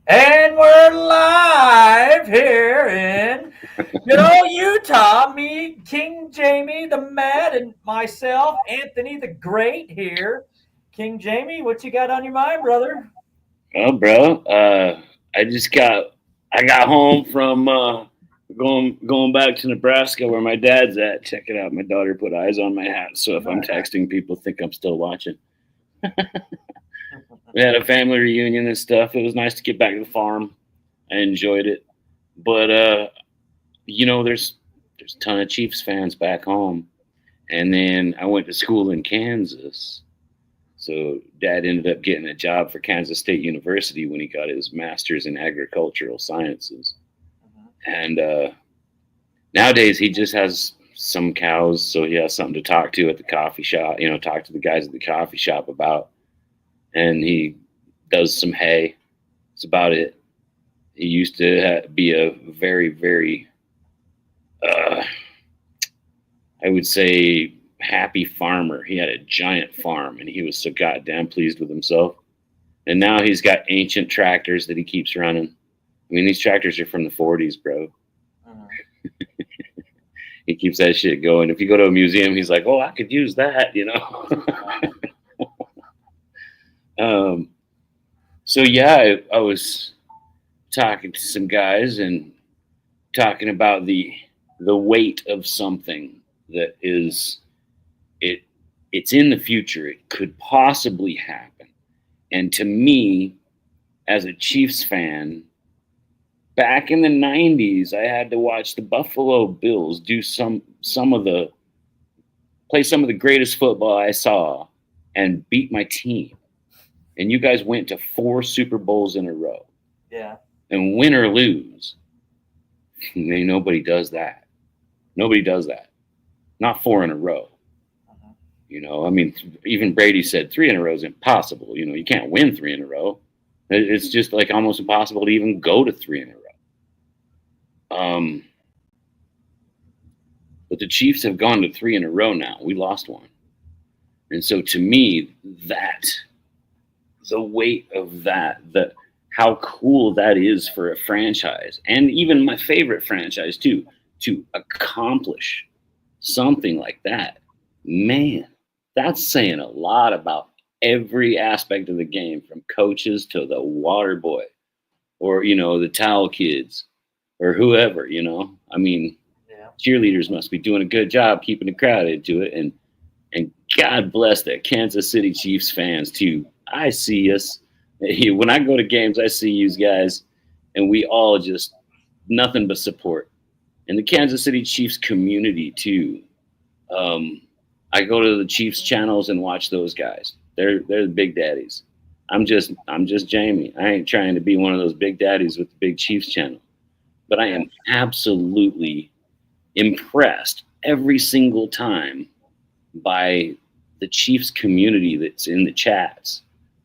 And we're live here in good old Utah. Me, King Jamie the Mad, and myself, Anthony the Great here. King Jamie, what you got on your mind, brother? Well, bro, I got home from going back to Nebraska where my dad's at. Check it out. My daughter put eyes on my hat, so if I'm texting, people think I'm still watching. We had a family reunion and stuff. It was nice to get back to the farm. I enjoyed it, but there's a ton of Chiefs fans back home, and then I went to school in Kansas. So dad ended up getting a job for Kansas State University when he got his master's in agricultural sciences. And nowadays he just has some cows, so he has something to talk to at the coffee shop. Talk to the guys at the coffee shop about, and he does some hay. That's about it. He used to be a very, very, I would say, happy farmer. He had a giant farm, and he was so goddamn pleased with himself. And now he's got ancient tractors that he keeps running. I mean, these tractors are from the 40s, bro. He keeps that shit going. If you go to a museum, he's like, "Oh, I could use that," So yeah, I was talking to some guys and talking about the weight of something that is it's in the future. It could possibly happen. And to me, as a Chiefs fan, back in the 90s, I had to watch the Buffalo Bills do play some of the greatest football I saw and beat my team. And you guys went to 4 Super Bowls in a row. Yeah. And win or lose, nobody does that. Nobody does that. Not 4 in a row. I mean, even Brady said 3 in a row is impossible. You can't win 3 in a row. It's just like almost impossible to even go to 3 in a row. But the Chiefs have gone to 3 in a row now. We lost 1. And so to me, the weight of that, how cool that is for a franchise, and even my favorite franchise too, to accomplish something like that, man, that's saying a lot about every aspect of the game, from coaches to the water boy or, the towel kids or whoever, I mean, cheerleaders must be doing a good job keeping the crowd into it. And God bless the Kansas City Chiefs fans too. I see us. When I go to games, I see you guys, and we all just nothing but support. And the Kansas City Chiefs community too. I go to the Chiefs channels and watch those guys. They're the big daddies. I'm just Jamie. I ain't trying to be one of those big daddies with the big Chiefs channel, but I am absolutely impressed every single time by the Chiefs community that's in the chats.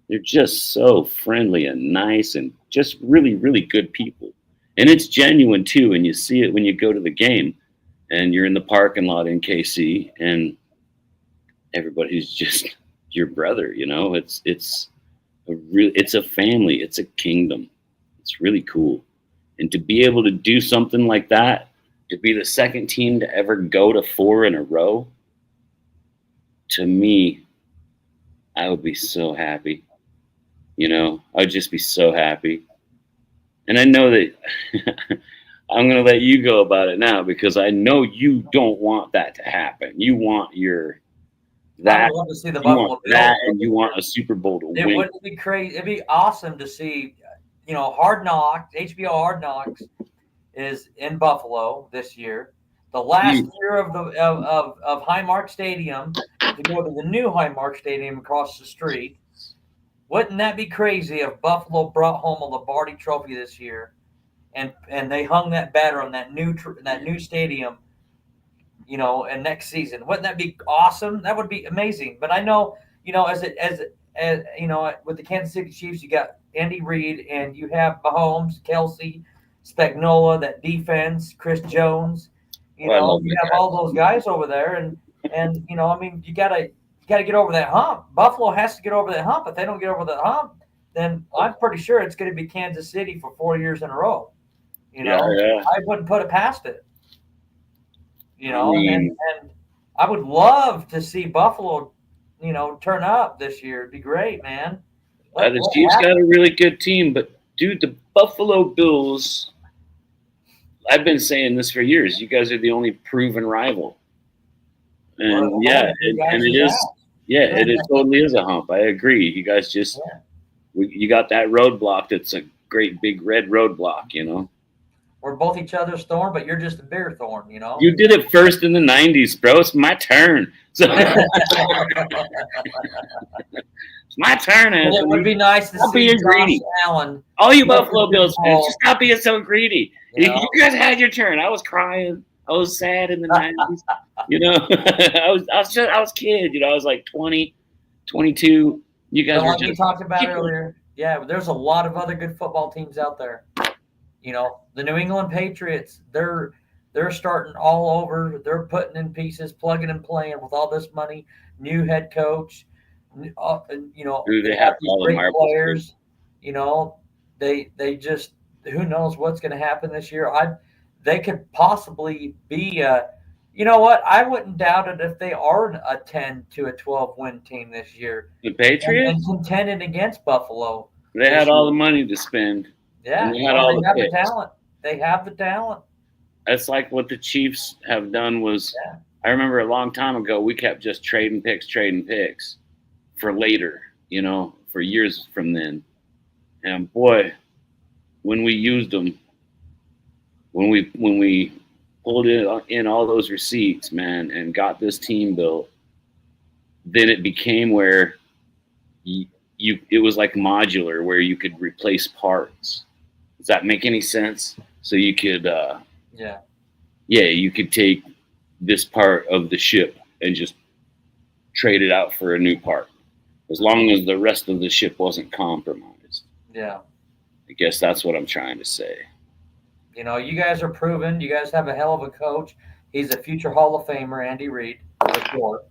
They're just so friendly and nice and just really, really good people. And it's genuine too. And you see it when you go to the game and you're in the parking lot in KC and everybody's just your brother, it's a family. It's a kingdom. It's really cool. And to be able to do something like that, to be the second team to ever go to 4 in a row, to me, I would be so happy. I'd just be so happy. And I know that I'm going to let you go about it now because I know you don't want that to happen. You want I would love to see the Buffalo Bills. and you want a Super Bowl to win. It wouldn't be crazy. It'd be awesome to see, Hard Knocks, HBO Hard Knocks is in Buffalo this year. The last year of Highmark Stadium to go to the new Highmark Stadium across the street. Wouldn't that be crazy if Buffalo brought home a Lombardi Trophy this year, and they hung that banner on that new stadium, and next season? Wouldn't that be awesome? That would be amazing. But I know, as with the Kansas City Chiefs, you got Andy Reid and you have Mahomes, Kelsey, Spagnuolo, that defense, Chris Jones. You have all those guys over there, and I mean, you gotta get over that hump. Buffalo has to get over that hump. If they don't get over that hump, then I'm pretty sure it's going to be Kansas City for 4 years in a row. Yeah, yeah. I wouldn't put it past it. I mean, And I would love to see Buffalo, turn up this year. It'd be great, man. the Let Chiefs got happen. a really good team, but dude, the Buffalo Bills. I've been saying this for years. You guys are the only proven rival, We're and one of yeah, the big and guys' it is. ass. Yeah, it totally is a hump. I agree. You guys just Yeah. you got that roadblock. That's a great big red roadblock. We're both each other's thorn, but you're just a bigger thorn. You did it first in the '90s, bro. It's my turn. So it's my turn, But it would Anthony. be nice to Stop see being Josh greedy. Allen All you get the Buffalo Super Bills fans, Bowl. just stop being so greedy. You You know, guys had your turn. I was crying. I was sad in the '90s. I was a kid. I was like 20, 22. You guys but were like we just talked about tickling. earlier, yeah, there's a lot of other good football teams out there. The New England Patriots, they're starting all over. They're putting in pieces, plugging and playing with all this money. New head coach, Dude, they they have have these all the great marbles too. players. You know, they just who knows what's going to happen this year. They could possibly be you know what? I wouldn't doubt it if they are a 10 to a 12 win team this year The and Patriots, contending against Buffalo they this had all year. the money to spend, and Yeah, they had well, all they the have the picks. talent. They have the talent. That's like what the Chiefs have done. Was Yeah. I remember a long time ago, we kept just trading picks for later. For years from then. And boy, when we used them, when we pulled in all those receipts, man, and got this team built, then it became where it was like modular, where you could replace parts. Does that make any sense? So you could, Yeah. yeah, you could take this part of the ship and just trade it out for a new part, as long as the rest of the ship wasn't compromised. Yeah. I guess that's what I'm trying to say. You guys are proven. You guys have a hell of a coach. He's a future Hall of Famer, Andy Reid, for sure.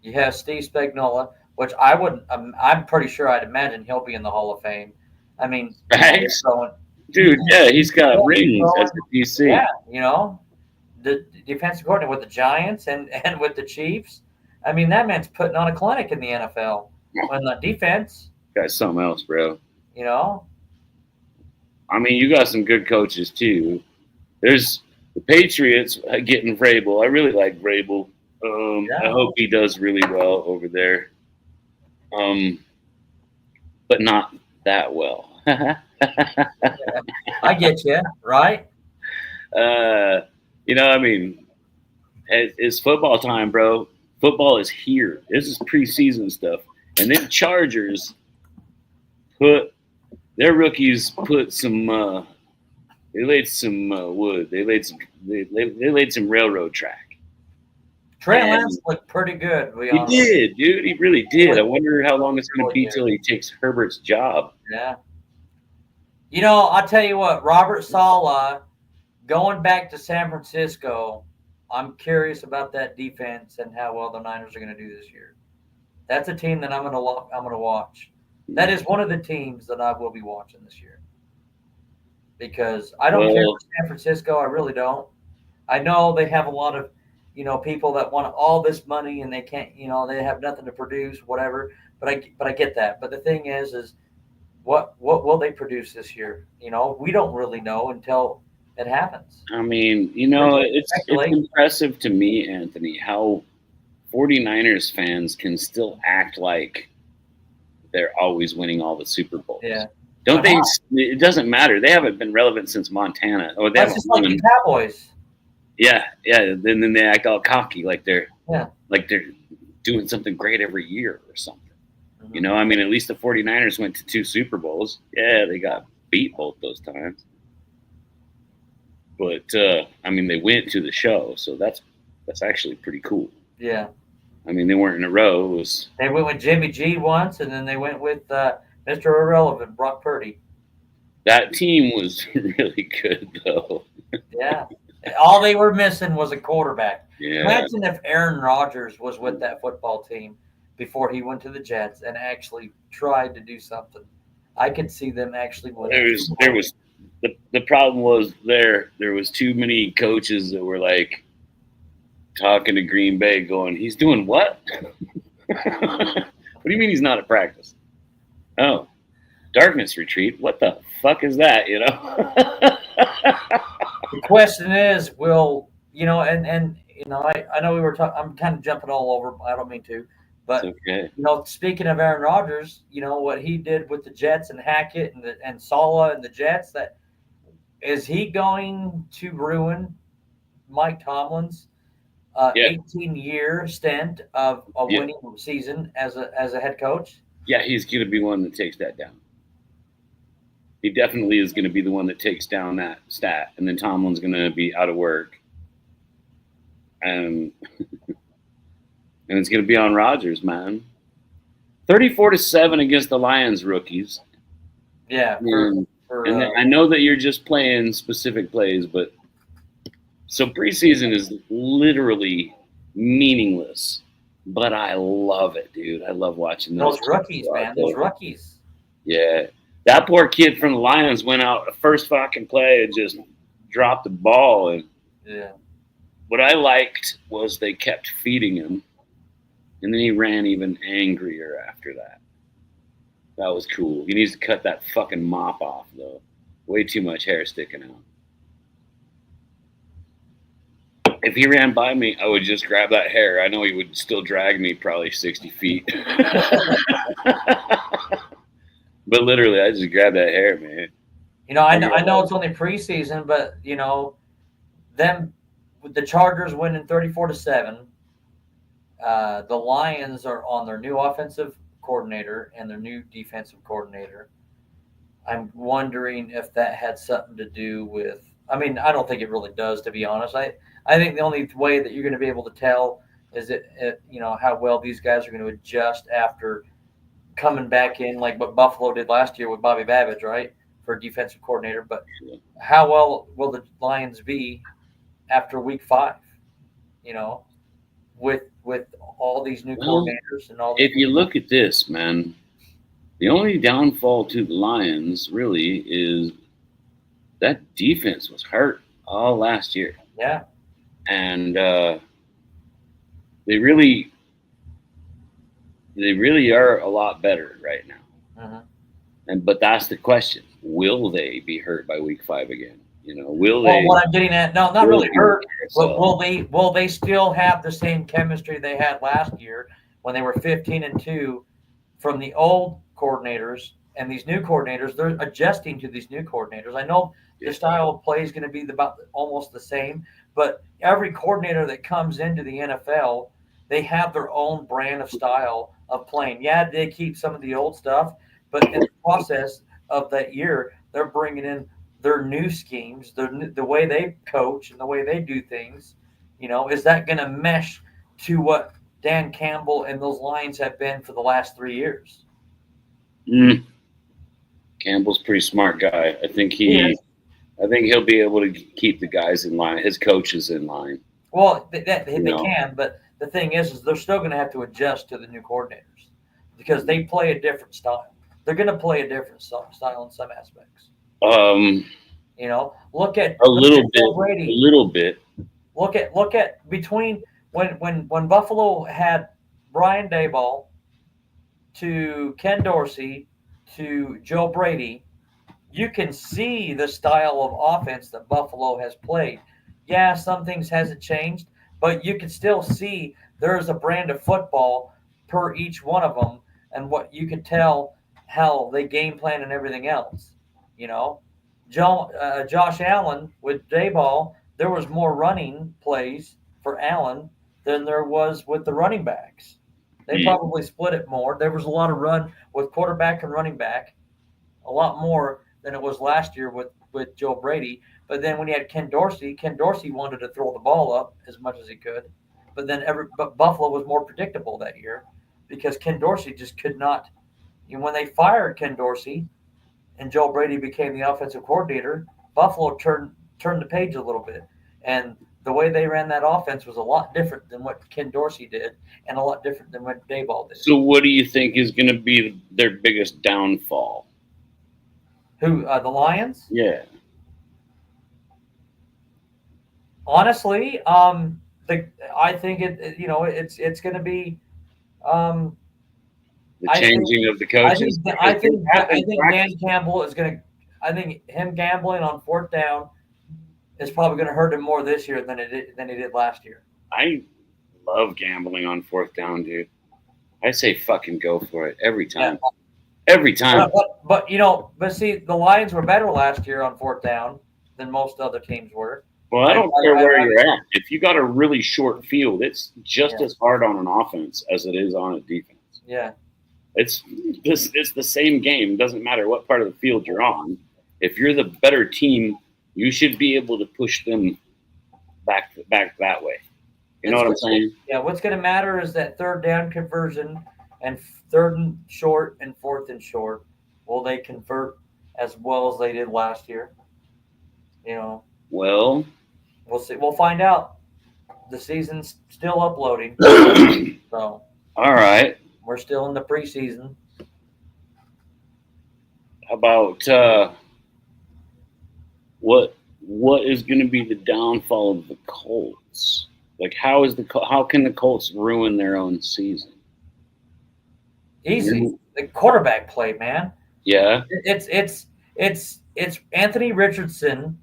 You have Steve Spagnuolo, which I wouldn't. I'm pretty sure I'd imagine he'll be in the Hall of Fame. I mean, they're Thanks, throwing. dude. Yeah, he's got They're rings as throwing. a DC. Yeah, the defensive coordinator with the Giants and with the Chiefs. I mean, that man's putting on a clinic in the NFL on the defense. Got something else, bro. You know, I mean, you got some good coaches too. There's the Patriots getting Vrabel. I really like Vrabel. I yeah, hope he does really well over there. But not that well. I get you, right? I mean, it's football time, bro. Football is here. This is preseason stuff. And then Chargers put their rookies put some. They laid some wood. They laid some. They laid some railroad track. Trey And Lance looked pretty good, to be he honest. did, dude. He really did. I wonder how long it's going to be Yeah. till he takes Herbert's job. Yeah. I'll tell you what, Robert Saleh, going back to San Francisco, I'm curious about that defense and how well the Niners are going to do this year. That's a team that I'm going to watch. That is one of the teams that I will be watching this year. Because I don't care Well, for San Francisco, I really don't. I know they have a lot of, people that want all this money and they can't, they have nothing to produce, whatever. But I get that. But the thing is what will they produce this year? We don't really know until it happens. I mean, it's Speculate. impressive to me, Anthony, how 49ers fans can still act like they're always winning all the Super Bowls. Yeah. Don't But they? how? It doesn't matter. They haven't been relevant since Montana, or they That's haven't just like won. the Cowboys. Yeah, yeah. Then they act all cocky, like they're Yeah. doing something great every year or something. Mhm. I mean, at least the 49ers went to 2 Super Bowls. Yeah, they got beat both those times. But I mean, they went to the show, so that's actually pretty cool. Yeah. I mean, they weren't in a row. It was They went with Jimmy G once, and then they went with Mr. Irrelevant, Brock Purdy. that team was really good, though. Yeah. All they were missing was a quarterback. Yeah, Imagine if Aaron Rodgers was with that football team before he went to the Jets and actually tried to do something. I could see them actually winning. There was the problem was there was too many coaches that were like talking to Green Bay, going, "He's doing what? What do you mean he's not at practice? Oh, darkness retreat. What the fuck is that? You know." The question is, will I know we were talking. I'm kind of jumping all over. I don't mean to, It's but okay. speaking of Aaron Rodgers, what he did with the Jets and Hackett and Sala and the Jets. That is he going to ruin Mike Tomlin's Yeah, 18-year stint of a yeah, winning season as a head coach? yeah. He's gonna be one that takes that down. He definitely is going to be the one that takes down that stat, and then Tomlin's going to be out of work, and it's going to be on Rodgers, man. 34-7 against the Lions rookies. Yeah, And I know that you're just playing specific plays, but so preseason is literally meaningless. But I love it, dude. I love watching those rookies, man. Those rookies. Yeah. That poor kid from the Lions went out the first fucking play and just dropped the ball. And yeah, what I liked was they kept feeding him, and then he ran even angrier after that. That was cool. He needs to cut that fucking mop off, though. Way too much hair sticking out. If he ran by me, I would just grab that hair. I know he would still drag me probably 60 feet. But literally, I just grab that hair, man. I know it's only preseason, but them with the Chargers winning 34-7. The Lions are on their new offensive coordinator and their new defensive coordinator. I'm wondering if that had something to do with. I mean, I don't think it really does, to be honest. I think the only way that you're going to be able to tell is how well these guys are going to adjust after coming back in, like what Buffalo did last year with Bobby Babbage, right, for defensive coordinator. But how well will the Lions be after Week 5? With all these new coordinators and all. If you look at this, man, the only downfall to the Lions really is that defense was hurt all last year. Yeah. And they really are a lot better right now. Mm-hmm. But that's the question: will they be hurt by Week 5 again? Will they? Well, what I'm getting at, no, not really hurt. But will they still have the same chemistry they had last year when they were 15-2 from the old coordinators and these new coordinators? They're adjusting to these new coordinators. I know the style of play is going to be about almost the same, but every coordinator that comes into the NFL, they have their own brand of style of playing. Yeah, they keep some of the old stuff, but in the process of that year, they're bringing in their new schemes, the way they coach and the way they do things. Is that going to mesh to what Dan Campbell and those Lions have been for the last 3 years? Campbell's a pretty smart guy. I think he'll be able to keep the guys in line, his coaches in line. Well, they can, but the thing is they're still going to have to adjust to the new coordinators because they play a different style. They're going to play a different style in some aspects. Look at a little bit. Look at between when Buffalo had Brian Daboll to Ken Dorsey to Joe Brady, you can see the style of offense that Buffalo has played. Yeah, some things hasn't changed, but you can still see there's a brand of football per each one of them, and what you can tell how they game plan and everything else. Josh Allen with Daboll, there was more running plays for Allen than there was with the running backs. They probably split it more. There was a lot of run with quarterback and running back, a lot more than it was last year with Joe Brady. But then when you had Ken Dorsey wanted to throw the ball up as much as he could. But then Buffalo was more predictable that year because Ken Dorsey just could not. When they fired Ken Dorsey and Joe Brady became the offensive coordinator, Buffalo turned the page a little bit. And the way they ran that offense was a lot different than what Ken Dorsey did and a lot different than what Daboll did. So what do you think is going to be their biggest downfall? Who? The Lions? Yeah. Honestly, I think it's going to be. Um, The I think changing of the coaches. Because they've had I been think Dan practicing. Campbell is going to. I think him gambling on fourth down is probably going to hurt him more this year than he did last year. I love gambling on fourth down, dude. I say fucking go for it every Yeah, time. Every time. but see, the Lions were better last year on fourth down than most other teams were. Well, I I, don't care where I you're at. If you got a really short field, it's just yeah, as hard on an offense as it is on a defense. yeah. It's the same game. It doesn't matter what part of the field you're on. If you're the better team, you should be able to push them back that way. You know what I'm saying? Yeah, what's going to matter is that third down conversion and third and short and fourth and short. Will they convert as well as they did last year? You know, Well, we'll see. We'll find out. The season's still uploading, so all right. we're still in the preseason. How about what is going to be the downfall of the Colts? Like, how can the Colts ruin their own season? Easy. The quarterback play, man. Yeah. It's Anthony Richardson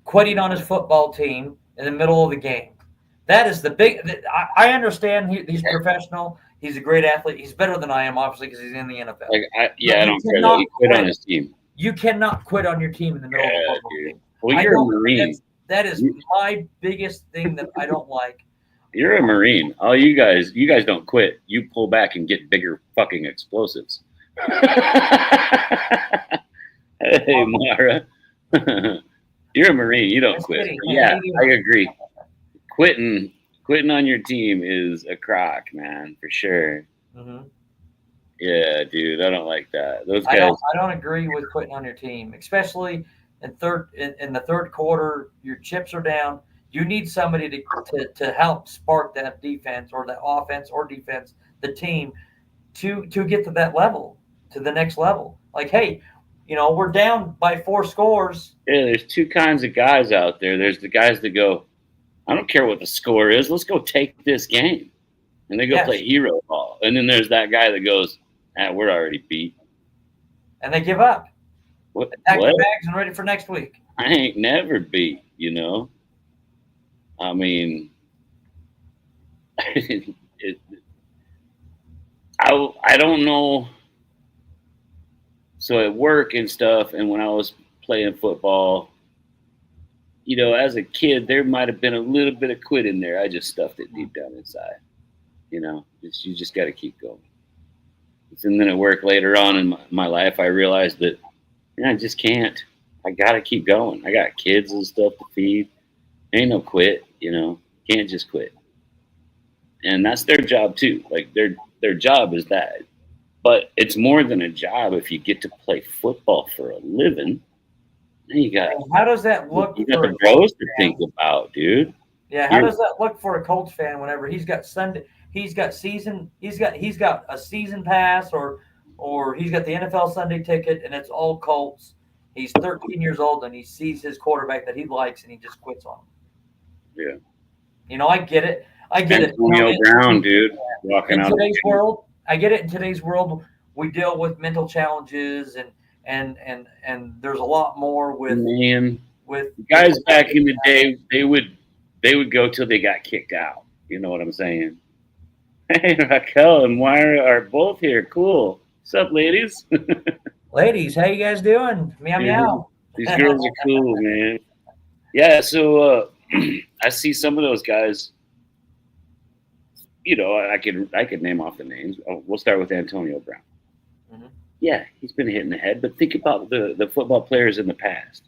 quitting on his football team in the middle of the game. That is the big. I understand he's professional. He's a great athlete. He's better than I am, obviously, because he's in the NFL. I don't care that he quit on his team. You cannot quit on your team in the middle of a football game. Well, you're a Marine. That is my biggest thing that I don't like. You're a Marine. All you guys don't quit. You pull back and get bigger fucking explosives. Hey, Mara. You're a Marine. You don't quit. Yeah, I agree. Quitting on your team is a crock, man, for sure. Mm-hmm. Yeah, dude, I don't like that. Those guys. I don't agree with quitting on your team, especially in the third quarter. Your chips are down. You need somebody to help spark that defense or that offense or defense, the team, to get to that level, to the next level. Like, hey, we're down by 4 scores. Yeah, there's two kinds of guys out there. There's the guys that go, I don't care what the score is. Let's go take this game. And they go play hero ball. And then there's that guy that goes, we're already beat. And they give up. What? Pack the bags and ready for next week. I ain't never beat, I mean, I don't know. So at work and stuff, and when I was playing football, as a kid, there might have been a little bit of quit in there. I just stuffed it deep down inside. You just got to keep going. And then at work later on in my life, I realized that I just can't. I got to keep going. I got kids and stuff to feed. Ain't no quit, Can't just quit. And that's their job too. Like their job is that. But it's more than a job if you get to play football for a living. Then you got. How does that look? You got the bros to think about, dude. Yeah, how does that look for a Colts fan whenever he's got Sunday? He's got a season pass or he's got the NFL Sunday ticket and it's all Colts. He's 13 years old and he sees his quarterback that he likes and he just quits on him. Yeah. I get it. Antonio Brown, dude, walking out. In today's world, I get it. In today's world, we deal with mental challenges and there's a lot more with guys back in the day. They would go till they got kicked out. You know what I'm saying? Hey, Raquel and Moira are both here. Cool. What's up, ladies? Ladies, how you guys doing? Meow meow. These girls are cool, man. Yeah, so I see some of those guys. I could name off the names. We'll start with Antonio Brown. Mm-hmm. Yeah, he's been hit in the head, but think about the football players in the past.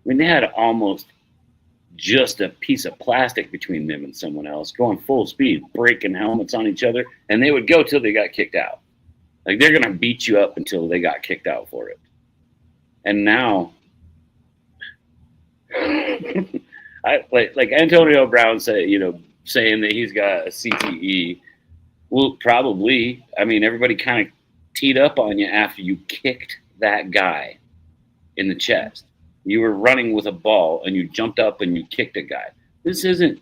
I mean, they had almost just a piece of plastic between them and someone else, going full speed, breaking helmets on each other, and they would go till they got kicked out. Like they're gonna beat you up until they got kicked out for it. And now, like Antonio Brown said, saying that he's got a CTE. Well, probably. I mean, everybody kind of teed up on you after you kicked that guy in the chest. You were running with a ball and you jumped up and you kicked a guy. This isn't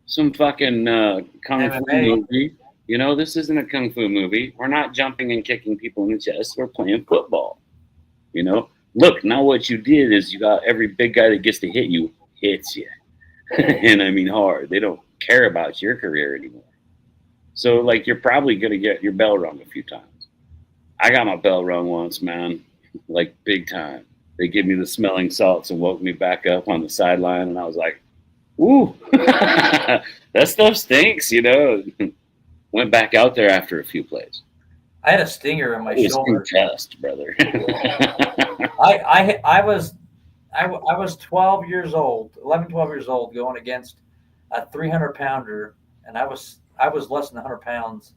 some fucking kung fu MMA. movie. You know, this isn't a kung fu movie. We're not jumping and kicking people in the chest. We're playing football. You know, look, now what you did is you got every big guy that gets to hit you hits you. And I mean hard. They don't care about your career anymore. So, like, you're probably going to get your bell rung a few times. I got my bell rung once, man, like big time. They gave me the smelling salts and woke me back up on the sideline, and I was like, ooh, that stuff stinks, you know. Went back out there after a few plays. I had a stinger in my shoulder. Test, brother. I was 12 years old, 11, 12 years old, going against a 300-pounder, and I was less than 100 pounds,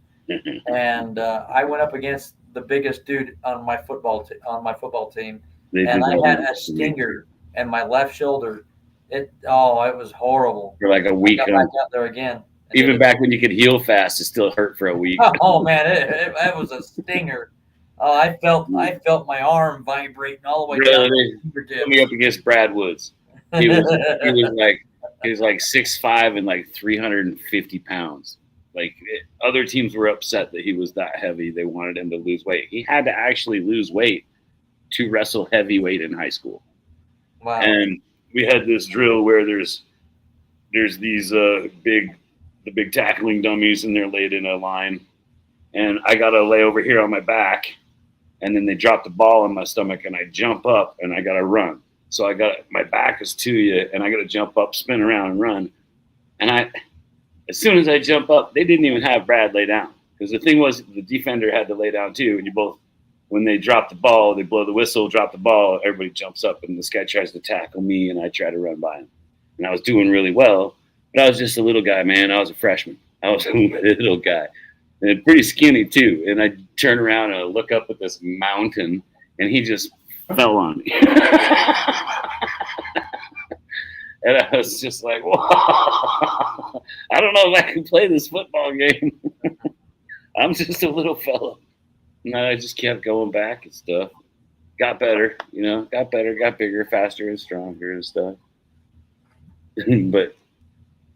and I went up against the biggest dude on my football team, and I had a stinger in my left shoulder. It was horrible. For like a week. I got back out there again. Even back when you could heal fast, it still hurt for a week. Oh man, it was a stinger. Oh, I felt my arm vibrating all the way down. Put me up against Brad Woods. He was like 6'5" and like 350 pounds. Like other teams were upset that he was that heavy. They wanted him to lose weight. He had to actually lose weight to wrestle heavyweight in high school. Wow. And we had this drill where there's these big tackling dummies, and they're laid in a line, and I gotta lay over here on my back, and then they drop the ball in my stomach, and I jump up and I gotta run. So my back is to you, and I gotta jump up, spin around, and run. And as soon as I jump up, they didn't even have Brad lay down, because the thing was the defender had to lay down too, and when they drop the ball, they blow the whistle, drop the ball, everybody jumps up, and this guy tries to tackle me, and I try to run by him, and I was doing really well. But I was just a little guy, man. I was a freshman. I was a little guy. And pretty skinny, too. And I turn around and I look up at this mountain, and he just fell on me. And I was just like, whoa. I don't know if I can play this football game. I'm just a little fella. And I just kept going back and stuff. Got better, got bigger, faster, and stronger and stuff. But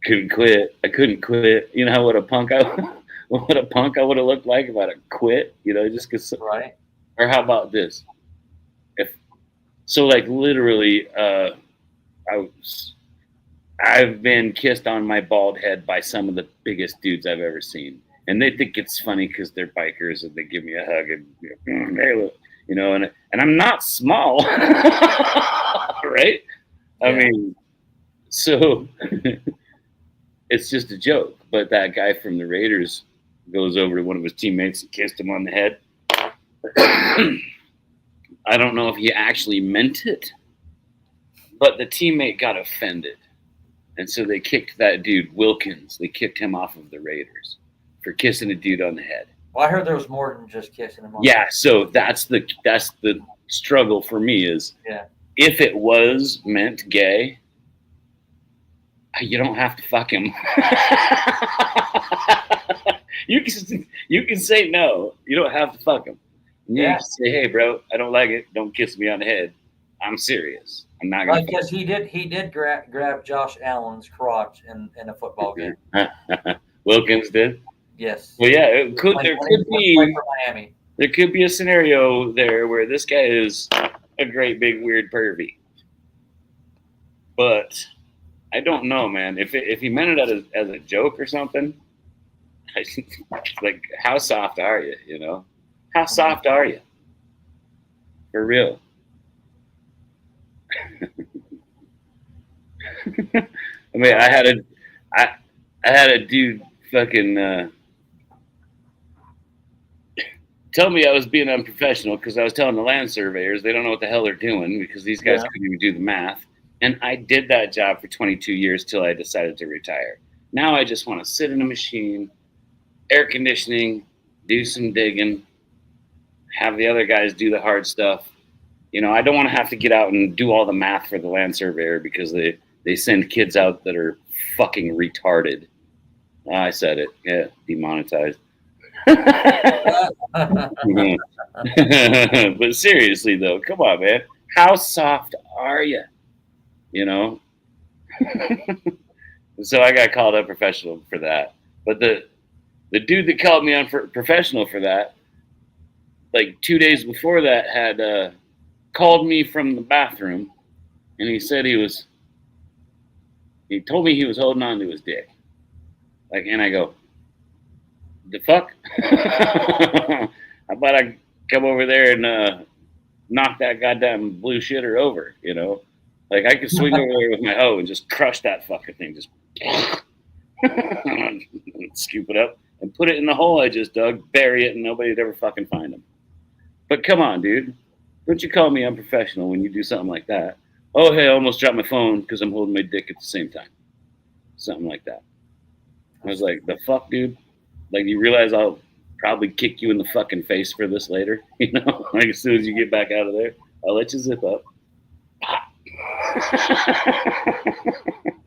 couldn't quit. I couldn't quit. You know what a punk I would have looked like if I'd have quit. Just because. Right. Or how about this? Literally, I've been kissed on my bald head by some of the biggest dudes I've ever seen, and they think it's funny because they're bikers and they give me a hug and hey, look, and I'm not small, right? Yeah. I mean, so. It's just a joke, but that guy from the Raiders goes over to one of his teammates and kissed him on the head. I don't know if he actually meant it, but the teammate got offended. And so they kicked that dude, Wilkins. They kicked him off of the Raiders for kissing a dude on the head. Well, I heard there was more than just kissing him on the head. So that's the struggle for me is if it was meant gay, you don't have to fuck him. You can say no. You don't have to fuck him. You can say, hey, bro, I don't like it. Don't kiss me on the head. I'm serious. I'm not going to. Because he did grab Josh Allen's crotch in a football game. Wilkins did? Yes. Well, yeah, there could be Miami. There could be a scenario there where this guy is a great big weird pervy. But I don't know, man. If he meant it as a joke or something, like, how soft are you? How soft are you? For real. I mean, I had a dude fucking tell me I was being unprofessional because I was telling the land surveyors they don't know what the hell they're doing because these guys couldn't even do the math. And I did that job for 22 years till I decided to retire. Now I just want to sit in a machine, air conditioning, do some digging, have the other guys do the hard stuff. I don't want to have to get out and do all the math for the land surveyor because they send kids out that are fucking retarded. I said it. Yeah, demonetized. But seriously, though, come on, man. How soft are you? You know? So I got called unprofessional for that. But the dude that called me unprofessional for that, like 2 days before that, had called me from the bathroom, and he said he told me he was holding on to his dick. Like, and I go, the fuck? How about I come over there and knock that goddamn blue shitter over, you know? Like, I could swing over there with my hoe and just crush that fucking thing, just scoop it up and put it in the hole I just dug, bury it, and nobody'd ever fucking find them. But come on, dude. Don't you call me unprofessional when you do something like that. Oh, hey, I almost dropped my phone because I'm holding my dick at the same time. Something like that. I was like, the fuck, dude? Like, you realize I'll probably kick you in the fucking face for this later? You know? Like, as soon as you get back out of there, I'll let you zip up.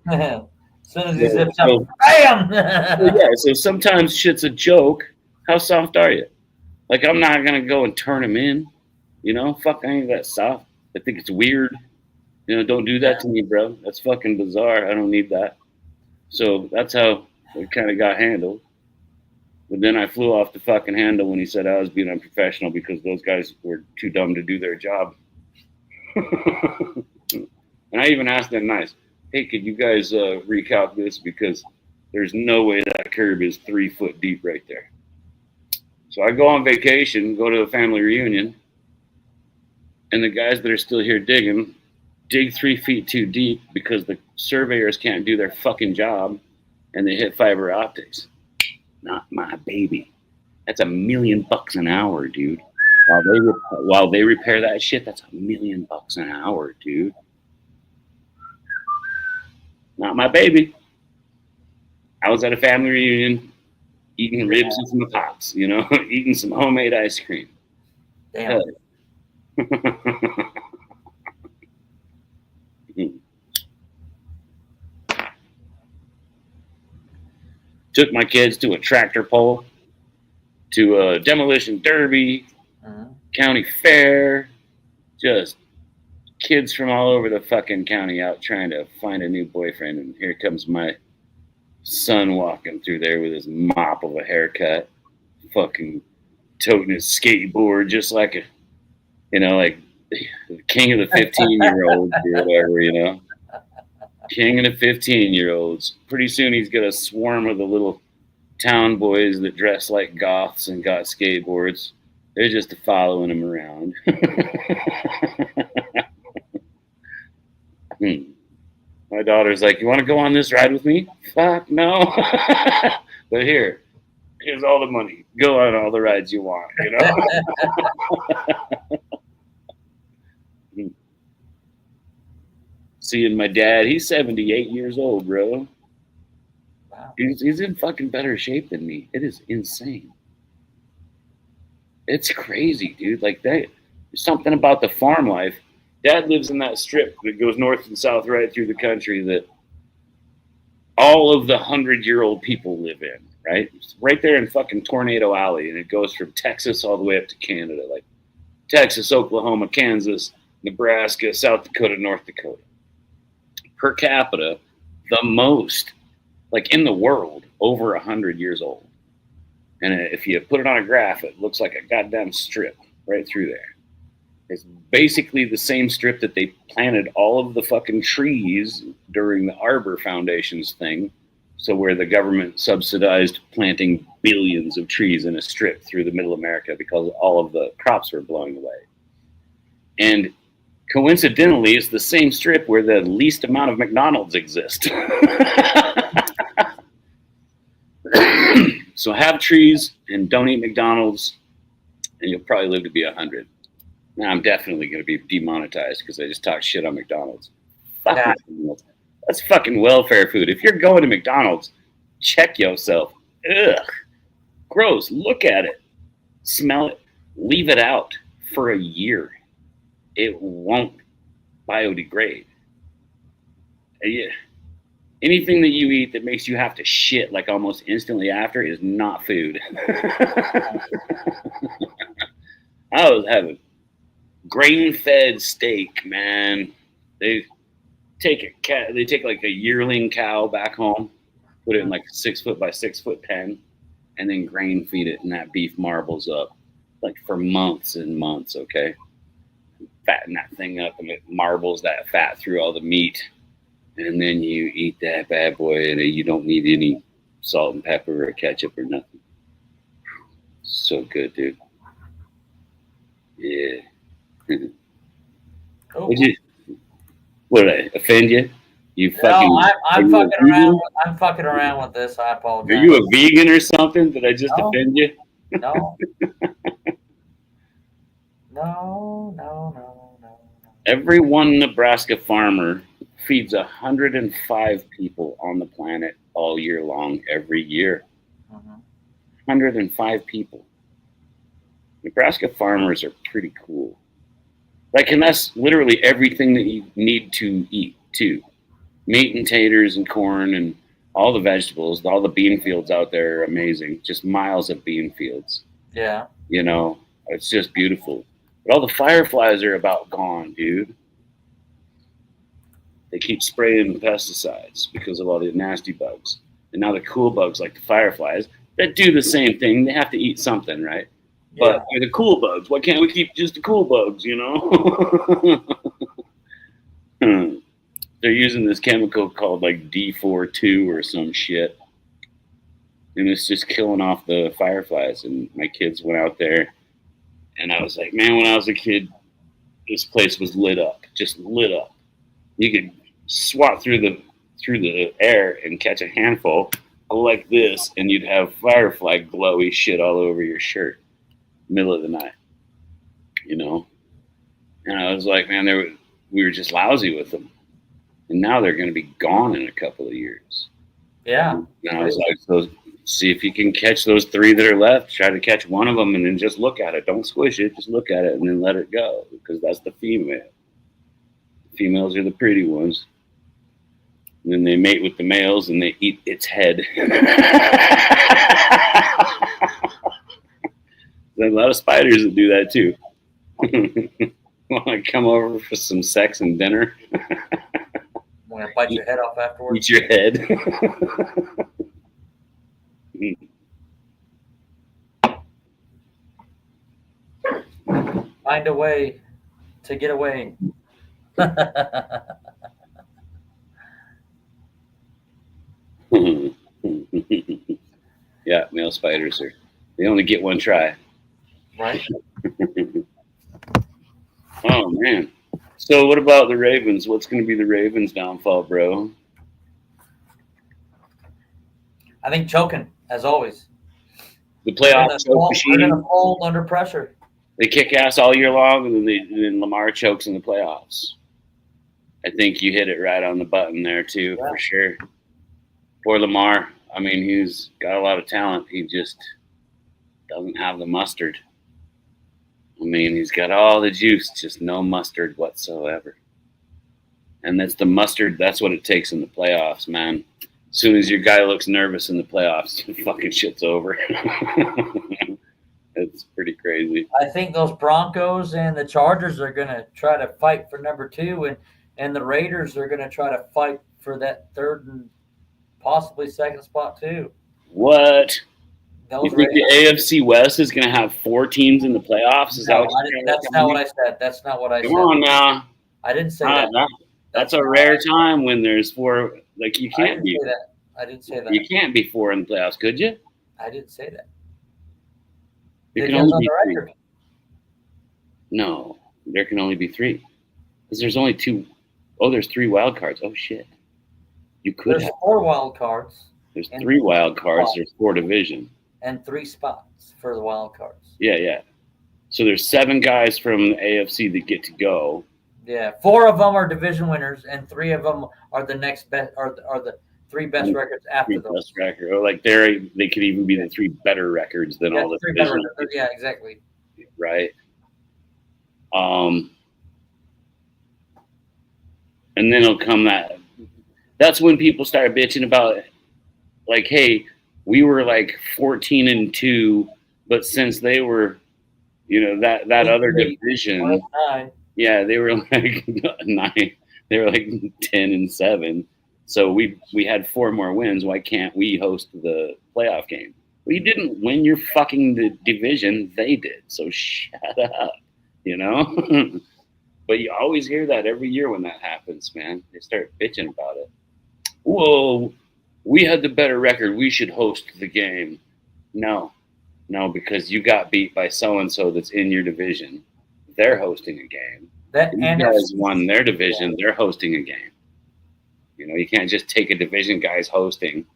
As soon as he zips up, bam! Yeah, so sometimes shit's a joke. How soft are you? Like, I'm not going to go and turn him in. You know? Fuck, I ain't that soft. I think it's weird. You know, don't do that to me, bro. That's fucking bizarre. I don't need that. So that's how it kind of got handled. But then I flew off the fucking handle when he said I was being unprofessional because those guys were too dumb to do their job. And I even asked them nice, hey, could you guys recalc this? Because there's no way that curb is 3 foot deep right there. So I go on vacation, go to a family reunion, and the guys that are still here digging dig 3 feet too deep because the surveyors can't do their fucking job and they hit fiber optics. Not my baby. That's $1 million an hour, dude. While they repair that shit, that's $1 million an hour, dude. Not my baby. I was at a family reunion eating ribs with my pops, you know, eating some homemade ice cream. Damn. Took my kids to a tractor pull, to a demolition derby, county fair, just kids from all over the fucking county out trying to find a new boyfriend. And here comes my son walking through there with his mop of a haircut, fucking toting his skateboard just like a, you know, like the king of the 15-year-olds or whatever, you know. King of the 15-year-olds. Pretty soon he's got a swarm of the little town boys that dress like goths and got skateboards. They're just following him around. My daughter's like, you want to go on this ride with me? Fuck no. But here's all the money. Go on all the rides you want, you know? Seeing my dad, he's 78 years old, bro. Wow. He's in fucking better shape than me. It is insane. It's crazy, dude. Like, there's something about the farm life. Dad lives in that strip that goes north and south right through the country that all of the 100-year-old people live in, right? It's right there in fucking Tornado Alley, and it goes from Texas all the way up to Canada, like Texas, Oklahoma, Kansas, Nebraska, South Dakota, North Dakota. Per capita, the most, like in the world, over 100 years old. And if you put it on a graph, it looks like a goddamn strip right through there. It's basically the same strip that they planted all of the fucking trees during the Arbor Foundation's thing. So where the government subsidized planting billions of trees in a strip through the middle America because all of the crops were blowing away. And coincidentally, it's the same strip where the least amount of McDonald's exist. So have trees and don't eat McDonald's, and you'll probably live to be 100. Now I'm definitely going to be demonetized because I just talked shit on McDonald's. Fuck McDonald's. That's fucking welfare food. If you're going to McDonald's, check yourself. Ugh. Gross. Look at it. Smell it. Leave it out for a year. It won't biodegrade. Yeah. Anything that you eat that makes you have to shit like almost instantly after is not food. I was having Grain-fed steak, man. They they take like a yearling cow back home, put it in like a 6 foot by 6 foot pen, and then grain feed it, and that beef marbles up like for months and months. Okay, fatten that thing up, and it marbles that fat through all the meat, and then you eat that bad boy, and you don't need any salt and pepper or ketchup or nothing. So good, dude. Yeah. Oh. What did I offend you? You fucking. No, I'm fucking around. I'm fucking around with this. I apologize. Are you a vegan or something? Did I just offend you? No. No. Every one Nebraska farmer feeds 105 people on the planet all year long, every year. 105 people. Nebraska farmers are pretty cool. Like, and that's literally everything that you need to eat, too. Meat and taters and corn and all the vegetables, all the bean fields out there are amazing. Just miles of bean fields. Yeah. You know, it's just beautiful. But all the fireflies are about gone, dude. They keep spraying pesticides because of all the nasty bugs. And now the cool bugs, like the fireflies, that do the same thing. They have to eat something, right? Yeah. But the cool bugs, why can't we keep just the cool bugs, you know? They're using this chemical called like D42 or some shit. And it's just killing off the fireflies. And my kids went out there. And I was like, man, when I was a kid, this place was lit up, just lit up. You could swat through the air and catch a handful, go like this, and you'd have firefly glowy shit all over your shirt, middle of the night, you know. And I was like, man, we were just lousy with them, and now they're going to be gone in a couple of years. Yeah. And I was like, so see if you can catch those 3 that are left. Try to catch one of them, and then just look at it. Don't squish it. Just look at it, and then let it go, because that's the female. Females are the pretty ones. And then they mate with the males and they eat its head. There's a lot of spiders that do that too. Want to come over for some sex and dinner? Want to bite your head off afterwards? Eat your head. Find a way to get away. Yeah, male spiders they only get one try. Right. Oh man. So what about the Ravens? What's going to be the Ravens' downfall, bro? I think choking, as always. The playoff choke machine. They're going to fold under pressure. They kick ass all year long, and then Lamar chokes in the playoffs. I think you hit it right on the button there too, for sure. Poor Lamar. I mean, he's got a lot of talent. He just doesn't have the mustard. I mean, he's got all the juice, just no mustard whatsoever. And that's the mustard. That's what it takes in the playoffs, man. As soon as your guy looks nervous in the playoffs, fucking shit's over. It's pretty crazy. I think those Broncos and the Chargers are going to try to fight for number 2, and the Raiders are going to try to fight for that 3rd and possibly 2nd spot too. What? Those you think Raiders, the AFC West is going to have 4 teams in the playoffs? Is no, that's not what I said. That's not what I said. Come on now. I didn't say that. That's a rare time when there's 4. Like, you can't be. I didn't say that. You can't be 4 in the playoffs, could you? I didn't say that. There can only be 3. No, there can only be 3. Because there's only 2. Oh, there's 3 wild cards. Oh, shit. You could There's 4 wild cards. There's 3 wild cards. There's 4 division. And 3 spots for the wild cards. Yeah. So there's 7 guys from the AFC that get to go. Yeah, 4 of them are division winners, and 3 of them are the next best, are the 3 best records after those. Best record. Or like they could even be the 3 better records than all the 3 better records. Yeah, exactly. Right. And then it'll come that's when people start bitching about it. Like, hey, we were like 14-2, but since they were, that other division. 9. Yeah, they were like 9. They were like 10-7. So we had 4 more wins. Why can't we host the playoff game? Well, you didn't win your fucking division. They did. So shut up. But you always hear that every year when that happens, man. They start bitching about it. Whoa, we had the better record. We should host the game. No, because you got beat by so-and-so that's in your division. They're hosting a game. You guys won their division. They're hosting a game. You can't just take a division guy's hosting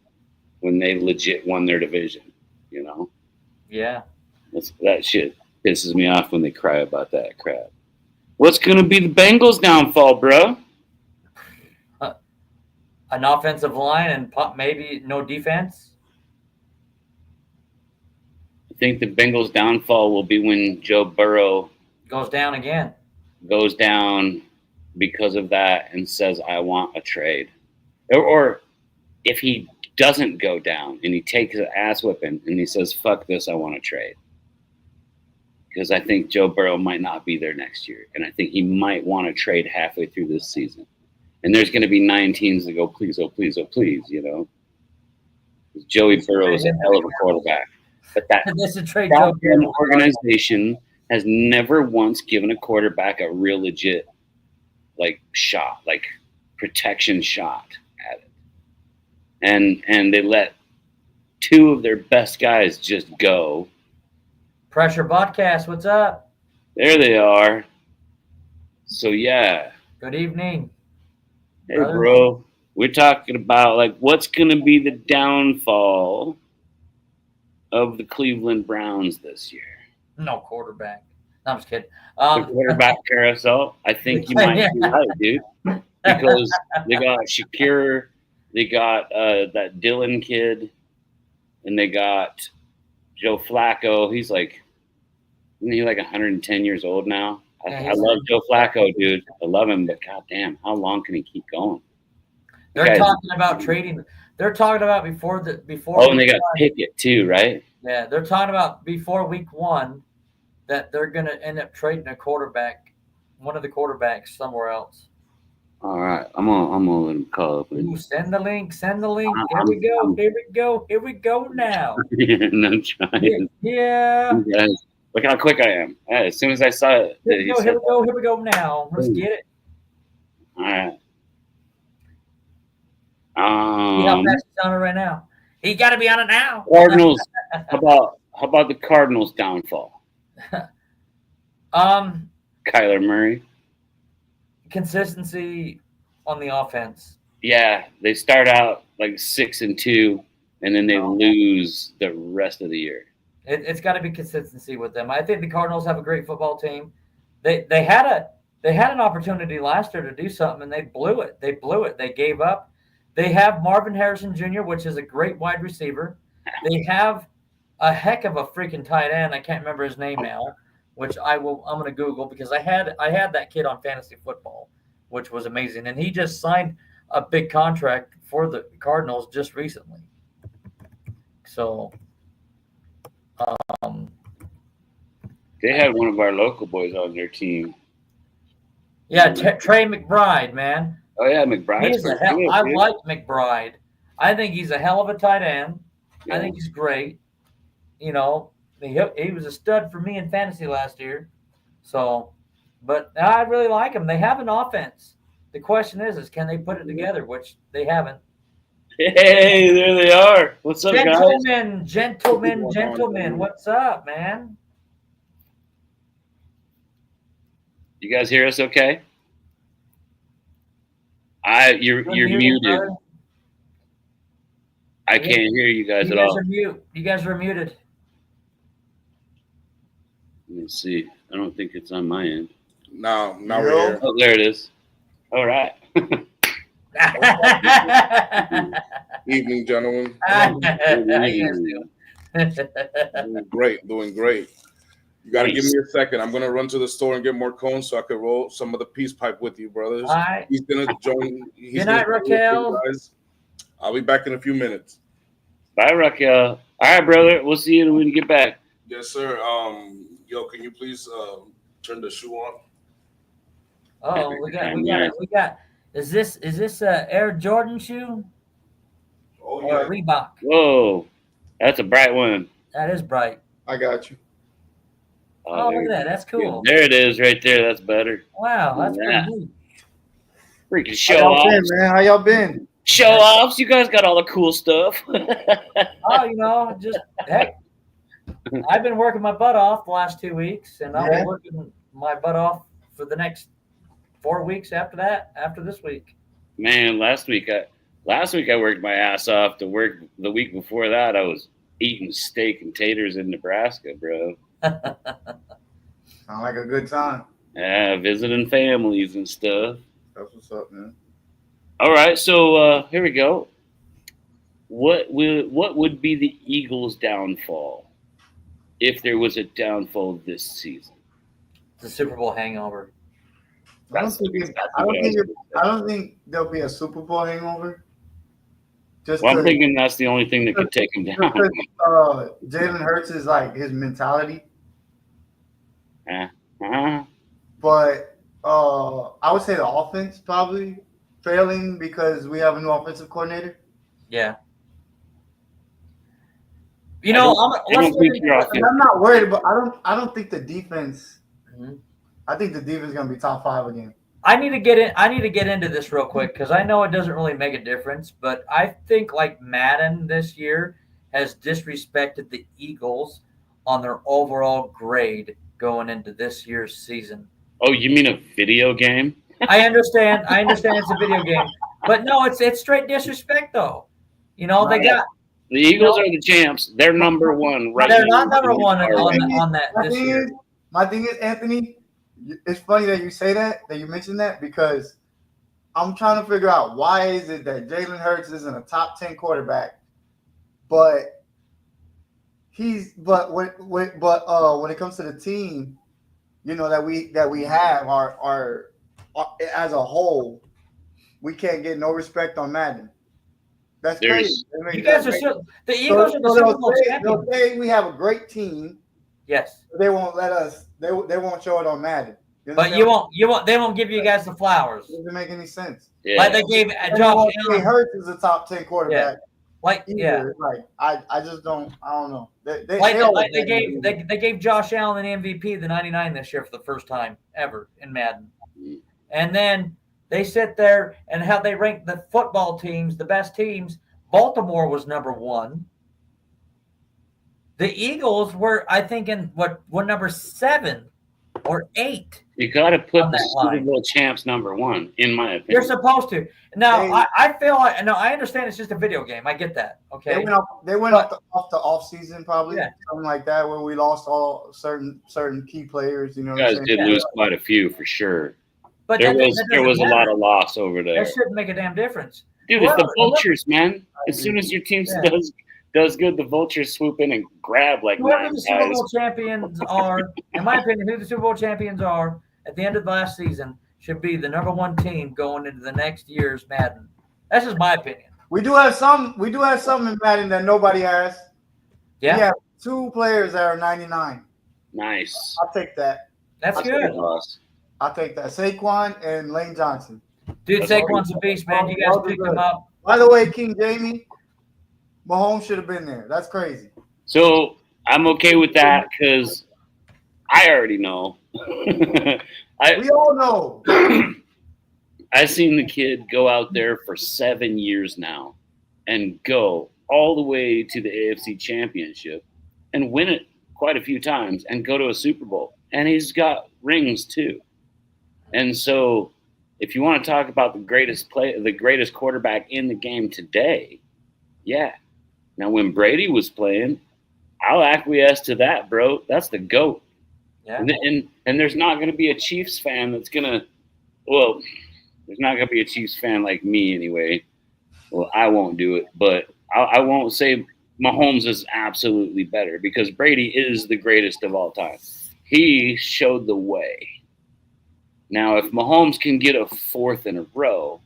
when they legit won their division. Yeah. That shit pisses me off when they cry about that crap. What's going to be the Bengals' downfall, bro? An offensive line and maybe no defense. I think the Bengals' downfall will be when Joe Burrow goes down again. Goes down because of that and says, I want a trade. Or if he doesn't go down and he takes an ass whipping and he says, fuck this, I want to trade. Because I think Joe Burrow might not be there next year. And I think he might want to trade halfway through this season. And there's going to be 9 teams that go, please, oh, please, oh, please, Joey Burrow is a hell of a quarterback. But that organization has never once given a quarterback a real legit, shot, protection shot at it. And they let 2 of their best guys just go. Pressure Podcast, what's up? There they are. So, yeah. Good evening. Hey, bro. We're talking about, what's going to be the downfall of the Cleveland Browns this year. No quarterback. No, I'm just kidding. The quarterback carousel, I think you might be right, dude. Because they got Shakir, they got that Dylan kid, and they got Joe Flacco. Isn't he 110 years old now? I love Joe Flacco, dude. I love him, but goddamn, how long can he keep going? They're talking about trading. They're talking about before. Oh, and they got Pickett too, right? Yeah, they're talking about before week 1 that they're going to end up trading a quarterback, one of the quarterbacks somewhere else. All right, I'm gonna let him call up. Ooh, send the link. Here we go now. I'm trying. Yeah. Look how quick I am. As soon as I saw it. Here we go now. Let's get it. All right. See how fast he's on it right now. He got to be on it now. Cardinals. How about the Cardinals' downfall? Kyler Murray. Consistency on the offense. Yeah, they start out 6-2, and then they lose the rest of the year. It's got to be consistency with them. I think the Cardinals have a great football team. They had an opportunity last year to do something, and they blew it. They gave up. They have Marvin Harrison Jr., which is a great wide receiver. They have a heck of a freaking tight end. I can't remember his name now, which I'm going to Google because I had that kid on fantasy football, which was amazing. And he just signed a big contract for the Cardinals just recently. So they had one of our local boys on their team. Yeah, Trey McBride, man. Oh, yeah, McBride. I like McBride. I think he's a hell of a tight end. Yeah. I think he's great. He was a stud for me in fantasy last year. So, but I really like him. They have an offense. The question is can they put it together, which they haven't. Hey, there they are. What's up, guys? Gentlemen. What's up, man? You guys hear us okay? You're muted. Brother. I can't hear you guys at all. You guys are muted. Let me see. I don't think it's on my end. No, we're here. Oh, there it is. All right. Evening, gentlemen. Doing great. You got to give me a second. I'm going to run to the store and get more cones so I can roll some of the peace pipe with you, brothers. All right. He's going to join. Good night, Raquel. I'll be back in a few minutes. Bye, Raquel. All right, brother. We'll see you when you get back. Yes, sir. Yo, can you please turn the shoe on? Oh, we got. Is this a Air Jordan shoe Oh or a yeah. Reebok? Whoa, that's a bright one. That is bright. I got you. Oh, There look at that. That's cool. There it is, right there. That's better. Wow, that's pretty Yeah. neat. Freaking How show y'all been, offs. man? How y'all been? Show offs. You guys got all the cool stuff. Oh, just heck. I've been working my butt off the last 2 weeks, and I'll Yeah. be working my butt off for the next 4 weeks after that. After this week. Man, last week I worked my ass off to work. The week before that, I was eating steak and taters in Nebraska, bro. Sound like a good time. Yeah, visiting families and stuff. That's what's up, man. All right, so here we go. What would be the Eagles' downfall if there was a downfall this season? The Super Bowl hangover. I don't think there'll be a Super Bowl hangover. Just Well, I'm 'cause- thinking that's the only thing that could take him down. because, Jalen Hurts is like his mentality, Uh-huh. but I would say the offense probably failing because we have a new offensive coordinator. Yeah. You know, don't think you're off. And I'm not worried, but I don't think the defense. Mhm. I think the defense is gonna be top 5 again. I need to get into this real quick because I know it doesn't really make a difference, but I think like Madden this year has disrespected the Eagles on their overall grade going into this year's season. Oh, you mean a video game? I understand it's a video game, but no, it's straight disrespect though. You know, they got The Eagles are the champs. They're number one, right? they're now. not number one on that this year. My thing is, Anthony, it's funny that you say that you mentioned that, because I'm trying to figure out why is it that Jalen Hurts isn't a top 10 quarterback, but when it comes to the team, you know, that we have our as a whole, we can't get no respect on Madden. That's crazy. You guys are the Eagles are the Super Bowl champions. They'll say we have a great team. Yes. They won't let us. They won't show it on Madden. But they won't give you guys the flowers. It doesn't make any sense. Yeah. Like they gave Josh Allen. Hurts is a top 10 quarterback. Yeah. Like I just don't. I don't know. They gave Josh Allen an MVP, the 99 this year for the first time ever in Madden. And then they sit there and how they rank the football teams, the best teams. Baltimore was number 1. The Eagles were, I think, were number 7 or 8. You got to put on the that Super line. Bowl champs number 1, in my opinion. You're supposed to. Now, Hey. I feel like, no, I understand it's just a video game. I get that. Okay. They went off the off season, probably Yeah. something like that, where we lost all certain key players. You know, You what I'm guys saying? did lose quite a few for sure. But There that was doesn't a lot matter. of loss over there. That shouldn't make a damn difference. Dude, it's the Whoever- vultures, man. As soon as your team does good, the vultures swoop in and grab like Whoever 9 the Super guys. Bowl champions are, in my opinion, who the Super Bowl champions are at the end of the last season should be the number 1 team going into the next year's Madden. That's just my opinion. We do have some in Madden that nobody has. Yeah, We have 2 players that are 99. Nice. I'll take that. that's good. Loss. I'll take that. Saquon and Lane Johnson. Dude, That's Saquon's a beast, man. You guys picked him up. By the way, King Jamie, Mahomes should have been there. That's crazy. So I'm okay with that because I already know. We all know. I've seen the kid go out there for 7 years now and go all the way to the AFC Championship and win it quite a few times and go to a Super Bowl. And he's got rings too. And so if you want to talk about the greatest quarterback in the game today, yeah. Now when Brady was playing, I'll acquiesce to that, bro. That's the GOAT. Yeah. And there's not going to be a Chiefs fan that's going to, well, there's not going to be a Chiefs fan like me anyway. Well, I won't do it, but I won't say Mahomes is absolutely better because Brady is the greatest of all time. He showed the way. Now, if Mahomes can get a 4th in a row,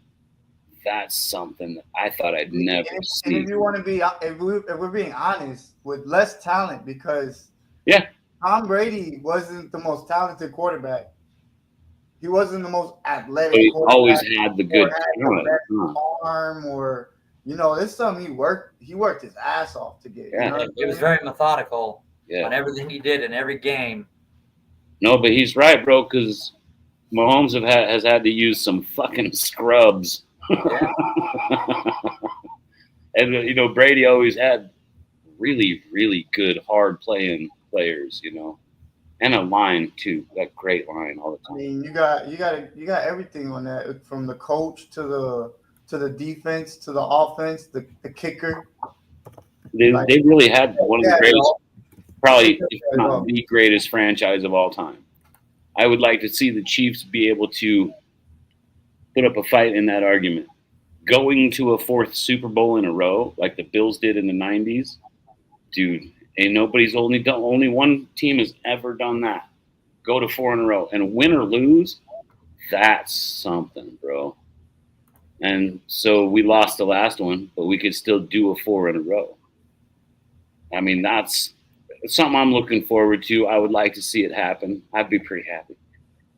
that's something that I thought I'd never see. And if you want to be, if we're being honest, with less talent, because Tom Brady wasn't the most talented quarterback. He wasn't the most athletic But he quarterback. always had the good or had the talent. best Huh. arm, or it's something he worked his ass off to get. Yeah. You know what It was I'm saying? very methodical Yeah. on everything he did in every game. No, but he's right, bro, because Mahomes has had to use some fucking scrubs. Yeah. And, Brady always had really, really good, hard playing players, and a line, too. That great line all the I time. mean, you got everything on that, from the coach to the defense to the offense, the kicker. They really had one of the greatest, probably, if Yeah, not the greatest franchise of all time. I would like to see the Chiefs be able to put up a fight in that argument. Going to a fourth Super Bowl in a row, like the Bills did in the 90s, dude, ain't nobody's only one team has ever done that. Go to 4 in a row and win or lose, that's something, bro. And so we lost the last one, but we could still do a 4 in a row. I mean, that's something I'm looking forward to. I would like to see it happen. I'd be pretty happy.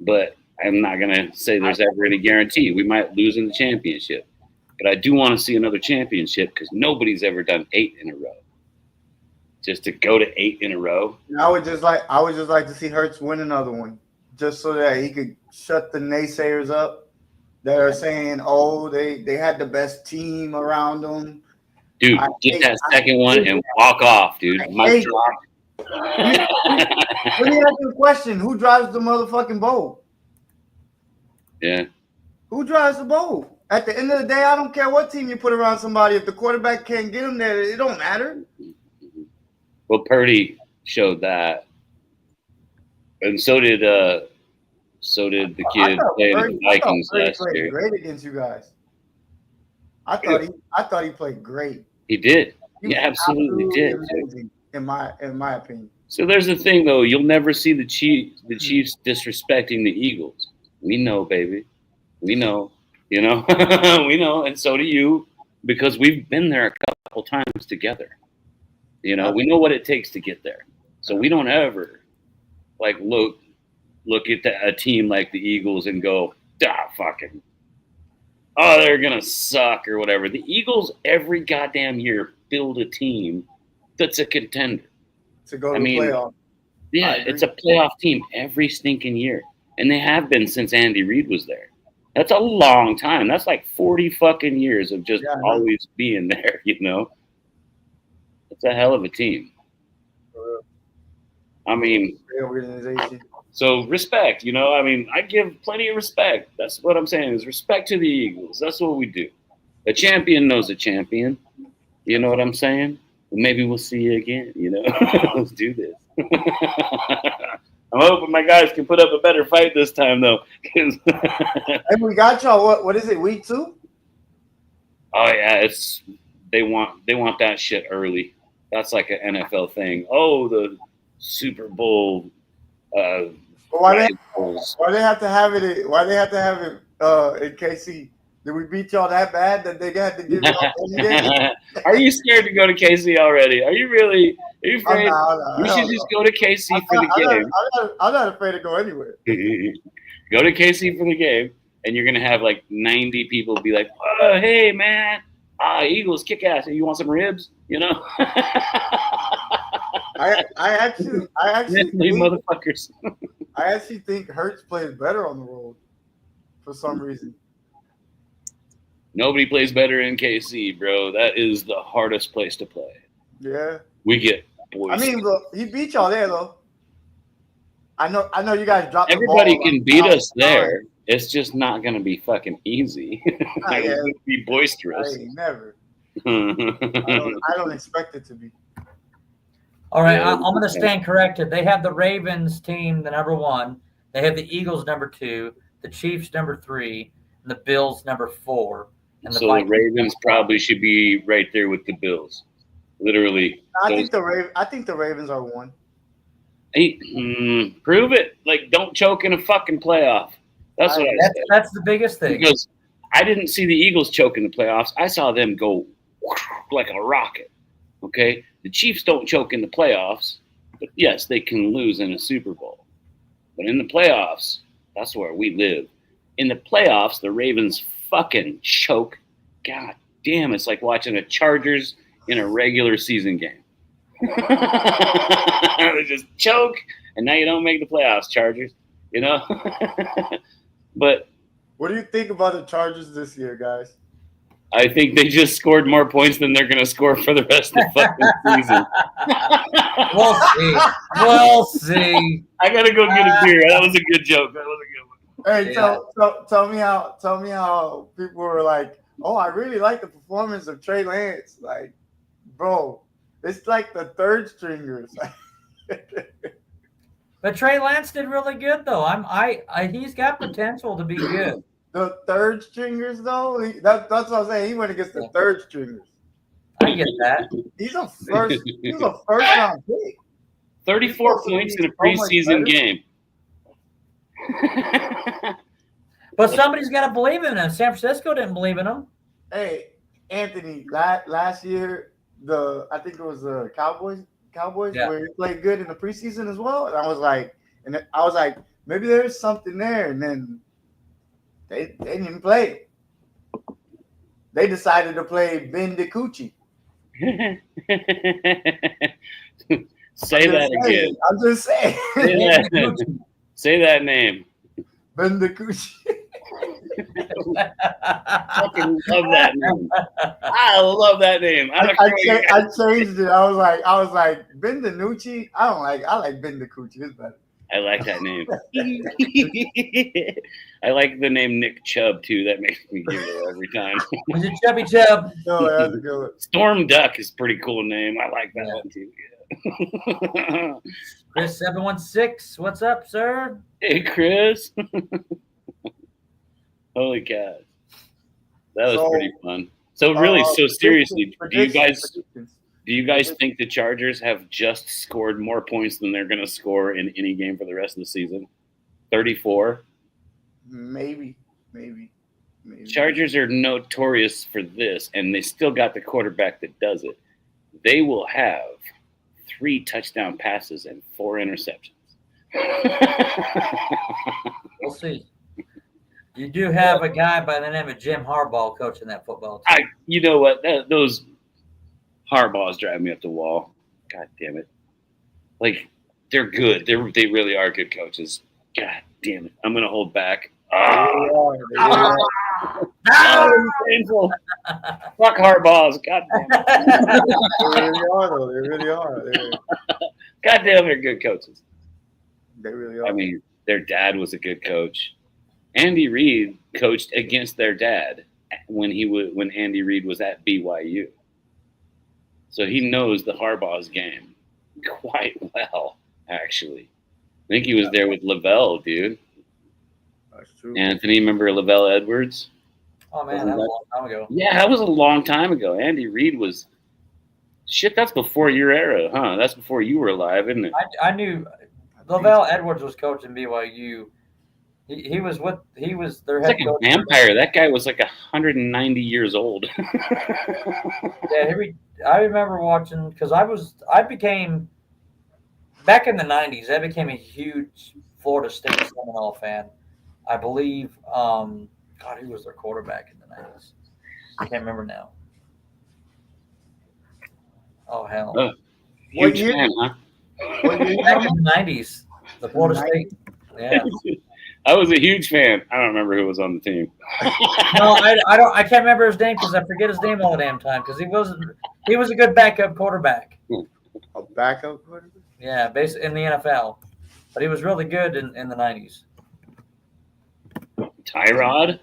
But I'm not going to say there's ever any guarantee. We might lose in the championship. But I do want to see another championship because nobody's ever done 8 in a row. Just to go to 8 in a row. I would just like to see Hurts win another one, just so that he could shut the naysayers up that are saying, "Oh, they had the best team around them." Dude, get that second one and walk off, dude. Mic drop. Let me ask you a question: who drives the motherfucking boat? Yeah. Who drives the boat? At the end of the day, I don't care what team you put around somebody. If the quarterback can't get them there, it don't matter. Well, Purdy showed that, and so did the kid playing the Vikings last year. Great against you guys. I thought he played great. He did. He absolutely did. Amazing, in my opinion. So there's the thing, though. You'll never see the Chiefs disrespecting the Eagles. We know, baby. We know. We know, and so do you, because we've been there a couple times together. We know what it takes to get there. So we don't ever look at a team like the Eagles and go, fucking, they're gonna suck or whatever. The Eagles every goddamn year build a team that's a contender to go to the playoff. Yeah, it's a playoff team every stinking year, and they have been since Andy Reid was there. That's a long time. That's like 40 fucking years of just always being there. It's a hell of a team. I mean, so respect, I give plenty of respect. That's what I'm saying is respect to the Eagles. That's what we do. A champion knows a champion. You know what I'm saying? Maybe we'll see you again, Let's do this. I'm hoping my guys can put up a better fight this time, though. And we got y'all. What is it? Week 2? Oh yeah, they want that shit early. That's like an NFL thing. Oh, the Super Bowl. Why they have to have it? Why they have to have it in KC? Did we beat y'all that bad that they had to give it up? Are you scared to go to KC already? Are you really? Are you afraid? You should just go to KC for the game. I'm not afraid to go anywhere. Go to KC for the game, and you're gonna have like 90 people be like, "Oh, hey man, Eagles kick ass. You want some ribs?" I actually motherfuckers. I actually think Hurts plays better on the road for some reason. Nobody plays better in KC, bro. That is the hardest place to play. Yeah. We get boys. I mean, look, he beat y'all there, though. I know you guys dropped Everybody the ball. can beat us there. It's just not going to be fucking easy. It's going to be boisterous. Never. I don't expect it to be. All right, I'm going to stand corrected. They have the Ravens team, the number 1. They have the Eagles, number 2. The Chiefs, number 3. And the Bills, number 4. And the Ravens probably should be right there with the Bills. Literally. I think the Ravens are 1. Hey, prove it. Like, don't choke in a fucking playoff. That's what I said. That's the biggest thing. Because I didn't see the Eagles choke in the playoffs. I saw them go like a rocket. Okay? The Chiefs don't choke in the playoffs. But yes, they can lose in a Super Bowl. But in the playoffs, that's where we live. In the playoffs, the Ravens fucking choke. God damn, it's like watching a Chargers in a regular season game. They just choke, and now you don't make the playoffs, Chargers. You know? But what do you think about the Chargers this year, guys? I think they just scored more points than they're going to score for the rest of the fucking season. We'll see. We'll see. I got to go get a beer. That was a good joke. That was a good one. Hey, Yeah. tell me how people were like, oh, I really like the performance of Trey Lance. Like, bro, it's like the third stringers. But Trey Lance did really good though. He's got potential to be good. The third stringers, though, that's what I'm saying. He went against the third stringers. I get that. He's a first round pick. 34 points in a preseason game. But somebody's got to believe in him. San Francisco didn't believe in him. Hey, Anthony, last year, I think it was the Cowboys, Yeah. where he played good in the preseason as well. And I was like, maybe there's something there. And then they didn't even play. They decided to play Ben DiCucci. Say that again. I'm just saying. Say that name. Ben DiCucci. Fucking love that name. I love that name. I changed it. I was like Ben DiNucci. I like Ben DiCucci. It's better. I like that name. I like the name Nick Chubb too. That makes me giggle every time. Was it Chubby Chubb? No, that's a good one. Storm Duck is a pretty cool name. I like that one too. Yeah. Chris 716. What's up, sir? Hey, Chris. Holy cow. That was pretty fun. So really, so seriously, do you guys think the Chargers have just scored more points than they're going to score in any game for the rest of the season? 34? Maybe. Chargers are notorious for this, and they still got the quarterback that does it. They will have 3 touchdown passes and 4 interceptions. We'll see. You do have a guy by the name of Jim Harbaugh coaching that football team. You know what? Those Harbaughs drive me up the wall. God damn it. Like, they're good. They really are good coaches. God damn it. I'm going to hold back. Painful. Fuck Harbaughs. God damn it. They really are. God damn, they're good coaches. They really are. I mean, their dad was a good coach. Andy Reid coached against their dad when Andy Reid was at BYU. So he knows the Harbaugh's game quite well, actually. I think he was there with Lavelle, dude. That's true. Anthony, remember Lavelle Edwards? Oh, man, that was a long time ago. Yeah, that was a long time ago. Andy Reid was – shit, that's before your era, huh? That's before you were alive, isn't it? I knew Lavelle Edwards was coaching BYU. He was their It's head like coach. a vampire. That guy was like 190 years old. Yeah, I remember watching because I became back in the 90s. I became a huge Florida State Seminole fan. I believe, God, who was their quarterback in the 90s? I can't remember now. Oh hell! Huge fan, huh? Back in the 90s, the Florida State. Yeah. I was a huge fan. I don't remember who was on the team. No, I don't. I can't remember his name because I forget his name all the damn time. Because he was a good backup quarterback. A backup quarterback? Yeah, basically in the NFL, but he was really good in the 90s. Tyrod?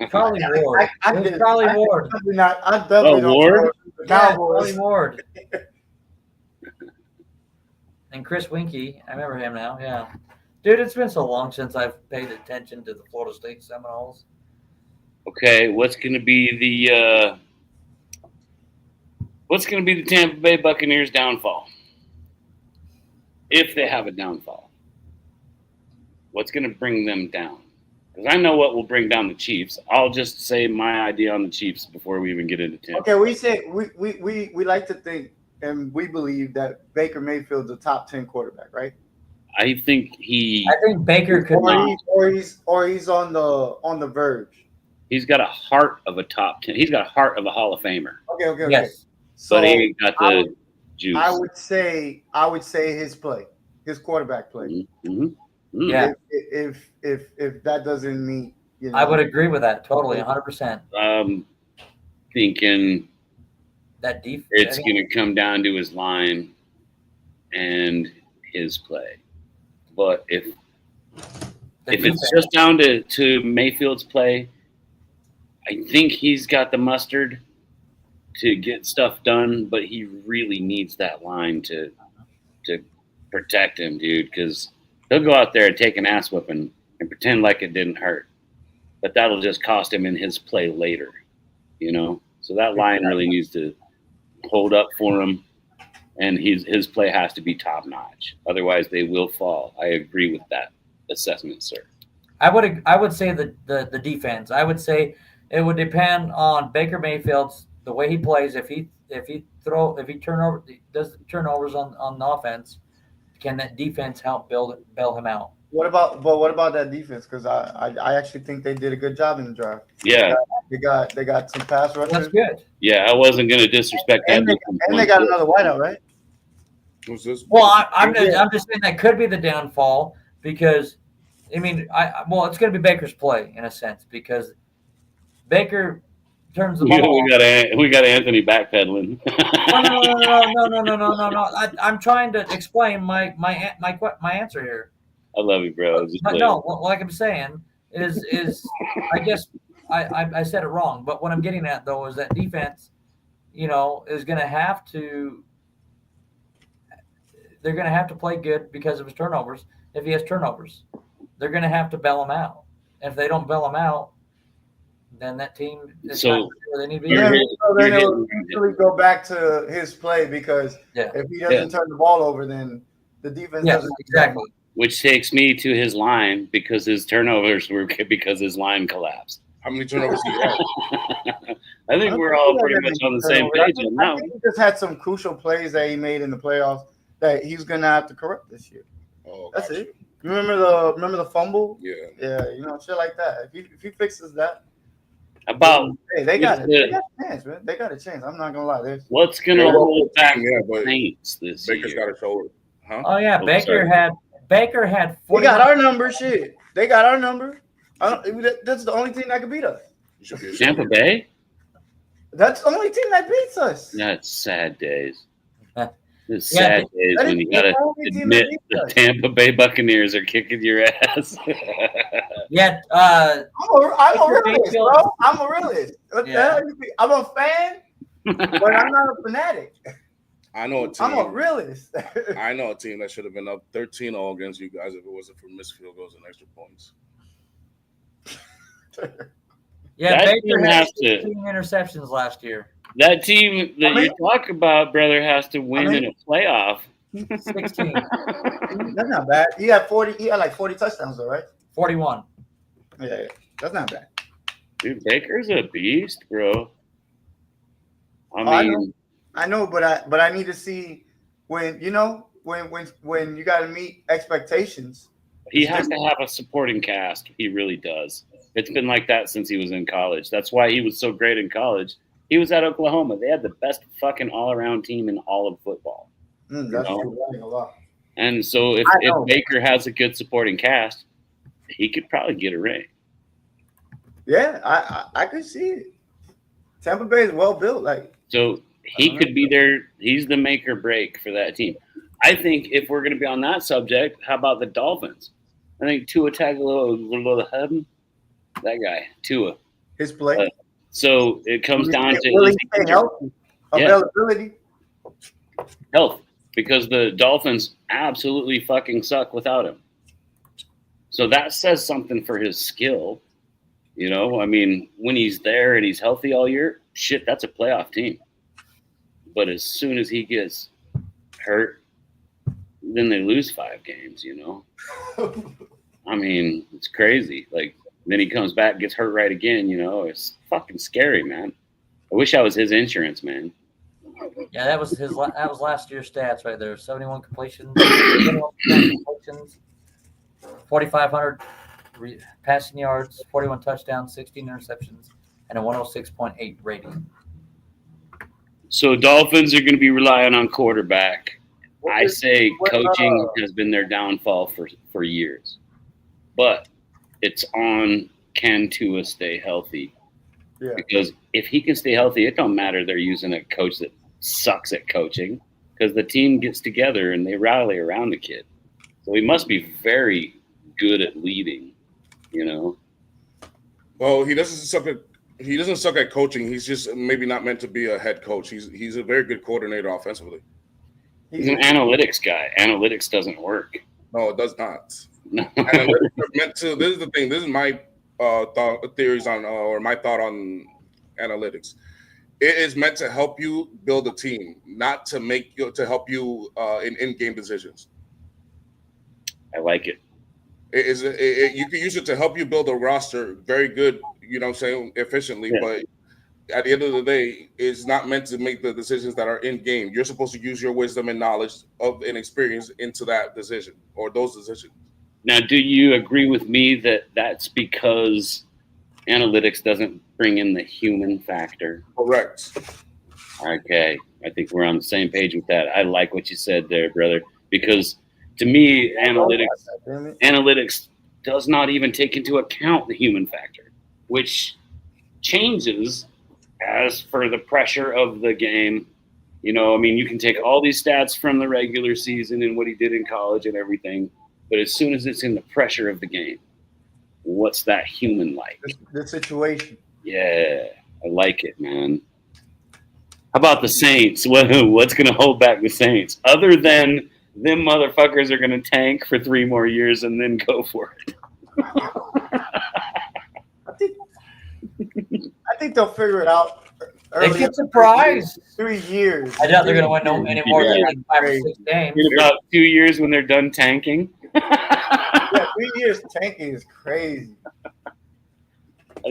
Probably Ward. Probably Ward. I definitely don't Ward? know the Cowboys. Probably Ward. And Chris Winkie, I remember him now. Yeah, dude, it's been so long since I've paid attention to the Florida State Seminoles. Okay, what's going to be the Tampa Bay Buccaneers' downfall? If they have a downfall, what's going to bring them down? Because I know what will bring down the Chiefs. I'll just say my idea on the Chiefs before we even get into Tampa. Okay, we say we like to think and we believe that Baker Mayfield's a top 10 quarterback, right? I think I think Baker could not. Or he's on the verge. he's got a heart of a top 10. He's got a heart of a Hall of Famer, Okay. Yes. So but he ain't got the juice. I would say his play, his quarterback play. Mhm. Yeah. If that doesn't meet, you know, I would agree with that totally, 100%. Thinking That defense. it's going to come down to his line and his play. But if it's just down to Mayfield's play, I think he's got the mustard to get stuff done, but he really needs that line to protect him, dude, because he'll go out there and take an ass whipping and pretend like it didn't hurt. But that'll just cost him in his play later, you know? So that line really needs to hold up for him, and his play has to be top notch. Otherwise, they will fall. I agree with that assessment, sir. I would say the defense. I would say it would depend on Baker Mayfield's the way he plays. If he does turnovers on the offense, can that defense help bail him out? What about that defense? Because I actually think they did a good job in the draft. Yeah, they got some pass rushers. That's good. yeah. I wasn't going to disrespect that. And they got another wideout, right? Who's this? Well, I'm just saying that could be the downfall because, I mean, it's going to be Baker's play in a sense because Baker turns the ball. We got Anthony backpedaling. No. I'm trying to explain my answer here. I love you, bro. But no, like I'm saying is I guess I said it wrong. But what I'm getting at though is that defense, is going to have to. They're going to have to play good because of his turnovers. If he has turnovers, they're going to have to bail him out. And if they don't bail him out, then that team is not where they need to be. Then it'll eventually go back to his play because if he doesn't turn the ball over, then the defense doesn't. Exactly. Which takes me to his line because his turnovers were because his line collapsed. How many turnovers do you have? I think we're all pretty much on the same page on that. I think he just had some crucial plays that he made in the playoffs that he's gonna have to correct this year. Oh, that's gotcha. it. You remember the fumble? Yeah. Yeah, shit like that. If he fixes that, they got it. They got a chance, man. They got a chance. I'm not gonna lie. What's gonna hold back the Saints this Baker's year? got a shoulder. Huh? Oh yeah, Baker had. We got our number. Shit, they got our number. That's the only team that can beat us. Tampa Bay. That's the only team that beats us. That's sad days. It's Yeah, sad days when you gotta admit the Tampa Bay Buccaneers are kicking your ass. Yeah, I'm a realist, bro. I'm a realist. What the Yeah. hell you think? I'm a fan, but I'm not a fanatic. I know a team. I'm a realist. I know a team that should have been up 13-0 against you guys if it wasn't for missed field goals and extra points. Yeah, That Baker team had has to- 16 interceptions last year. That team that you talk about, brother, has to win in a playoff. 16. That's not bad. He had like 40 touchdowns, though, right? 41. Yeah, that's not bad. Dude, Baker's a beast, bro. I know, but I need to see when you got to meet expectations. He has to have a supporting cast. He really does. It's been like that since he was in college. That's why he was so great in college. He was at Oklahoma. They had the best fucking all-around team in all of football. That's true. A lot. And so if Baker has a good supporting cast, he could probably get a ring. Yeah, I could see it. Tampa Bay is well built. So he could be there. He's the make or break for that team. I think if we're going to be on that subject, how about the Dolphins? I think Tua Tagovailoa, that guy, Tua. His play. So it comes down to will he stay healthy? Availability. Health, because the Dolphins absolutely fucking suck without him. So that says something for his skill. I mean, when he's there and he's healthy all year, shit, that's a playoff team. But as soon as he gets hurt, then they lose 5 games, I mean, it's crazy. Then he comes back, gets hurt right again, it's fucking scary, man. I wish I was his insurance, man. Yeah, that was that was last year's stats right there. 71 completions, 71% completions, 4,500 passing yards, 41 touchdowns, 16 interceptions, and a 106.8 rating. So Dolphins are going to be relying on quarterback. I say coaching has been their downfall for years, but it's on can Tua stay healthy? Yeah. Because if he can stay healthy, it don't matter they're using a coach that sucks at coaching, because the team gets together and they rally around the kid. So he must be very good at leading, you know. Well, he doesn't suck at coaching. He's just maybe not meant to be a head coach. He's a very good coordinator offensively. He's an analytics guy. Analytics doesn't work. No, it does not. No. Analytics are meant to. This is the thing. This is my theories on or my thought on analytics. It is meant to help you build a team, not to help you in game decisions. I like it. You can use it to help you build a roster very good, you know what I'm saying, efficiently, Yeah. but at the end of the day, it's not meant to make the decisions that are in game. You're supposed to use your wisdom and knowledge and experience into that decision or those decisions. Now, do you agree with me that that's because analytics doesn't bring in the human factor? Correct. Okay. I think we're on the same page with that. I like what you said there, brother, because to me, analytics does not even take into account the human factor, which changes as for the pressure of the game. You know, I mean, you can take all these stats from the regular season and what he did in college and everything, but as soon as it's in the pressure of the game, what's that human like? The situation. Yeah, I like it, man. How about the Saints? What's going to hold back the Saints? Other than them motherfuckers are going to tank for 3 more years and then go for it. I think they'll figure it out. They get surprised. 3 years. I doubt they're going to win no any more than like 5 or 6 games. In about 2 years when they're done tanking. Yeah, 3 years tanking is crazy.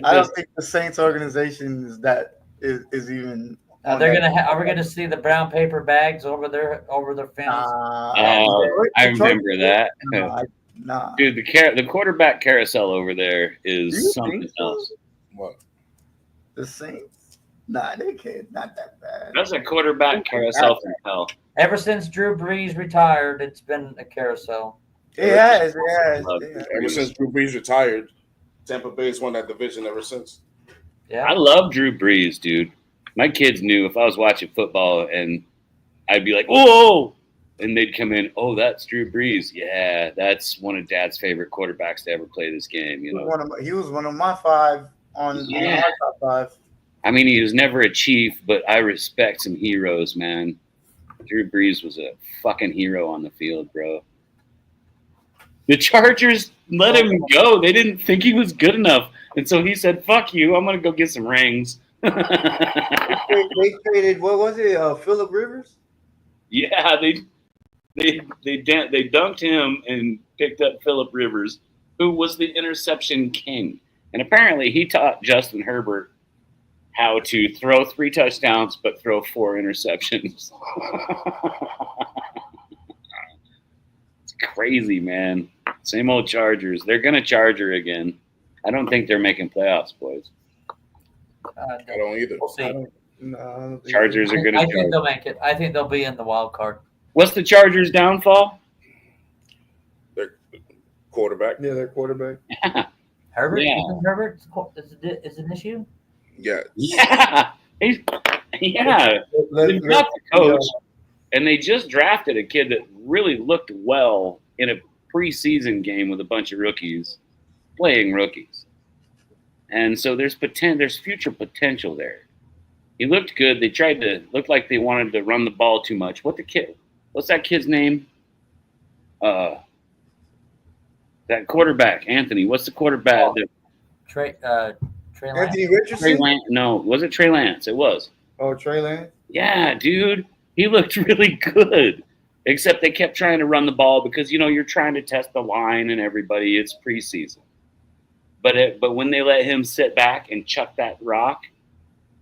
I don't think the Saints organization is even. They're gonna. Are we gonna see the brown paper bags over their fence? I remember that. Nah. Dude, the quarterback carousel over there is something else. What? The Saints? Nah, they can't. Not that bad. That's a quarterback carousel from hell. Ever since Drew Brees retired, it's been a carousel. It has. Ever since Drew Brees retired, Tampa Bay's won that division ever since. Yeah, I love Drew Brees, dude. My kids knew if I was watching football and I'd be like, "Whoa!" and they'd come in, "Oh, that's Drew Brees." Yeah, that's one of Dad's favorite quarterbacks to ever play this game. You know, he was one of my 5 on our top 5. I mean, he was never a chief, but I respect some heroes, man. Drew Brees was a fucking hero on the field, bro. The Chargers let him go. They didn't think he was good enough, and so he said, "Fuck you! I'm gonna go get some rings." They traded, what was it, Phillip Rivers? Yeah, they dunked him and picked up Phillip Rivers, who was the interception king. And apparently he taught Justin Herbert how to throw 3 touchdowns but throw 4 interceptions. It's crazy, man. Same old Chargers. They're going to Charger again. I don't think they're making playoffs, boys. I don't either. We'll see. No, Chargers are going to I think they'll make it. I think they'll be in the wild card. What's the Chargers' downfall? Their quarterback. Yeah, their quarterback. Herbert? Yeah. You think Herbert is an issue? Yeah. Yeah. They've got the coach, and they just drafted a kid that really looked well in a preseason game with a bunch of rookies playing rookies. And so there's future potential there. He looked good. They tried to look like they wanted to run the ball too much. What's that kid's name? That quarterback, Anthony. What's the quarterback? Trey Lance. Anthony Richardson? No, was it Trey Lance? It was. Oh, Trey Lance? Yeah, dude. He looked really good. Except they kept trying to run the ball because, you're trying to test the line and everybody. It's preseason. But when they let him sit back and chuck that rock,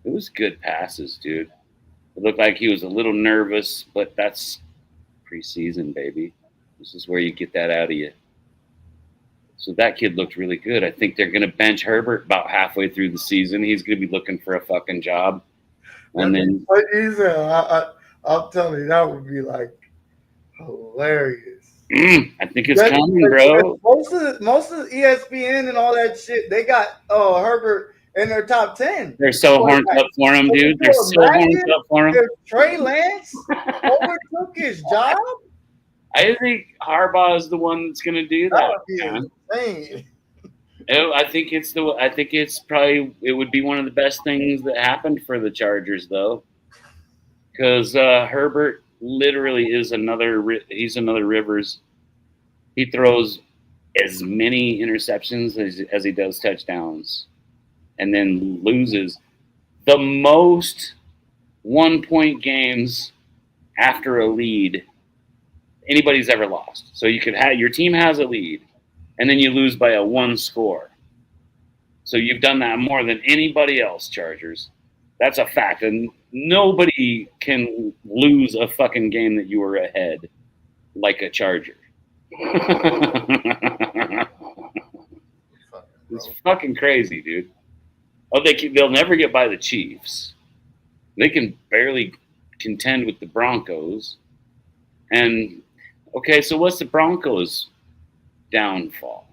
it was good passes, dude. It looked like he was a little nervous, but that's preseason, baby. This is where you get that out of you. So that kid looked really good. I think they're going to bench Herbert about halfway through the season. He's going to be looking for a fucking job. And then what you said, I'm telling you, that would be like hilarious. I think it's coming, bro. Most of ESPN and all that shit, they got Herbert in their top 10. They're so horned up for him, dude. They're so horned up for him. If Trey Lance overtook his job, I think Harbaugh is the one that's going to do that. Would be insane. I think it's probably it would be one of the best things that happened for the Chargers, though, because Herbert literally is he's another Rivers. He throws as many interceptions as he does touchdowns, and then loses the most 1-point games after a lead anybody's ever lost. So you could have your team has a lead, and then you lose by a 1 score. So you've done that more than anybody else, Chargers. That's a fact, and nobody can lose a fucking game that you were ahead like a Charger. It's fucking crazy, dude. Oh, they'll never get by the Chiefs. They can barely contend with the Broncos. And okay, so what's the Broncos' downfall?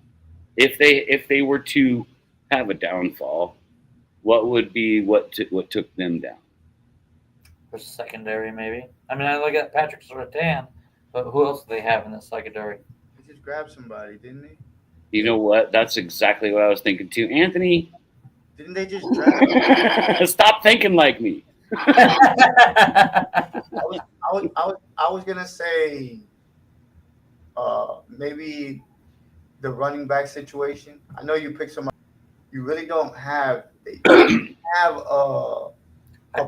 If they were to have a downfall, what would be what took them down? For secondary, maybe. I mean, I look at Patrick Surtain, but who else do they have in the secondary? He just grabbed somebody, didn't he? You know what? That's exactly what I was thinking too. Anthony, didn't they just draft him? Stop thinking like me. I was gonna say maybe the running back situation. I know you picked somebody. You really don't have a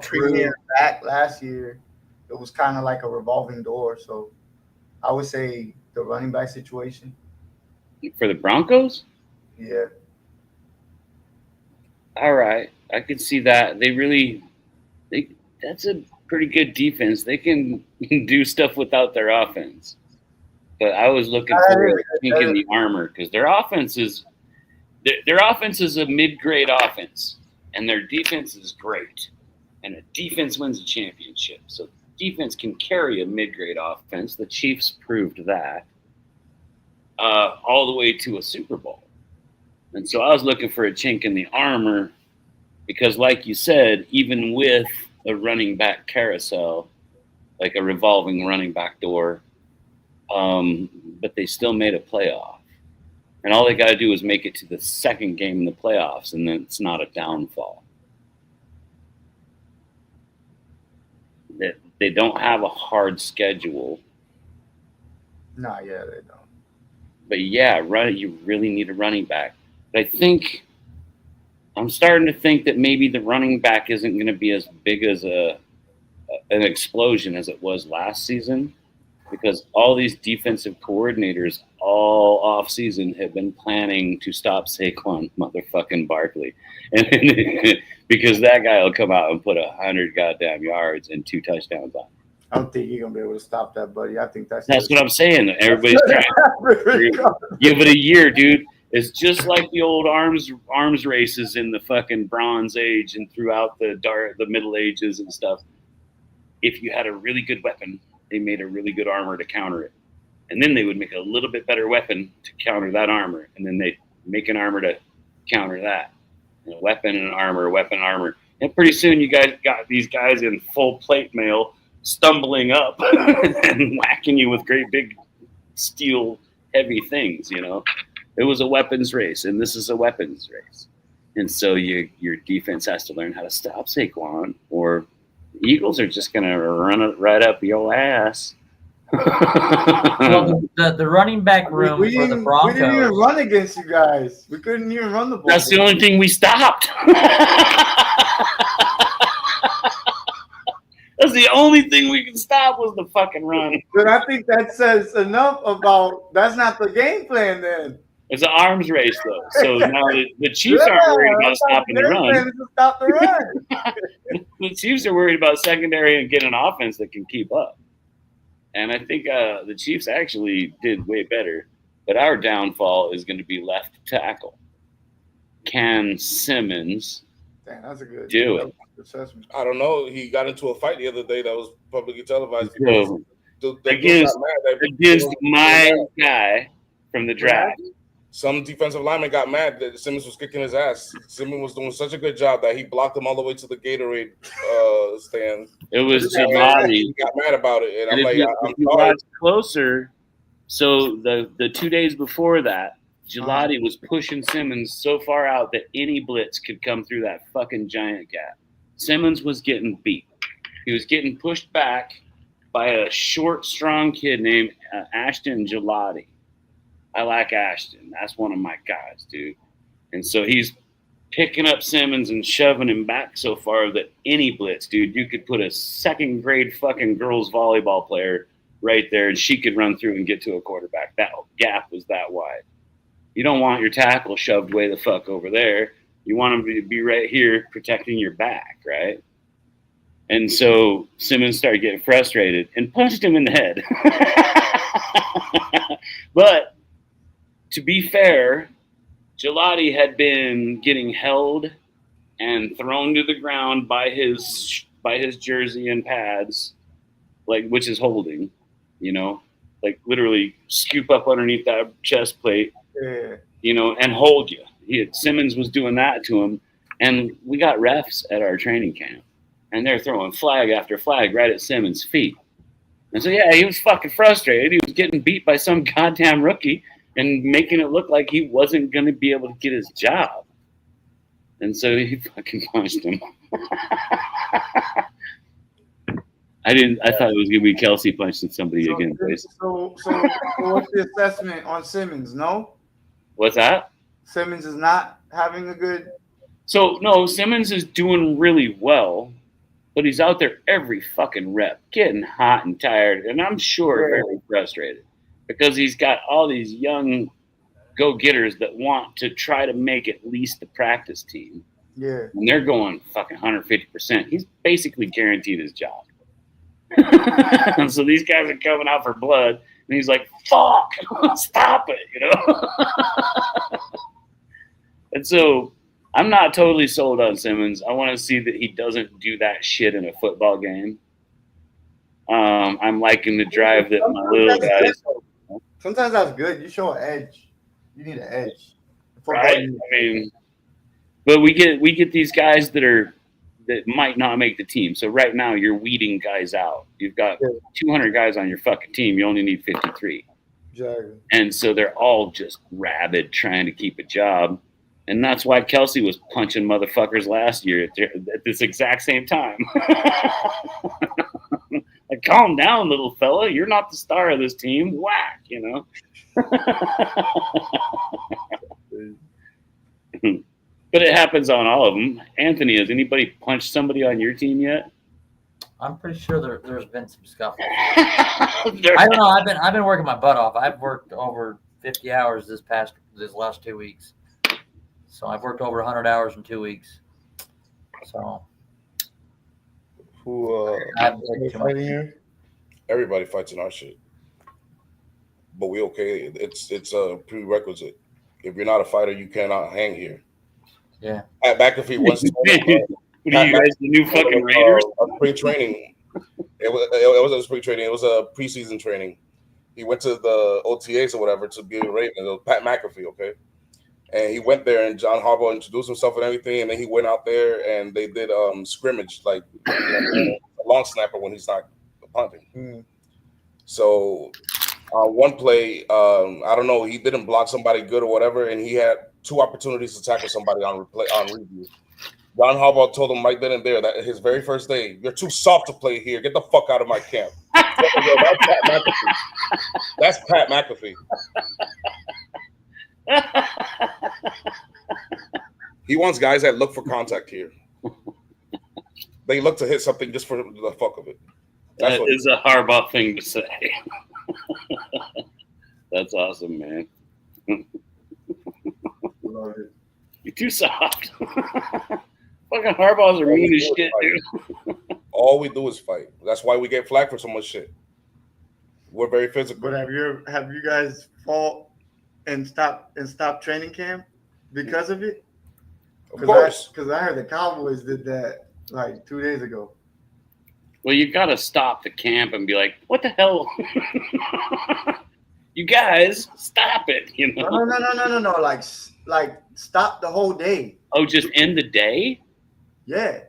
premier back last year. It was kind of like a revolving door. So I would say the running back situation. For the Broncos? Yeah. All right. I could see that. That's a pretty good defense. They can do stuff without their offense. But I was looking for a chink in the armor because their offense is a mid-grade offense, and their defense is great. And a defense wins a championship. So defense can carry a mid-grade offense. The Chiefs proved that all the way to a Super Bowl. And so I was looking for a chink in the armor because, like you said, even with a running back carousel, like a revolving running back door, but they still made a playoff. And all they got to do is make it to the second game in the playoffs, and then it's not a downfall. They don't have a hard schedule. No, yeah, they don't. But yeah, you really need a running back. But I'm starting to think that maybe the running back isn't going to be as big as an explosion as it was last season, because all these defensive coordinators all off season have been planning to stop Saquon motherfucking Barkley, and because that guy will come out and put 100 goddamn yards and 2 touchdowns on. I don't think you're gonna be able to stop that, buddy. I think that's what I'm saying. Everybody's trying to give it a year, dude. It's just like the old arms races in the fucking Bronze Age and throughout the Middle Ages and stuff. If you had a really good weapon, they made a really good armor to counter it. And then they would make a little bit better weapon to counter that armor. And then they make an armor to counter that. And a weapon and armor, weapon, armor. And pretty soon you guys got these guys in full plate mail stumbling up and whacking you with great big steel heavy things, you know. It was a weapons race, and this is a weapons race. And so your defense has to learn how to stop Saquon, or the Eagles are just going to run it right up your ass. Well, the running back room for the Broncos. We didn't even run against you guys. We couldn't even run the ball. That's the only thing we stopped. That's the only thing we can stop was the fucking run. But I think that says enough about that's not the game plan then. It's an arms race, though. So now the Chiefs aren't worried about stopping the run. Stop the run. The Chiefs are worried about secondary and getting an offense that can keep up. And I think the Chiefs actually did way better. But our downfall is going to be left tackle. Can Simmons Damn, that's a good do it? assessment. I don't know. He got into a fight the other day that was publicly televised. So, They got mad. against my guy from the draft. Some defensive lineman got mad that Simmons was kicking his ass. Simmons was doing such a good job that he blocked him all the way to the Gatorade stand. It was Gelati. He got mad about it, and And I'm like, if you watch closer, so the 2 days before that, Gelati was pushing Simmons so far out that any blitz could come through that fucking giant gap. Simmons was getting beat. He was getting pushed back by a short, strong kid named Ashton Gelati. I like Ashton. That's one of my guys, dude. And so he's picking up Simmons and shoving him back so far that any blitz, dude, you could put a second grade fucking girls volleyball player right there and she could run through and get to a quarterback. That gap was that wide. You don't want your tackle shoved way the fuck over there. You want him to be right here protecting your back, right? And so Simmons started getting frustrated and punched him in the head. But to be fair, Gelati had been getting held and thrown to the ground by his jersey and pads, like, which is holding, you know, like literally scoop up underneath that chest plate, you know, and hold you. Simmons was doing that to him, and we got refs at our training camp, and they're throwing flag after flag right at Simmons' feet. And so, yeah, he was fucking frustrated. He was getting beat by some goddamn rookie and making it look like he wasn't going to be able to get his job. And so he fucking punched him. I thought it was going to be Kelsey punching somebody again. So what's the assessment on Simmons? No? What's that? Simmons is not having a good... So, no, Simmons is doing really well, but he's out there every fucking rep, getting hot and tired, and I'm sure very frustrated. Because he's got all these young go-getters that want to try to make at least the practice team. Yeah. And they're going fucking 150%. He's basically guaranteed his job. And so these guys are coming out for blood, and he's like, fuck, stop it, you know? And so I'm not totally sold on Simmons. I want to see that he doesn't do that shit in a football game. I'm liking the drive that my little guys... Sometimes that's good. You show an edge. You need an edge. Right? I mean, but we get these guys that might not make the team. So right now you're weeding guys out. You've got 200 guys on your fucking team. You only need 53. Exactly. And so they're all just rabid trying to keep a job. And that's why Kelsey was punching motherfuckers last year at this exact same time. Like, calm down, little fella. You're not the star of this team. Whack, you know. But it happens on all of them. Anthony, has anybody punched somebody on your team yet? I'm pretty sure there's been some scuffles. I don't know. I've been working my butt off. I've worked over 50 hours this last 2 weeks. So I've worked over 100 hours in 2 weeks. So everybody fights in our shit, but we okay. It's a prerequisite. If you're not a fighter, you cannot hang here. Yeah. At McAfee once. What are you guys, the new fucking Raiders? Spring training. It wasn't a spring training. It was a preseason training. He went to the OTAs or whatever to be a Raven. It was Pat McAfee, okay? And he went there, and John Harbaugh introduced himself and everything, and then he went out there, and they did scrimmage, like a long snapper when he's not punting. Mm. So one play, I don't know, he didn't block somebody good or whatever, and he had 2 opportunities to tackle somebody on review. John Harbaugh told him right then and there that his very first day, you're too soft to play here. Get the fuck out of my camp. That's Pat McAfee. He wants guys that look for contact here. They look to hit something just for the fuck of it. That is a Harbaugh thing to say. That's awesome, man. too soft. Fucking Harbaugh's are mean as shit, dude. All we do is fight. That's why we get flack for so much shit. We're very physical. But have you guys fought and stopped training camp because of it? Of course. Because I heard the Cowboys did that like 2 days ago. Well, you got to stop the camp and be like, what the hell? You guys, stop it. You know? No. Like stop the whole day. Oh, just end the day? Yeah.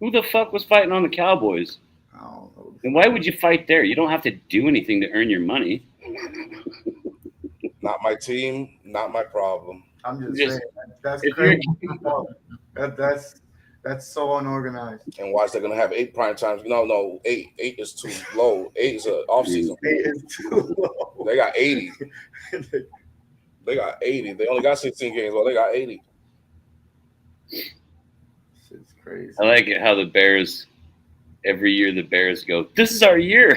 Who the fuck was fighting on the Cowboys? I don't know. And why would you fight there? You don't have to do anything to earn your money. Not my team, not my problem. I'm just saying that's crazy. That's so unorganized. And watch, they're gonna have 8 prime times. No, 8 is too low. 8 is an off season. 8 is too low. They got 80. They got 80. They only got 16 games. Well, they got 80. Shit's crazy. I like it how the Bears, every year the Bears go, this is our year.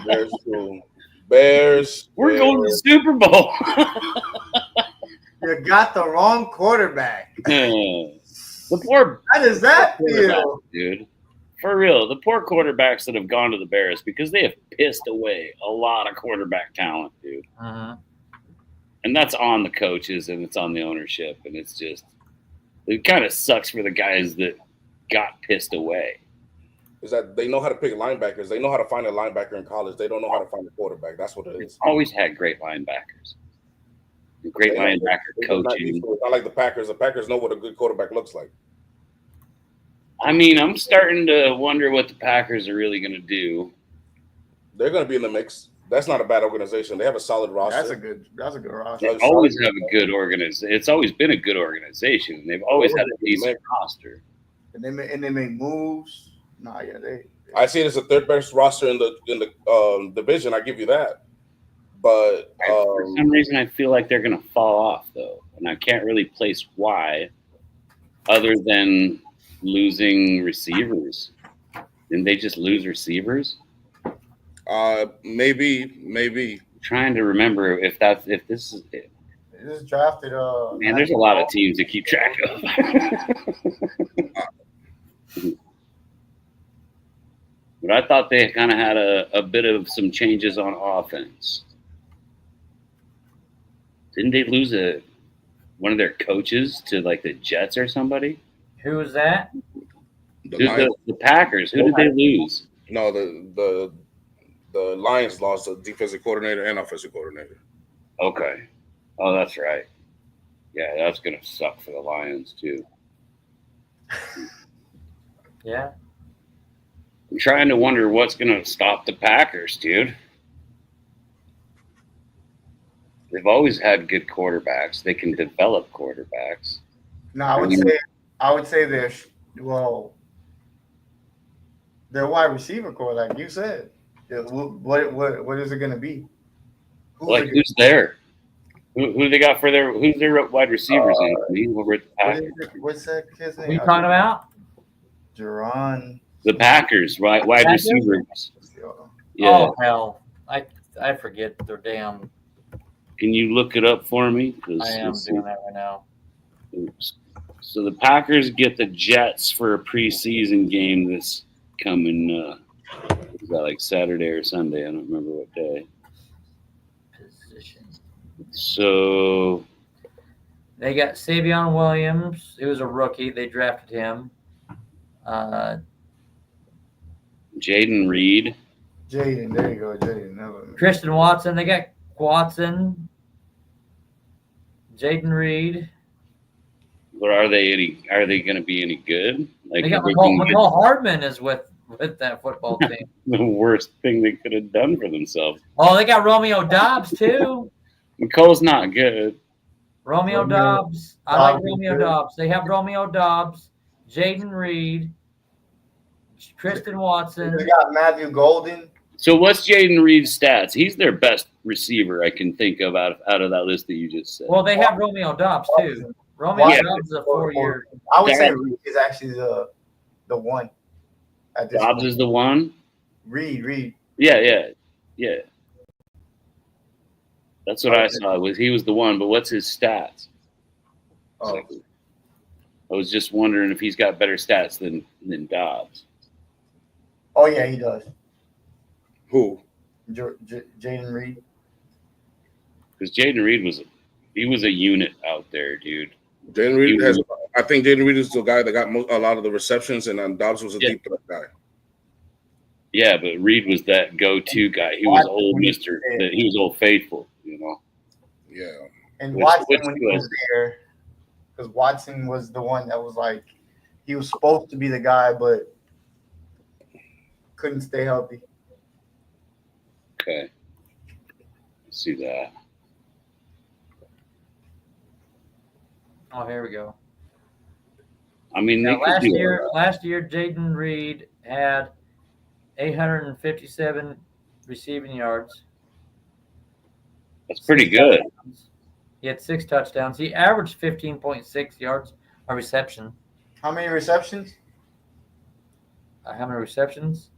Bears too. Bears. We're going to the Super Bowl. You got the wrong quarterback. The poor How does that feel? dude. For real, the poor quarterbacks that have gone to the Bears because they have pissed away a lot of quarterback talent, dude. Uh-huh. And that's on the coaches and it's on the ownership. And it's just, it kind of sucks for the guys that got pissed away. Is that they know how to pick linebackers. They know how to find a linebacker in college. They don't know how to find a quarterback. That's what it is. Always had great linebackers. Great linebacker coaching. It's not like the Packers. The Packers know what a good quarterback looks like. I mean, I'm starting to wonder what the Packers are really going to do. They're going to be in the mix. That's not a bad organization. They have a solid roster. That's a good roster. They always have a good organization. It's always been a good organization. They've always had a decent roster. And they make moves. Nah, yeah, I see it as the third best roster in the division. I give you that. But for some reason, I feel like they're going to fall off, though, and I can't really place why, other than losing receivers. Didn't they just lose receivers? Maybe. I'm trying to remember if this is it. They just drafted. Man, there's a lot of teams to keep track of. But I thought they kind of had a bit of some changes on offense. Didn't they lose one of their coaches to like the Jets or somebody? Who was that? The Packers. Who did they lose? No, the Lions lost a defensive coordinator and offensive coordinator. Okay. Oh, that's right. Yeah, that's gonna suck for the Lions too. Yeah. I'm trying to wonder what's gonna stop the Packers, dude. They've always had good quarterbacks. They can develop quarterbacks. No, I would say their wide receiver core, like you said. What is it going to be? Who's there? Who do they got for who's their wide receivers? Over at the Packers. What's that kid's name? What are you talking about? Jerron. The Packers, wide receivers. Yeah. Oh hell, I forget their damn. Can you look it up for me? I am doing that right now. Oops. So the Packers get the Jets for a preseason game this coming, is that like Saturday or Sunday? I don't remember what day. Position. So They got Savion Williams. He was a rookie. They drafted him. Jaden Reed. Jaden, there you go, Jaden. Christian Watson. They got Watson. Jaden Reed. But are they going to be any good? Like They got McCall Hardman is with that football team. the worst thing they could have done for themselves. Oh, they got Romeo Dobbs too. McCall's not good. Romeo Dobbs. I like Romeo Dobbs. They have Romeo Dobbs, Jaden Reed, Kristen Watson. They got Matthew Golden. So what's Jaden Reed's stats? He's their best receiver I can think of out of that list that you just said. Well, they have Romeo Dobbs too. Romeo Dobbs is a 4-year. I would say Reed is actually the one. At this Dobbs point. is the one? Reed. Yeah. That's what I saw. He was the one, but what's his stats? Oh, I was just wondering if he's got better stats than Dobbs. oh yeah, he does. Who? Jaden Reed. Because Jaden Reed was a unit out there, dude. Jaden Reed has. I think Jaden Reed is the guy that got a lot of the receptions, and Dobbs was a Yeah. deep threat guy. Yeah, but Reed was that go-to guy. He was old Mister. He was old faithful, you know. Yeah. And Which Watson, when he good. was there, because Watson was the one that was like, he was supposed to be the guy, but couldn't stay healthy. Okay. Let's see that. Oh, here we go. I mean, Now, they could do all that. last year, Jaden Reed had 857 receiving yards. That's pretty good. He had 6 touchdowns. He averaged 15.6 yards a reception. How many receptions? How many receptions?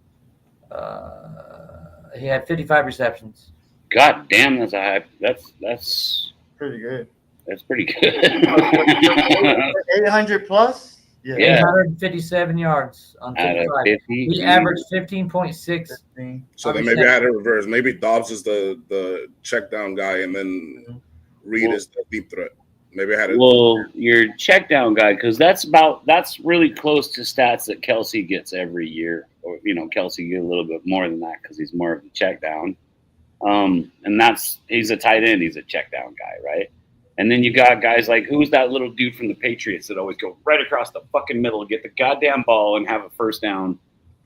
He had 55 receptions. God damn, that's a high. That's Pretty good. That's pretty good. 800 plus? Yeah. 857 yards on Out of 55. 50. He averaged 15.6. So then maybe I had a reverse. Maybe Dobbs is the check down guy, and then Reed is the deep threat. Maybe I had it. Well, your check down guy, because that's really close to stats that Kelsey gets every year. Or, Kelsey get a little bit more than that because he's more of a check down. And he's a tight end. He's a check down guy, right? And then you got guys like, who's that little dude from the Patriots that always go right across the fucking middle, get the goddamn ball, and have a first down?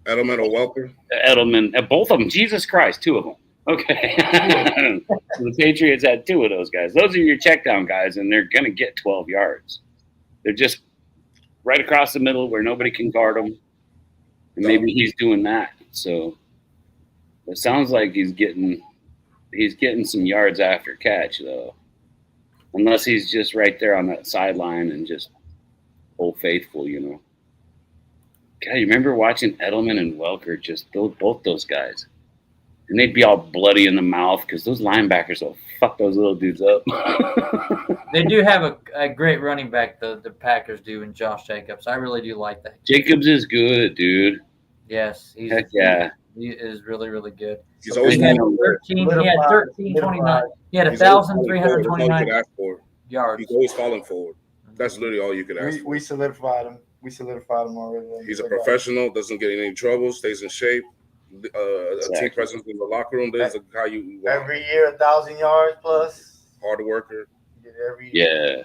Edelman or Welker? Edelman. Both of them. Jesus Christ, 2 of them. Okay. The Patriots had 2 of those guys. Those are your check down guys, and they're going to get 12 yards. They're just right across the middle where nobody can guard them. And maybe he's doing that. So it sounds like he's getting some yards after catch, though. Unless he's just right there on that sideline and just old faithful, God, you remember watching Edelman and Welker, just both those guys? And they'd be all bloody in the mouth because those linebackers will fuck those little dudes up. They do have a great running back, the Packers do, in Josh Jacobs. I really do like that. Jacobs is good, dude. Yes. Heck yeah. He is really, really good. He's always He had 1329. He had 1,329 yards. He's always falling forward. That's literally all you could ask for. We solidified him. already. He's a professional, doesn't get in any trouble, stays in shape. A team presence in the locker room. This is how you want. Every year, 1,000 yards plus. Hard worker. Every year. Yeah.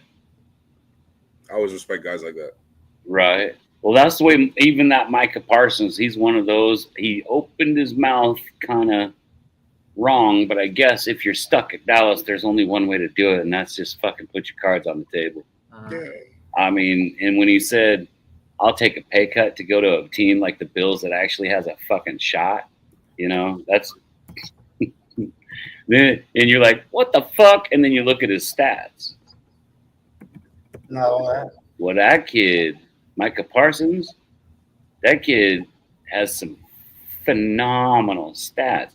I always respect guys like that. Right. Well, that's the way even that Micah Parsons, he's one of those. He opened his mouth kind of wrong, but I guess if you're stuck at Dallas, there's only one way to do it, and that's just fucking put your cards on the table. Yeah. I mean, and when he said, I'll take a pay cut to go to a team like the Bills that actually has a fucking shot, that's and you're like, what the fuck? And then you look at his stats. No. Well, that kid, Micah Parsons, that kid has some phenomenal stats.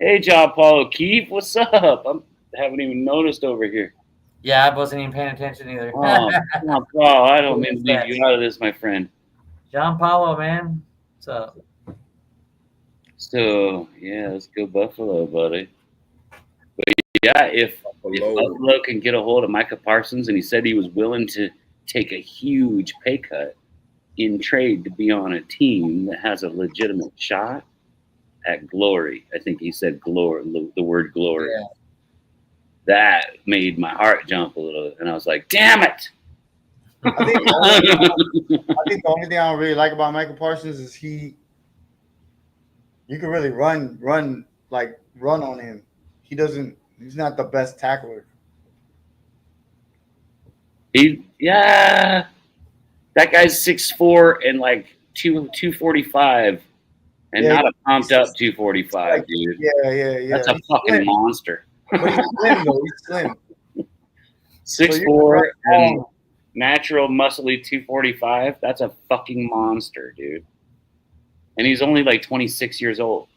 Hey, John Paul O'Keefe, what's up? I haven't even noticed over here. Yeah, I wasn't even paying attention either. Oh, John Paul, I don't mean to leave you out of this, my friend. John Paulo, man. What's up? So, yeah, let's go Buffalo, buddy. But, yeah, if Buffalo can get a hold of Micah Parsons, and he said he was willing to take a huge pay cut in trade to be on a team that has a legitimate shot at glory. I think he said glory, the word glory. Yeah. That made my heart jump a little, and I was like, damn it. I think the only thing I don't really like about Michael Parsons is you can really run on him. He's not the best tackler. That guy's 6'4" and like 245 and not a pumped up 245, dude. Yeah. That's a fucking monster. But he's slim, though. He's slim. 6'4" and natural muscly 245. That's a fucking monster, dude. And he's only like 26 years old.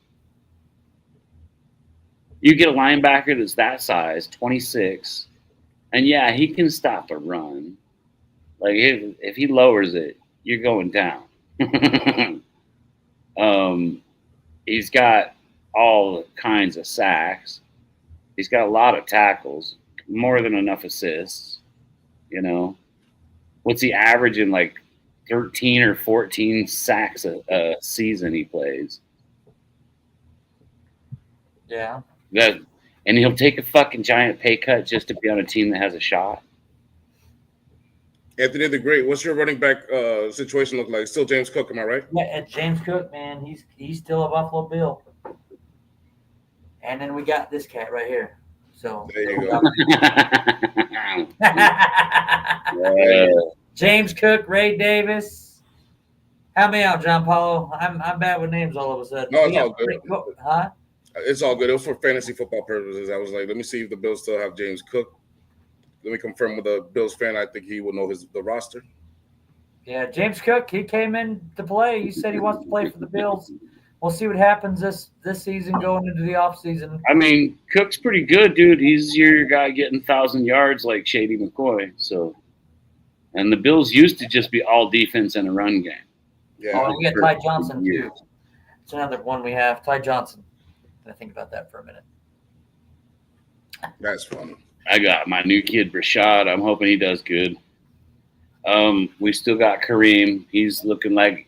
You get a linebacker that's that size, 26, and yeah, he can stop a run. Like if he lowers it, you're going down. He's got all kinds of sacks. He's got a lot of tackles, more than enough assists. You know, what's he averaging? Like 13 or 14 sacks a season he plays. Yeah. And he'll take a fucking giant pay cut just to be on a team that has a shot. Anthony the Great, what's your running back situation look like? Still James Cook, am I right? Yeah, and James Cook, man, he's still a Buffalo Bill. And then we got this cat right here. So there you go. James Cook, Ray Davis. Help me out, John Paulo. I'm bad with names all of a sudden. No, it's all good. Huh? It's all good. It was for fantasy football purposes. I was like, let me see if the Bills still have James Cook. Let me confirm with a Bills fan. I think he will know the roster. Yeah, James Cook, he came in to play. He said he wants to play for the Bills. We'll see what happens this season going into the offseason. I mean, Cook's pretty good, dude. He's your guy getting 1,000 yards like Shady McCoy. So, and the Bills used to just be all defense and a run game. Yeah. Oh, we got Ty Johnson too. It's another one we have. Ty Johnson. I think about that for a minute. That's funny. I got my new kid Rashad. I'm hoping he does good. We still got Kareem. He's looking like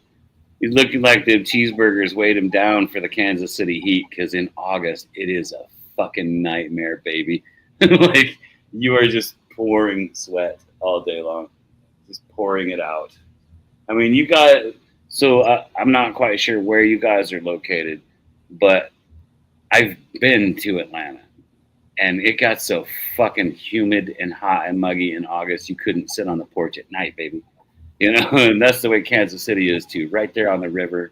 the cheeseburgers weighed him down for the Kansas City Heat because in August it is a fucking nightmare, baby. Like you are just pouring sweat all day long, just pouring it out. I mean, you got so I'm not quite sure where you guys are located, but I've been to Atlanta. And it got so fucking humid and hot and muggy in August, you couldn't sit on the porch at night, baby. You know, and that's the way Kansas City is too, right there on the river.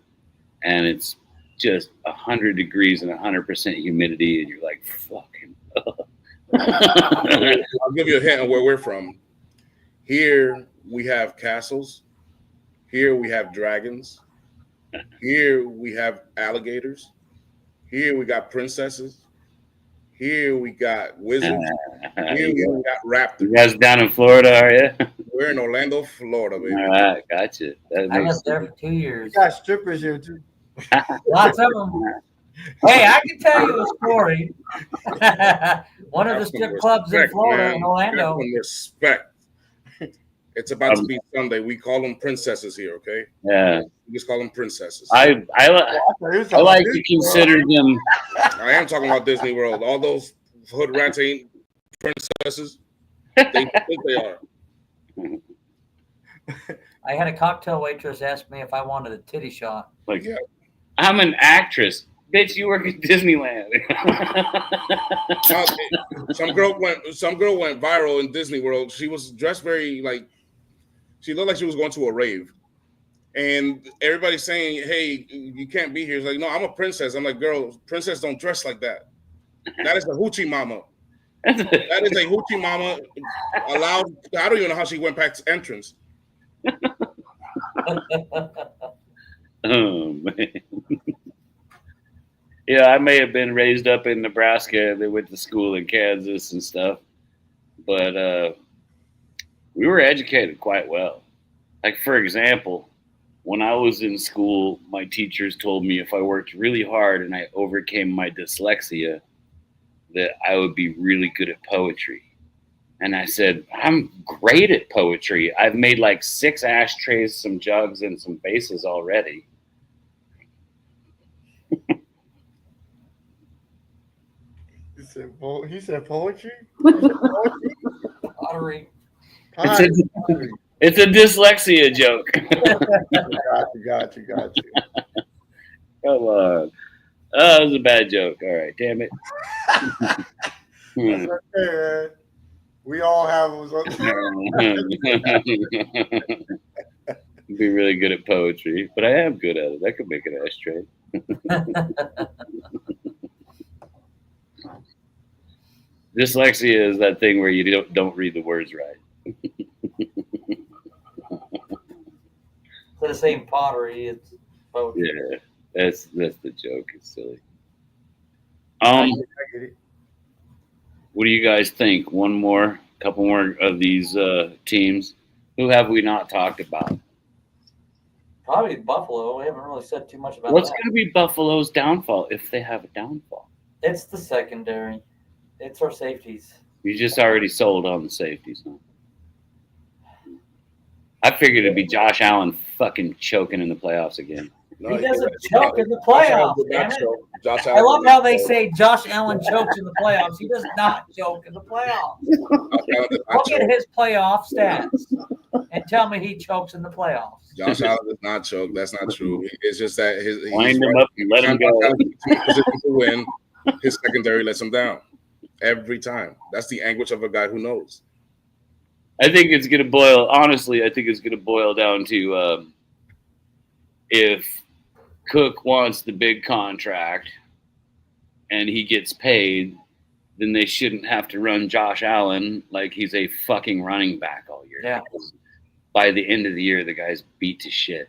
And it's just 100 degrees and 100% humidity, and you're like, fucking. I'll give you a hint on where we're from. Here we have castles. Here we have dragons. Here we have alligators. Here we got princesses. Here we got wizards. Here we got raptors. You guys down in Florida, are you? We're in Orlando, Florida, baby. All right, gotcha. I was there for 2 years. You got strippers here too. Lots of them. Hey, I can tell you a story. One of the strip clubs in Florida, man. In Orlando. Respect. It's about to be Sunday. We call them princesses here, okay? Yeah. We just call them princesses. I like to consider them. I am talking about Disney World. All those hood rats ain't princesses. They think they are. I had a cocktail waitress ask me if I wanted a titty shot. Like, yeah. I'm an actress. Bitch, you work at Disneyland. Some girl went viral in Disney World. She was dressed very she looked like she was going to a rave. And everybody's saying, hey, you can't be here. It's like, no, I'm a princess. I'm like, girl, princess don't dress like that. That is a hoochie mama. That is a hoochie mama allowed. I don't even know how she went past entrance. Oh, man. Yeah, I may have been raised up in Nebraska. They went to school in Kansas and stuff. But we were educated quite well. Like, for example, when I was in school, my teachers told me if I worked really hard and I overcame my dyslexia, that I would be really good at poetry. And I said, I'm great at poetry. I've made like 6 ashtrays, some jugs, and some vases already. He said poetry? Pottery. It's a dyslexia joke. Got you. Come on. Oh, that was a bad joke. All right, damn it. That's okay, man. We all have be really good at poetry, but I am good at it. I could make an ashtray. Dyslexia is that thing where you don't read the words right. Instead of saying pottery, it's poetry. Yeah, that's the joke. It's silly. What do you guys think? Couple more of these teams. Who have we not talked about? Probably Buffalo. We haven't really said too much about What's that. going to be Buffalo's downfall if they have a downfall? It's the secondary. It's our safeties. You just already sold on the safeties, huh? I figured it'd be Josh Allen fucking choking in the playoffs again. No, He doesn't did not. choke in the Josh Allen playoffs, did not damn it. choke. Josh I Allen love did how not they choke. say Josh Allen chokes in the playoffs. He does not choke in the playoffs. Josh Allen did not Look at choke. his playoff stats and tell me he chokes in the playoffs. Josh Allen does not choke. That's not true. It's just that he's Wind him up and let him go. Position to win. His secondary lets him down every time. That's the anguish of a guy who knows. I think it's going to boil. Honestly, I think it's going to boil down to if Cook wants the big contract and he gets paid, then they shouldn't have to run Josh Allen like he's a fucking running back all year. Yeah. Because by the end of the year, the guy's beat to shit.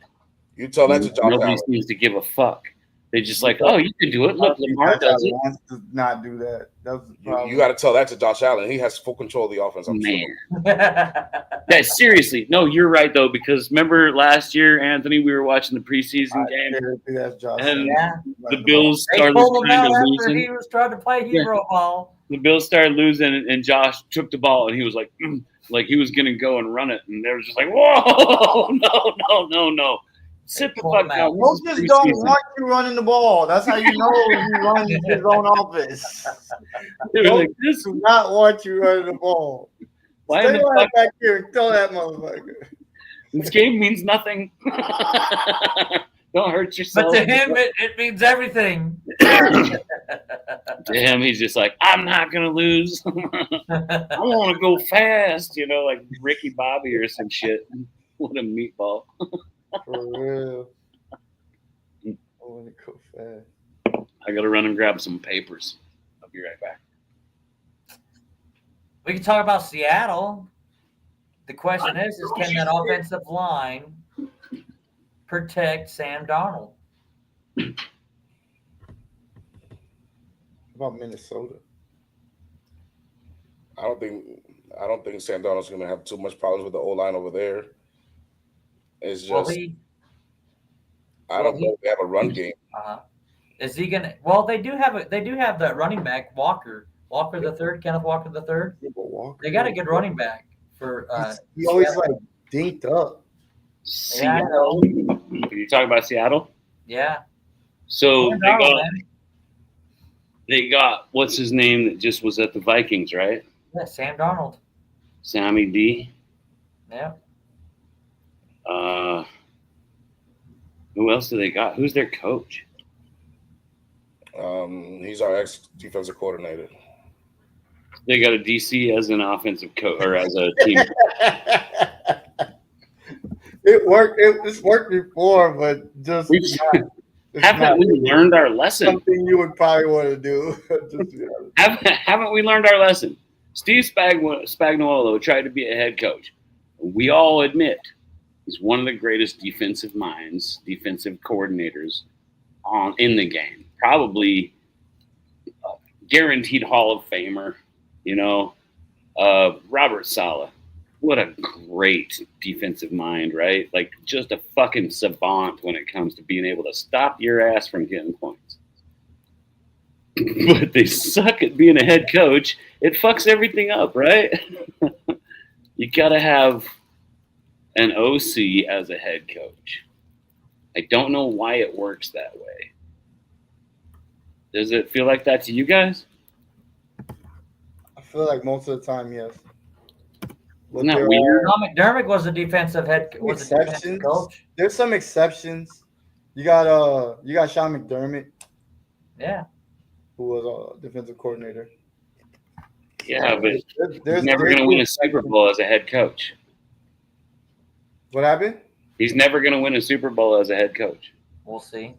You tell that to Josh Nobody Allen. seems to give a fuck. They just like, oh, you can do it. Look, Lamar does it. Wants to not do that. That's the problem. You got to tell that to Josh Allen. He has full control of the offense. I'm Man. sure. Guys, seriously. No, you're right, though, because remember last year, Anthony, we were watching the preseason game, That's Josh. and Yeah. the Bills They started pulled him kind out of after losing. he was trying to play hero ball. The Bills started losing, and Josh took the ball, and he was like, like he was going to go and run it, and they were just like, whoa, no. Sit the fuck down. Coaches don't want you running the ball. That's how you know he runs his own offense. They were like, this, Do not want you running the ball. why Stay in the right fuck? back here and tell that motherfucker. This game means nothing. Don't hurt But yourself. to him, it means everything. To him, he's just like, I'm not going to lose. I want to go fast, like Ricky Bobby or some shit. What a meatball. For real. I want to go fast. I got to run and grab some papers. I'll be right back. We can talk about Seattle. The question is can that offensive line protect Sam Darnold? What about Minnesota? I don't think Sam Darnold's going to have too much problems with the O-line over there. It's just I don't know if they have a run game. Is he gonna? Well, they do have that running back Walker the third, Kenneth Walker the third. They got a good running back for. He always like dinked up. Seattle. Can you talk about Seattle? Yeah. So Sam Darnold, they got what's his name that just was at the Vikings, right? Yeah, Sam Darnold. Sammy D. Yeah. Who else do they got? Who's their coach? He's our ex-defensive coordinator. They got a DC as an offensive coach or as a team. It worked. It's worked before, but just Haven't we learned our lesson? Something you would probably want to do. Haven't we learned our lesson? Steve Spagnuolo tried to be a head coach. We all admit he's one of the greatest defensive minds, defensive coordinators in the game. Probably guaranteed Hall of Famer, Robert Saleh. What a great defensive mind, right? Like just a fucking savant when it comes to being able to stop your ass from getting points. But they suck at being a head coach. It fucks everything up, right? You got to have an OC as a head coach. I don't know why it works that way. Does it feel like that to you guys? I feel like most of the time, yes. Isn't that weird? Tom McDermott was a defensive coach. There's some exceptions. You got Sean McDermott. Yeah. Who was a defensive coordinator. Yeah, but he's never going to win a Super Bowl as a head coach. What happened? He's never going to win a Super Bowl as a head coach. We'll see.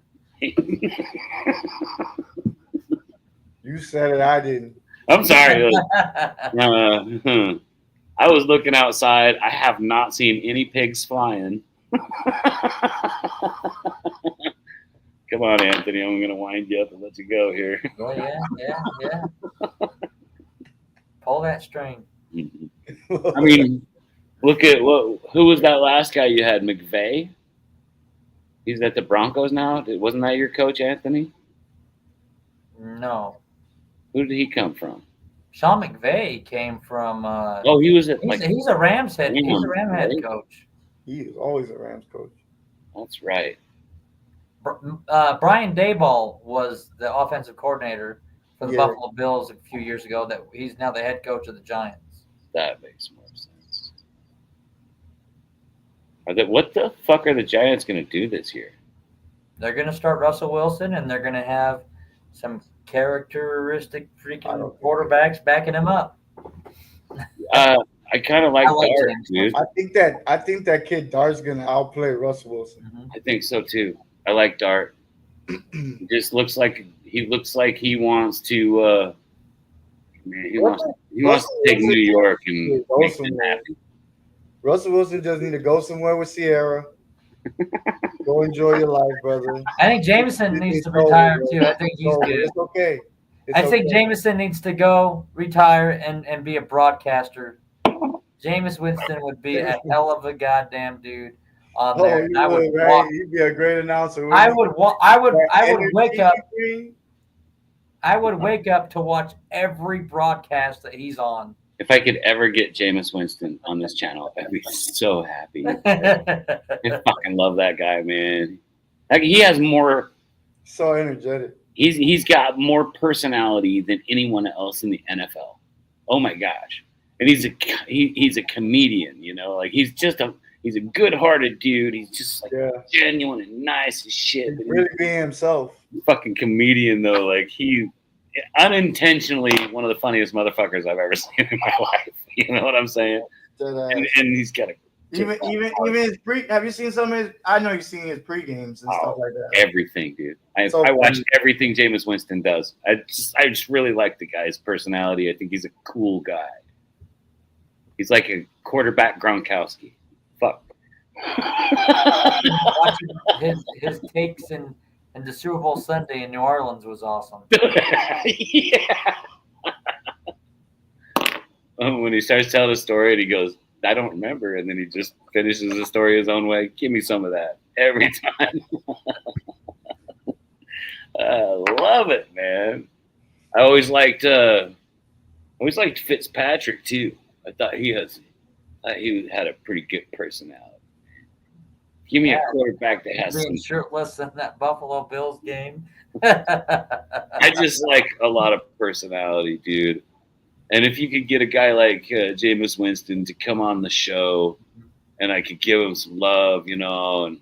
You said it, I didn't. I'm sorry. I was looking outside. I have not seen any pigs flying. Come on, Anthony. I'm going to wind you up and let you go here. Oh, yeah. Pull that string. I mean, look at Who was that last guy you had? McVay? He's at the Broncos now. Wasn't that your coach, Anthony? No. Who did he come from? Sean McVay came from. Oh, he was at He's a Rams head. He's a Rams, Ram head right? coach. He is always a Rams coach. That's right. Brian Daboll was the offensive coordinator for the Yeah. Buffalo Bills a few years ago. That he's now the head coach of the Giants. That makes more sense. What the fuck are the Giants going to do this year? They're going to start Russell Wilson, and they're going to have some characteristic freaking quarterbacks backing him up. I kind of like Dart, James. dude. I think that kid Dart's gonna outplay Russell Wilson. Mm-hmm. I think so too. I like Dart. He just looks like he wants to. Man, he wants to take New York and make them happy. Russell Wilson just need to go somewhere with Sierra. Go enjoy your life, brother. I think Jameson needs to retire too. I think he's good. It's okay. I think Jameson needs to go retire and be a broadcaster. Jameis Winston would be a hell of a goddamn dude on there. He'd be a great announcer. I would wake up. I would wake up to watch every broadcast that he's on. If I could ever get Jameis Winston on this channel, I'd be so happy. I fucking love that guy, man. Like, he has more. So energetic. He's got more personality than anyone else in the NFL. Oh my gosh. And he's a comedian, you know, like he's a good-hearted dude. He's just like genuine and nice as shit. He's really being himself. Fucking comedian though, like he unintentionally one of the funniest motherfuckers I've ever seen in my life. You know what I'm saying? And he's got a even his pre. Have you seen some of his? I know you've seen his pre-games and stuff like that. Everything, dude. I watch everything Jameis Winston does. I just really like the guy's personality. I think he's a cool guy. He's like a quarterback Gronkowski. Fuck. Watching his takes in the Super Bowl Sunday in New Orleans was awesome. Yeah. When he starts telling a story and he goes, I don't remember, and then he just finishes the story his own way. Give me some of that every time. I love it, man. I always liked Fitzpatrick too. I thought he had a pretty good personality. Give me a quarterback that has being shirtless in that Buffalo Bills game. I just like a lot of personality, dude. And if you could get a guy like Jameis Winston to come on the show, and I could give him some love, you know, and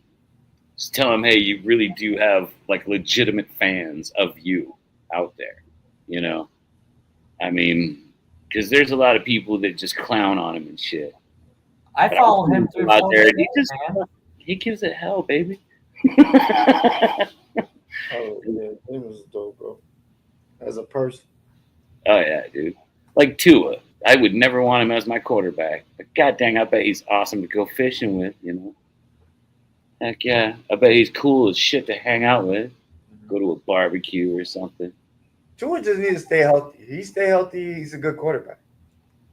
just tell him, hey, you really do have like legitimate fans of you out there, you know. I mean, because there's a lot of people that just clown on him and shit. I follow him through out there. He gives it hell, baby. Oh yeah, he was dope, bro. As a person. Oh yeah, dude. Like Tua, I would never want him as my quarterback. But god dang, I bet he's awesome to go fishing with, you know. Heck yeah, I bet he's cool as shit to hang out with. Go to a barbecue or something. Tua just needs to stay healthy. He stay healthy, he's a good quarterback.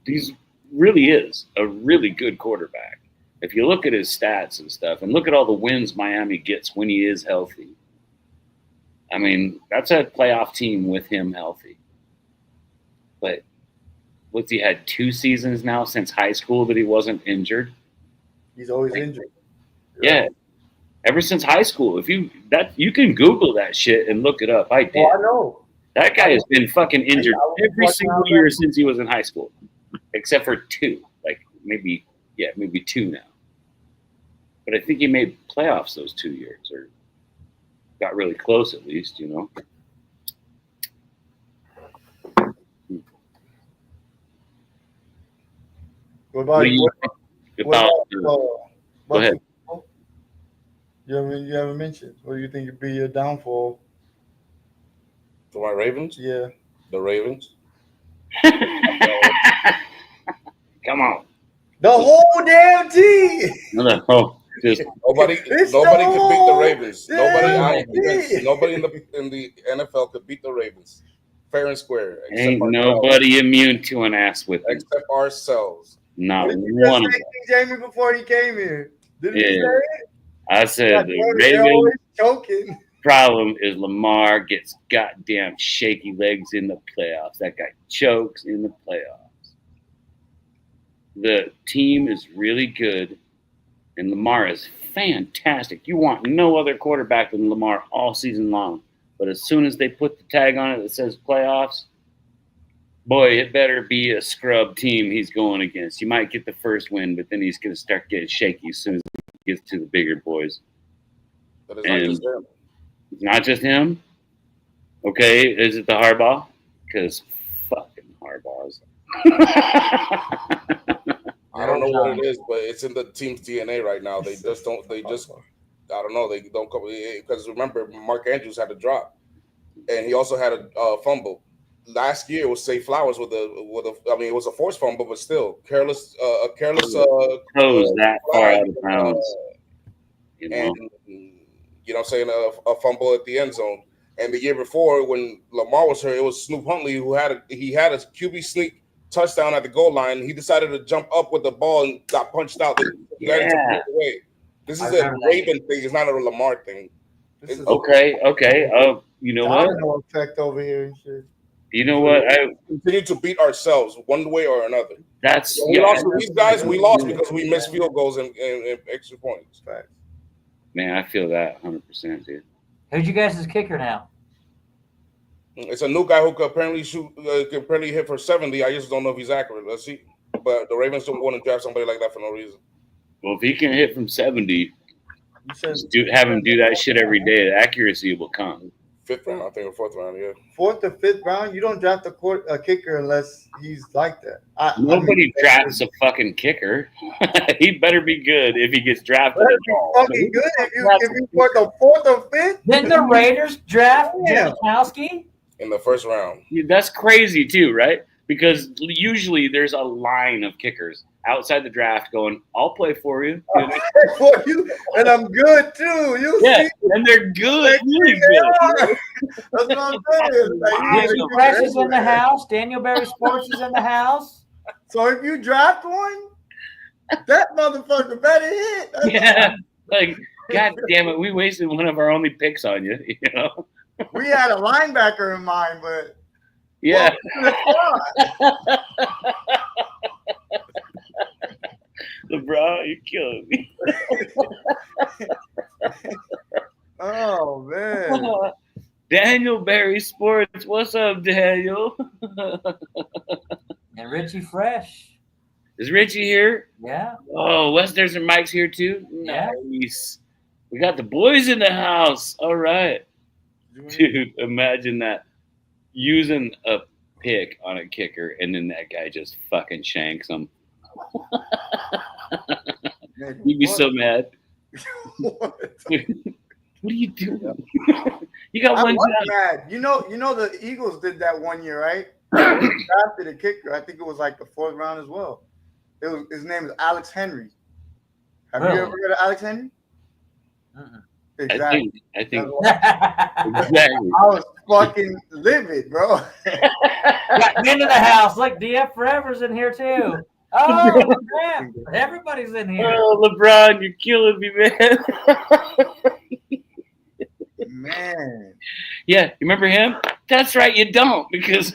He really is a really good quarterback. If you look at his stats and stuff, and look at all the wins Miami gets when he is healthy. I mean, that's a playoff team with him healthy. But what's he had 2 seasons now since high school that he wasn't injured? He's always injured. Yeah. Ever since high school. You can Google that shit and look it up. I did. Oh, I know. That guy has been fucking injured every single year since he was in high school. Except for 2. Like maybe 2 now. But I think he made playoffs those 2 years, or got really close at least, you know. What about you? Go ahead. You haven't mentioned. What do you think would be your downfall? For my Ravens? Yeah. The Ravens. Come on. The whole damn team. Nobody could beat the Ravens. Nobody in the NFL could beat the Ravens. Fair and square. Ain't nobody immune to an ass whipping. Except ourselves. Not What did you one of just say, Jamie, before he came here? Didn't you Yeah. say it? I said the They're Ravens' always choking. problem is Lamar gets goddamn shaky legs in the playoffs. That guy chokes in the playoffs. The team is really good, and Lamar is fantastic. You want no other quarterback than Lamar all season long. But as soon as they put the tag on it that says playoffs, boy, it better be a scrub team he's going against. You might get the first win, but then he's going to start getting shaky as soon as he gets to the bigger boys. But it's not just him. It's not just him. Okay, is it the Harbaugh? Because fucking Harbaughs. I don't know what it is, but it's in the team's DNA right now. They just don't. They just. I don't know. They don't come because remember, Mark Andrews had a drop, and he also had a fumble. Last year was Say Flowers with a. I mean, it was a forced fumble, but still careless. Toes that far out of bounds. And you know, what I'm saying a fumble at the end zone. And the year before, when Lamar was hurt, it was Snoop Huntley who had a QB sneak touchdown at the goal line. He decided to jump up with the ball and got punched out. Yeah. This is a Raven thing. It's not a Lamar thing. Okay. You know what? Domino effect over here and shit. You know what? I continue to beat ourselves one way or another. That's we lost to these guys. We lost because we missed field goals and extra points. Facts. Man, I feel that 100%, dude. Who's you guys' kicker now? It's a new guy who could apparently hit for 70. I just don't know if he's accurate. Let's see. But the Ravens don't want to draft somebody like that for no reason. Well, if he can hit from 70, have him do that shit every day. The accuracy will come. 5th round, I think, or 4th round, yeah. 4th or 5th round, you don't draft a kicker unless he's like that. Nobody drafts a fucking kicker. He better be good if he gets drafted. Fucking good if you put the 4th or 5th. Didn't the Raiders draft Janikowski in the 1st round? That's crazy too, right? Because usually there's a line of kickers outside the draft going, "I'll play for you." I'll play for you, and I'm good too. See? And they're good, really good. That's what I'm saying. Daniel Fresh is in the house. Daniel Berry Sports is in the house. So if you draft one, that motherfucker better hit. Like, God damn it, we wasted one of our only picks on you. You know, we had a linebacker in mind, but yeah. LeBron, you're killing me. Oh man. Daniel Berry Sports. What's up, Daniel? And Richie Fresh. Is Richie here? Yeah. Oh, Westers and Mike's here too? Yeah. Nice. We got the boys in the house. All right. Dude, imagine that. Using a pick on a kicker and then that guy just fucking shanks him. You'd be so mad. What are you doing? You got one job. Mad. You know the Eagles did that one year, right? They drafted a kicker. I think it was like the 4th round as well. His name is Alex Henry. Have you ever heard of Alex Henry? Exactly. I think exactly. I was fucking livid, bro. Got into the house. Look, DF Forever's in here too. Oh, man. Everybody's in here. Oh, LeBron, you're killing me, man. Man. Yeah, you remember him? That's right, you don't, because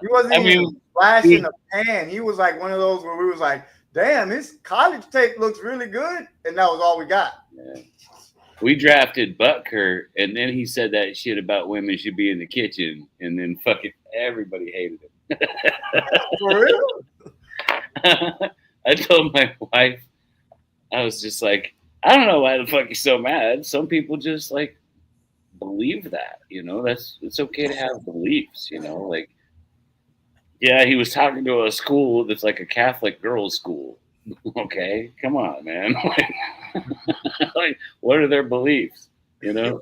he wasn't even flashing a pan. He was like one of those where we was like, damn, his college tape looks really good, and that was all we got. Yeah. We drafted Butker, and then he said that shit about women should be in the kitchen, and then fucking everybody hated him. For real? I told my wife, I was just like, I don't know why the fuck he's so mad. Some people just like believe that, you know. It's okay to have beliefs, you know. Like, yeah, he was talking to a school that's like a Catholic girls' school. Okay, come on, man. Like, what are their beliefs? You know?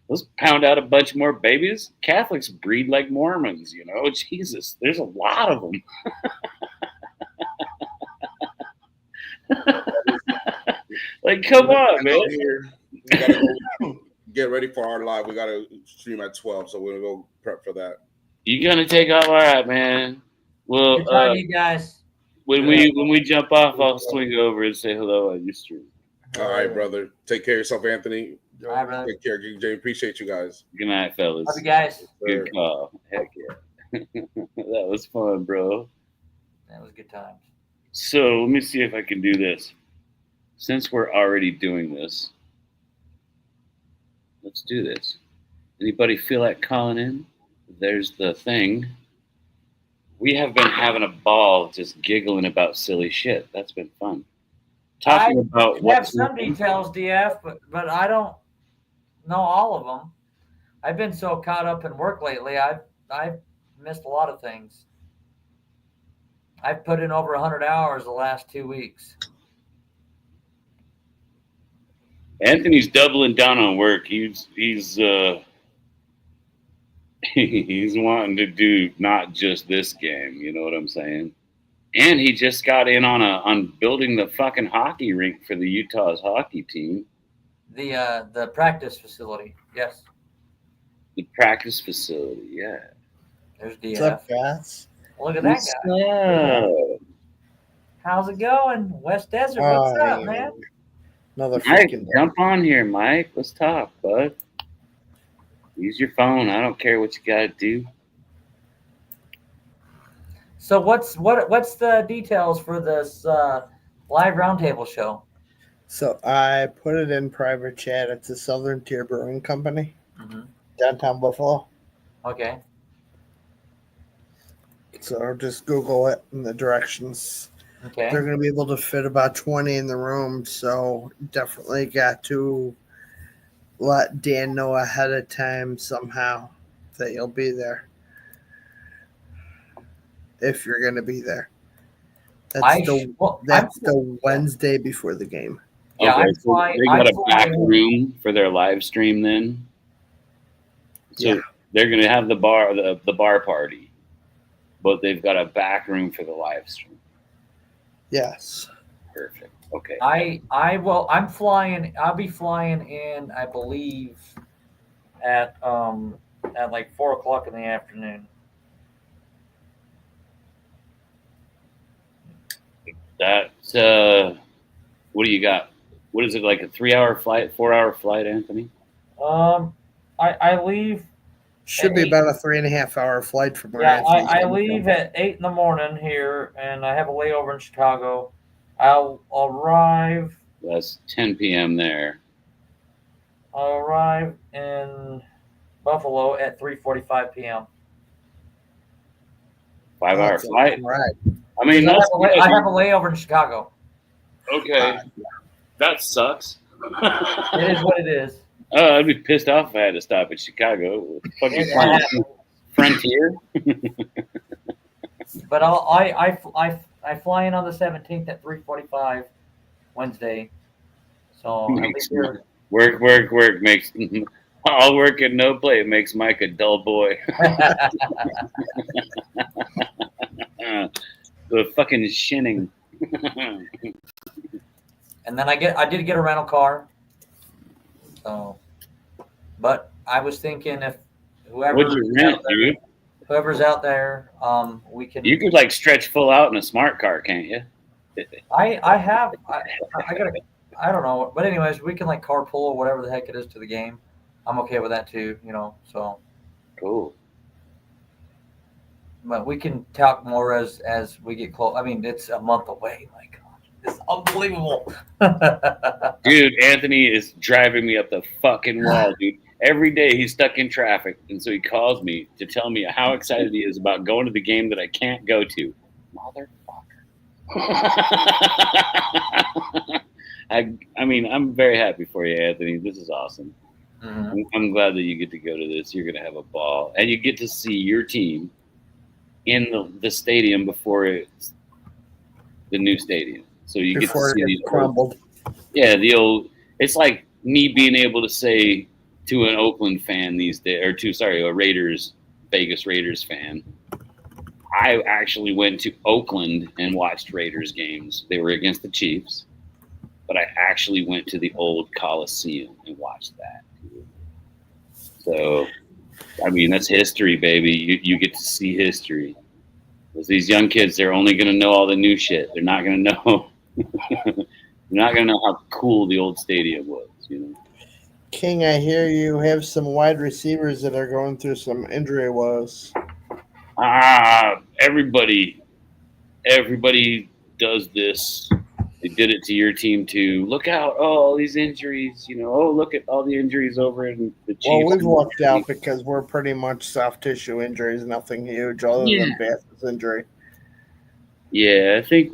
Let's pound out a bunch more babies. Catholics breed like Mormons, you know? Jesus, there's a lot of them. Like, come on, man. We gotta go get ready for our live. We gotta stream at 12, so we're gonna go prep for that. You gonna take off? All right, man. Well, Good time, you guys. when we jump off, I'll swing over and say hello on your stream. All right, brother. Take care of yourself, Anthony. All right, brother. Take care, Jay. Appreciate you guys. Good night, fellas. Love you guys. Good call. Heck yeah. That was fun, bro. That was good times. So let me see if I can do this. Since we're already doing this, let's do this. Anybody feel like calling in? There's the thing. We have been having a ball just giggling about silly shit. That's been fun. Talking about I have some details, DF, but I don't know all of them. I've been so caught up in work lately. I've missed a lot of things. I've put in over 100 hours the last 2 weeks. Anthony's doubling down on work. He's wanting to do not just this game. You know what I'm saying? And he just got in on building the fucking hockey rink for the Utah's hockey team. The practice facility, yes. The practice facility, yeah. There's DF. What's up, guys? Look at that guy. How's it going? West Desert, what's up, man? Another Mike, freaking jump on here, Mike. Let's talk, bud. Use your phone. I don't care what you got to do. So what's the details for this live roundtable show? So I put it in private chat. It's a Southern Tier Brewing Company, downtown Buffalo. Okay. So just Google it in the directions. Okay. They're going to be able to fit about 20 in the room, so definitely got to let Dan know ahead of time somehow that you'll be there. If you're going to be there. That's the Wednesday before the game. Yeah, okay, they got a back room for their live stream then? So they're going to have the bar party, but they've got a back room for the live stream. Yes. Perfect. Okay. I'm flying. I'll be flying in, I believe, at like 4:00 in the afternoon. That's what do you got? What is it, like a 3-hour flight, 4-hour flight, Anthony? I leave. Should be about a 3.5 hour flight from where I leave at 8 in the morning here, and I have a layover in Chicago. I'll arrive. That's 10 p.m. there. I'll arrive in Buffalo at 3:45 p.m. 5-hour flight. Right. I mean, I have a layover in Chicago. Okay, that sucks. It is what it is. Oh, I'd be pissed off if I had to stop at Chicago. Fucking Frontier. But I fly in on the 17th at 3:45 Wednesday. So work makes all work and no play makes Mike a dull boy. The fucking shinning. And then I did get a rental car. So, but I was thinking if what'd you rent, dude? Whoever's out there, we can. You could like stretch full out in a smart car, can't you? I don't know, but anyways, we can like carpool or whatever the heck it is to the game. I'm okay with that too, So cool. But we can talk more as we get close. I mean, it's a month away. My God, it's unbelievable. Dude, Anthony is driving me up the fucking wall, dude. Every day he's stuck in traffic, and so he calls me to tell me how excited he is about going to the game that I can't go to. Motherfucker. I mean, I'm very happy for you, Anthony. This is awesome. Mm-hmm. I'm glad that you get to go to this. You're going to have a ball, and you get to see your team in the stadium before it's the new stadium. So you before get to see it crumbled. the old. It's like me being able to say to an Oakland fan these days, a Vegas Raiders fan. I actually went to Oakland and watched Raiders games. They were against the Chiefs, but I actually went to the old Coliseum and watched that. So I mean, that's history, baby. You get to see history. Because these young kids, they're only going to know all the new shit. They're not going to know. They're not going to know how cool the old stadium was. King, I hear you have some wide receivers that are going through some injury woes. Everybody does this. They did it to your team too. Look out! Oh, all these injuries. Oh, look at all the injuries over in the Chiefs. Well, we've lucked out because we're pretty much soft tissue injuries, nothing huge other than Bass's injury. Yeah, I think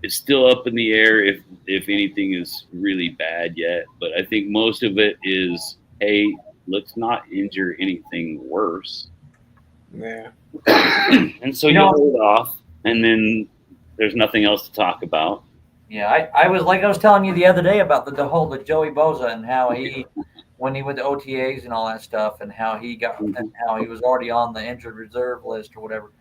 it's still up in the air if anything is really bad yet. But I think most of it is, hey, let's not injure anything worse. Yeah. And so you hold off, and then there's nothing else to talk about. Yeah, I was telling you the other day about the Joey Bosa and how he, when he went to OTAs and all that stuff, and how he was already on the injured reserve list or whatever.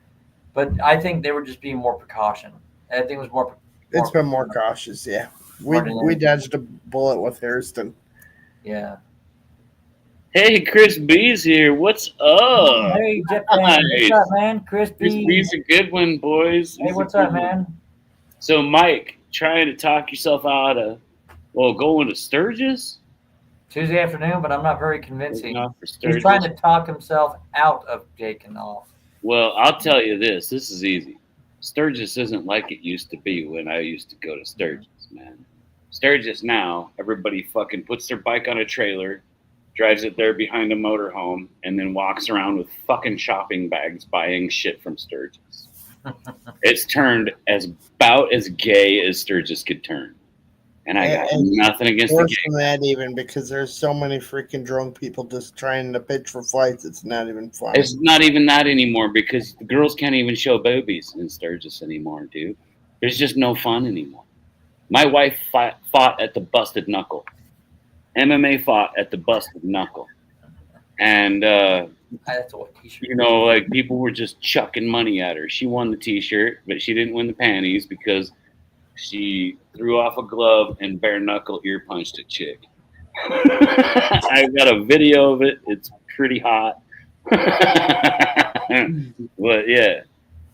But I think they were just being more precaution. I think it was more. It's been more cautious, yeah. We dodged a bullet with Hairston. Yeah. Hey, Chris B's here. What's up? Hey, Jeff, nice. What's up, man? Chris B's a good one, boys. Hey, what's up, man? So, Mike, trying to talk yourself out of, going to Sturgis? Tuesday afternoon, but I'm not very convincing. He's trying to talk himself out of taking off. Well, I'll tell you this. This is easy. Sturgis isn't like it used to be when I used to go to Sturgis, man. Sturgis now, everybody fucking puts their bike on a trailer, drives it there behind a motorhome, and then walks around with fucking shopping bags buying shit from Sturgis. It's turned about as gay as Sturgis could turn. And I got nothing against the gay. Worse than that, even, because there's so many freaking drunk people just trying to pitch for fights. It's not even fun. It's not even that anymore because the girls can't even show boobies in Sturgis anymore, dude. There's just no fun anymore. My wife fought at the Busted Knuckle. MMA fought at the Busted Knuckle. And, that's a t-shirt. Like people were just chucking money at her. She won the t-shirt, but she didn't win the panties because she threw off a glove and bare knuckle ear punched a chick. I've got a video of it. It's pretty hot. But yeah,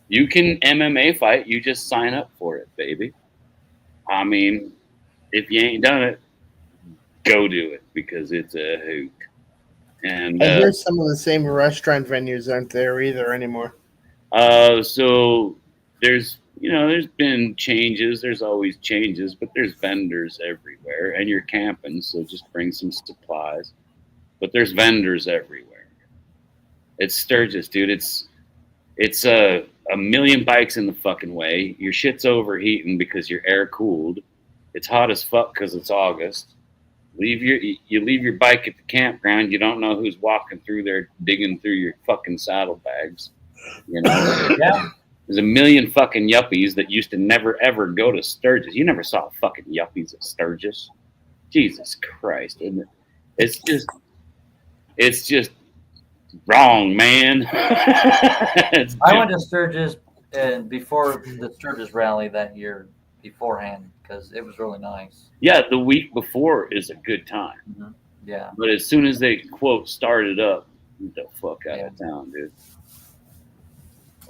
you can MMA fight. You just sign up for it, baby. I mean, if you ain't done it, go do it because it's a hoot. And there's some of the same restaurant venues aren't there either anymore. So there's been changes. There's always changes, but there's vendors everywhere, and you're camping, so just bring some supplies. But there's vendors everywhere. It's Sturgis, dude. It's a million bikes in the fucking way. Your shit's overheating because you're air cooled. It's hot as fuck because it's August. You leave your bike at the campground. You don't know who's walking through there, digging through your fucking saddlebags. Yeah. There's a million fucking yuppies that used to never ever go to Sturgis. You never saw fucking yuppies at Sturgis. Jesus Christ, isn't it? It's just wrong, man. I went to Sturgis before the Sturgis rally that year beforehand because it was really nice. Yeah, the week before is a good time. Mm-hmm. Yeah. But as soon as they, quote, started up, get the fuck out of town, dude.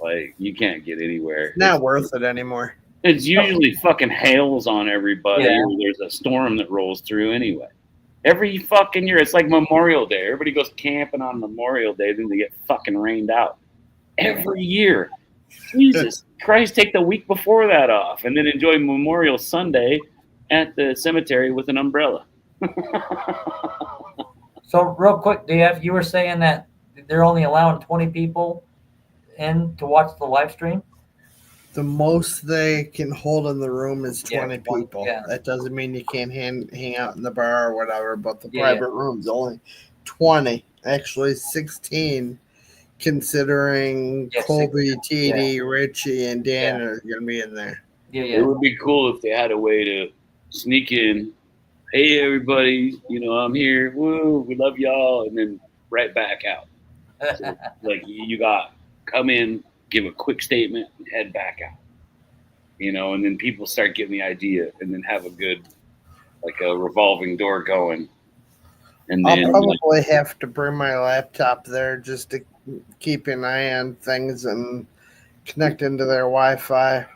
Like, you can't get anywhere. It's not worth it anymore. It's usually fucking hails on everybody. Yeah. Or there's a storm that rolls through anyway. Every fucking year. It's like Memorial Day. Everybody goes camping on Memorial Day, then they get fucking rained out. Every year. Jesus Christ, take the week before that off and then enjoy Memorial Sunday at the cemetery with an umbrella. So real quick, DF, you were saying that they're only allowing 20 people in to watch the live stream? The most they can hold in the room is 20 people. Yeah. That doesn't mean you can't hang out in the bar or whatever, but the private room's only 20. Actually, 16, considering Colby, TD, Richie, and Dan are going to be in there. Yeah. It would be cool if they had a way to sneak in. Hey, everybody, I'm here. Woo, we love y'all. And then right back out. So, like, you got come in, give a quick statement, and head back out. And then people start getting the idea and then have a good, like a revolving door going. And I'll then probably have to bring my laptop there just to keep an eye on things and connect into their Wi-Fi.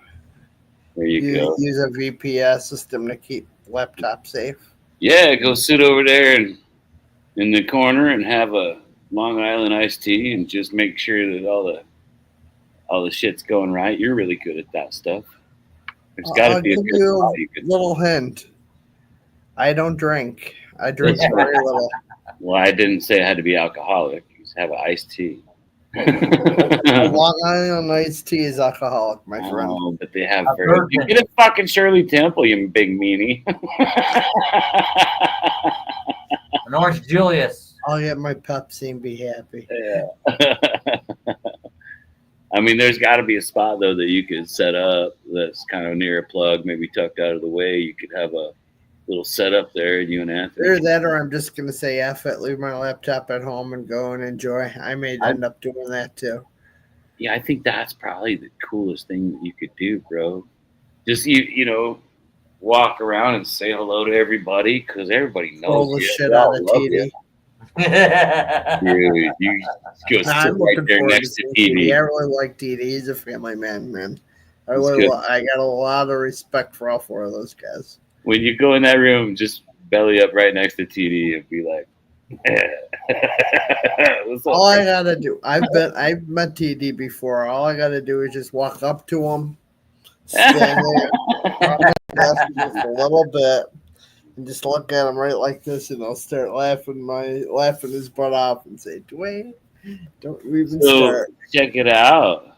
there you go. Use a VPS system to keep laptop safe. Yeah, go sit over there and in the corner and have a Long Island iced tea and just make sure that all the shit's going right. You're really good at that stuff. There's got to I'll be a give good you spot a you could. little hint. I don't drink. I drink very little. Well, I didn't say it had to be alcoholic. You just have an iced tea. A Long Island iced tea is alcoholic, my friend. Oh, but they have A very. virgin. You get a fucking Shirley Temple, you big meanie. An Orange Julius. I'll get my Pepsi and be happy. Yeah. I mean, there's got to be a spot though that you could set up that's kind of near a plug, maybe tucked out of the way. You could have a little setup there, you and Anthony. Either that, or I'm just gonna say F it, leave my laptop at home, and go and enjoy. I may end up doing that too. Yeah, I think that's probably the coolest thing that you could do, bro. Just you know, walk around and say hello to everybody because everybody knows Roll the you. shit They all out of love TD. you. You go sit I'm right looking there forward next to seeing TV. I really like TD. He's a family man, man. I He's good. got a lot of respect for all four of those guys. When you go in that room, just belly up right next to TD and be like, what's up? All I gotta do, I've met TD before. All I gotta do is just walk up to him, stand there, on my desk just a little bit, and just look at him right like this, and I'll start laughing his butt off and say, Dwayne, don't even start. Check it out.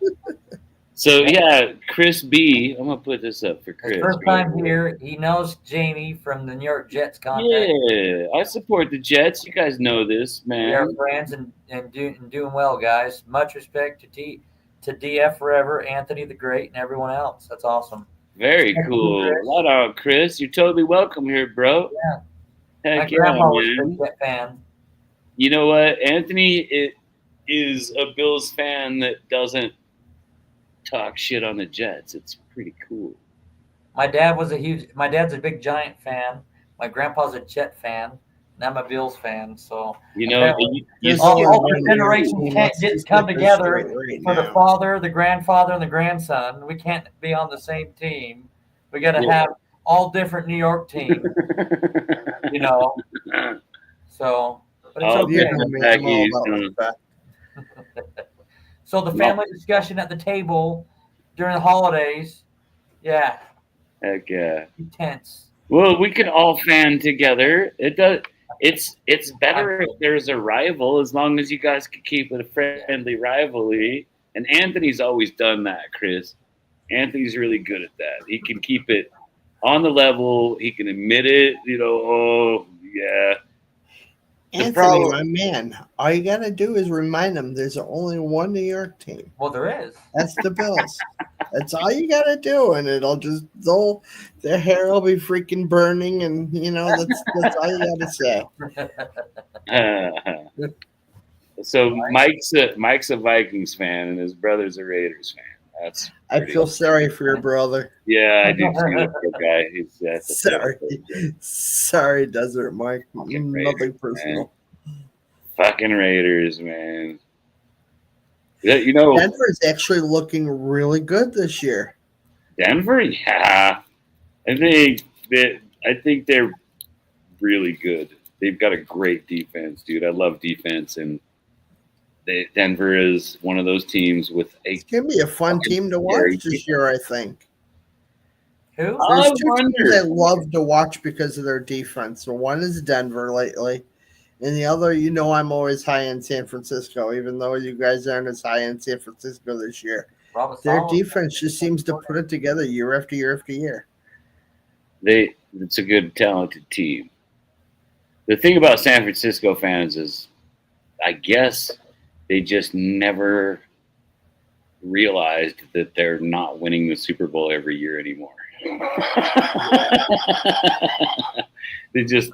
So yeah, Chris B. I'm gonna put this up for Chris. His first time here. He knows Jamie from the New York Jets contact. Yeah, I support the Jets. You guys know this, We are man. friends and doing well, guys. Much respect to DF Forever, Anthony the Great, and everyone else. That's awesome. Very cool. Right on, Chris. You're totally welcome here, bro. Yeah. Heck My grandpa was yeah, a man. big Jet fan. You know what? Anthony is a Bills fan that doesn't talk shit on the Jets. It's pretty cool. My dad's a big Giant fan. My grandpa's a Jet fan. And I'm a Bills fan. So You know, There's all only the one generations team can't that's just come super together straight right for the now. father, the grandfather, and the grandson. We can't be on the same team. We got to Yeah. have all different New York teams, you know. So, but it's Oh, okay. You know me, I'm all about respect. So the family discussion at the table during the holidays, yeah, Heck yeah. intense. Well, we can all fan together. It's better if there's a rival, as long as you guys can keep it a friendly rivalry. And Anthony's always done that, Chris. Anthony's really good at that. He can keep it on the level. He can admit it. You know, oh yeah. Anthony, problem- my man, all you gotta do is remind them there's only one New York team. Well, there is. That's the Bills. That's all you gotta do, and it'll just their hair will be freaking burning, and you know that's all you gotta say. So Mike's a Vikings fan, and his brother's a Raiders fan. That's I feel sorry for your brother. yeah, I do too. Poor guy. That's a Sorry, Desert Mike. Fucking Nothing Raiders, personal. fucking Raiders, man. Yeah, you know, Denver's actually looking really good this year. Denver, yeah. I think they're really good. They've got a great defense, dude. I love defense, and Denver is one of those teams with a. It's gonna be a fun team to watch this year, I think. Who? There's I two teams wonder. I love to watch because of their defense. So one is Denver lately, and the other, you know, I'm always high in San Francisco, even though you guys aren't as high in San Francisco this year. Robert Their Saleh. defense just seems to put it together year after year after year. It's a good, talented team. The thing about San Francisco fans is, I guess they just never realized that they're not winning the Super Bowl every year anymore. They just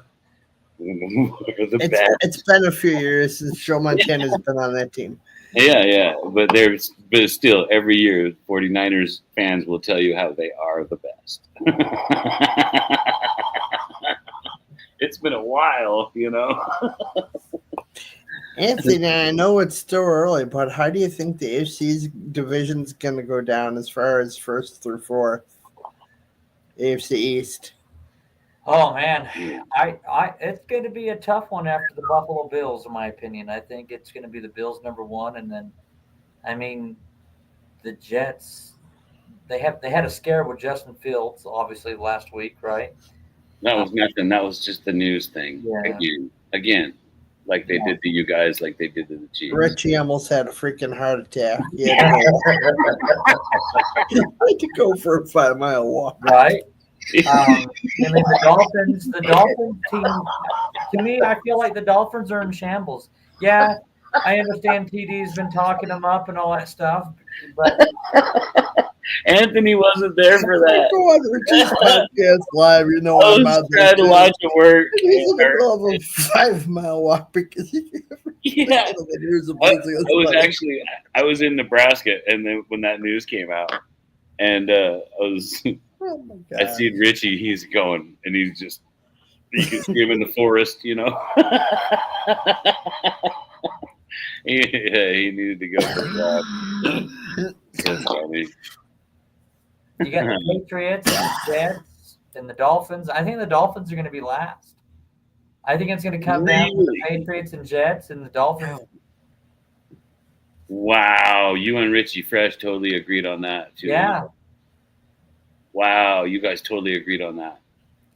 the best. It's been a few years since Joe Montana's been on that team. Yeah, but still every year 49ers fans will tell you how they are the best. It's been a while. while, Anthony, I know it's still early, but how do you think the AFC's division's going to go down as far as first through fourth? AFC East. Oh man, it's going to be a tough one after the Buffalo Bills, in my opinion. I think it's going to be the Bills #1, and then, I mean, the Jets. They had a scare with Justin Fields, obviously last week, right? That was nothing. That was just the news thing. Yeah. Again, like they did to you guys, like they did to the Chiefs. Richie almost had a freaking heart attack. He had to go for a 5-mile walk. Right. I mean, the Dolphins team. To me, I feel like the Dolphins are in shambles. Yeah, I understand TD's been talking them up and all that stuff, but Anthony wasn't there for that. Go on Richie's podcast live. You know I I'm was out trying to watch it work. He's in the middle of a 5-mile walk because Yeah. I was in Nebraska, and then when that news came out, and I seen Richie. He's going, and he's just you can see him in the forest, He needed to go for a walk. That's funny. you got the Patriots, the Jets, and the Dolphins. I think the Dolphins are going to be last. I think it's going to come down to the Patriots and Jets and the Dolphins. Wow, you and Richie Fresh totally agreed on that too. Yeah. Wow, you guys totally agreed on that.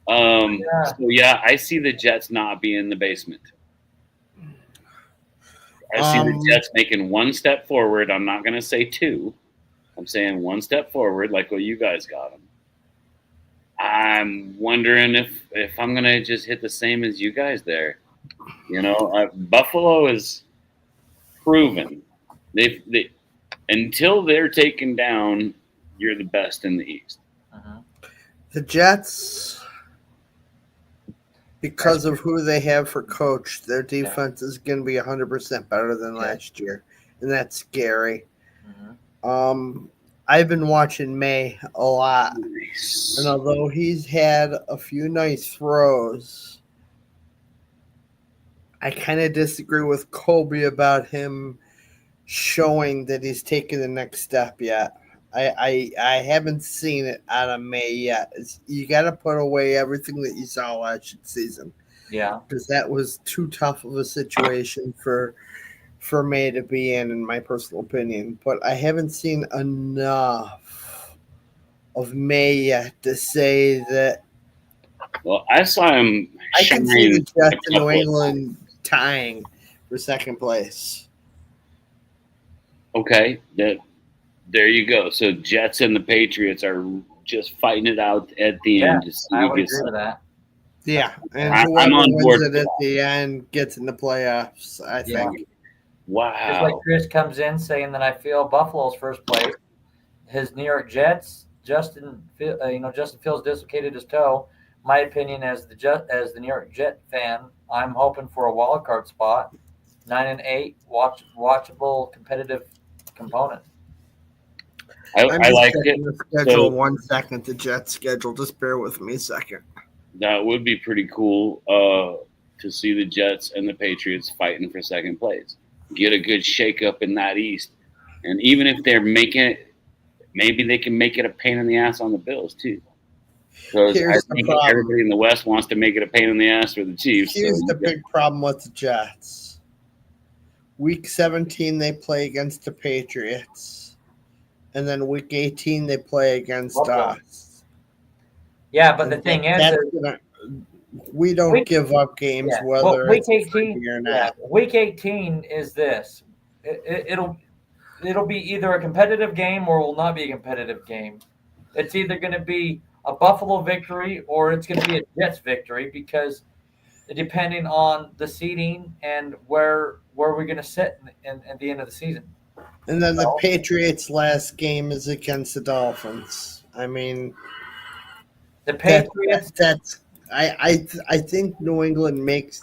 So yeah, I see the Jets not being in the basement. I see the Jets making one step forward. I'm not going to say two. I'm saying one step forward, like what you guys got them. I'm wondering if I'm going to just hit the same as you guys there. Buffalo is proven. They until they're taken down, you're the best in the East. The Jets, because of who they have for coach, their defense is going to be 100% better than last year, and that's scary. I've been watching May a lot, and although he's had a few nice throws, I kind of disagree with Colby about him showing that he's taken the next step yet. I haven't seen it out of May yet. You got to put away everything that you saw last season. Yeah. Because that was too tough of a situation for May to be in my personal opinion. But I haven't seen enough of May yet to say that. Well, I saw him. I can see the Jets in New England tying for second place. Okay, there you go. So Jets and the Patriots are just fighting it out at the end. I would agree with that. Yeah, and I'm on board wins it at the end gets in the playoffs, I think. Wow. Just like Chris comes in saying that I feel Buffalo's first place. His New York Jets, Justin Fields dislocated his toe. My opinion as the New York Jet fan, I'm hoping for a wild card spot. 9-8, watchable, competitive component. I like it. The schedule 1 second. The Jets schedule. Just bear with me a second. That would be pretty cool to see the Jets and the Patriots fighting for second place. Get a good shakeup in that East, and even if they're making it, maybe they can make it a pain in the ass on the Bills too. Because I think everybody in the West wants to make it a pain in the ass for the Chiefs. Here's the big problem with the Jets. Week 17 they play against the Patriots, and then week 18 they play against us. Yeah, but the thing is, we don't give up games whether week it's 18 or not. Week 18 is this. It'll be either a competitive game or it will not be a competitive game. It's either going to be a Buffalo victory or it's going to be a Jets victory because depending on the seeding and where we're going to sit at the end of the season. And then the Patriots' last game is against the Dolphins. I mean, the Patriots. I think New England makes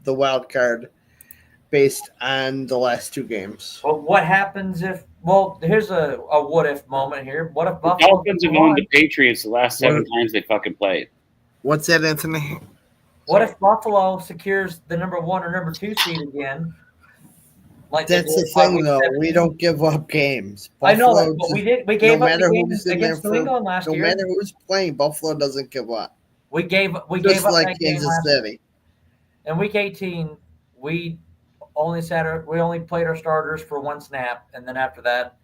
the wild card based on the last two games. Well, what happens if? Well, here's a what if moment here. What if Buffalo? The Dolphins have owned the Patriots the last 7 times they fucking played. What's that, Anthony? What if Buffalo secures the number 1 or number 2 seed again? Like That's the thing, though. We don't give up games. I know Buffalo that, but we just- did. We no gave up matter the game who's in there against New for, England last no year. matter who's playing, Buffalo doesn't give up. We gave Just up like that game Kansas last City. in week 18. We only played our starters for 1 snap, and then after that,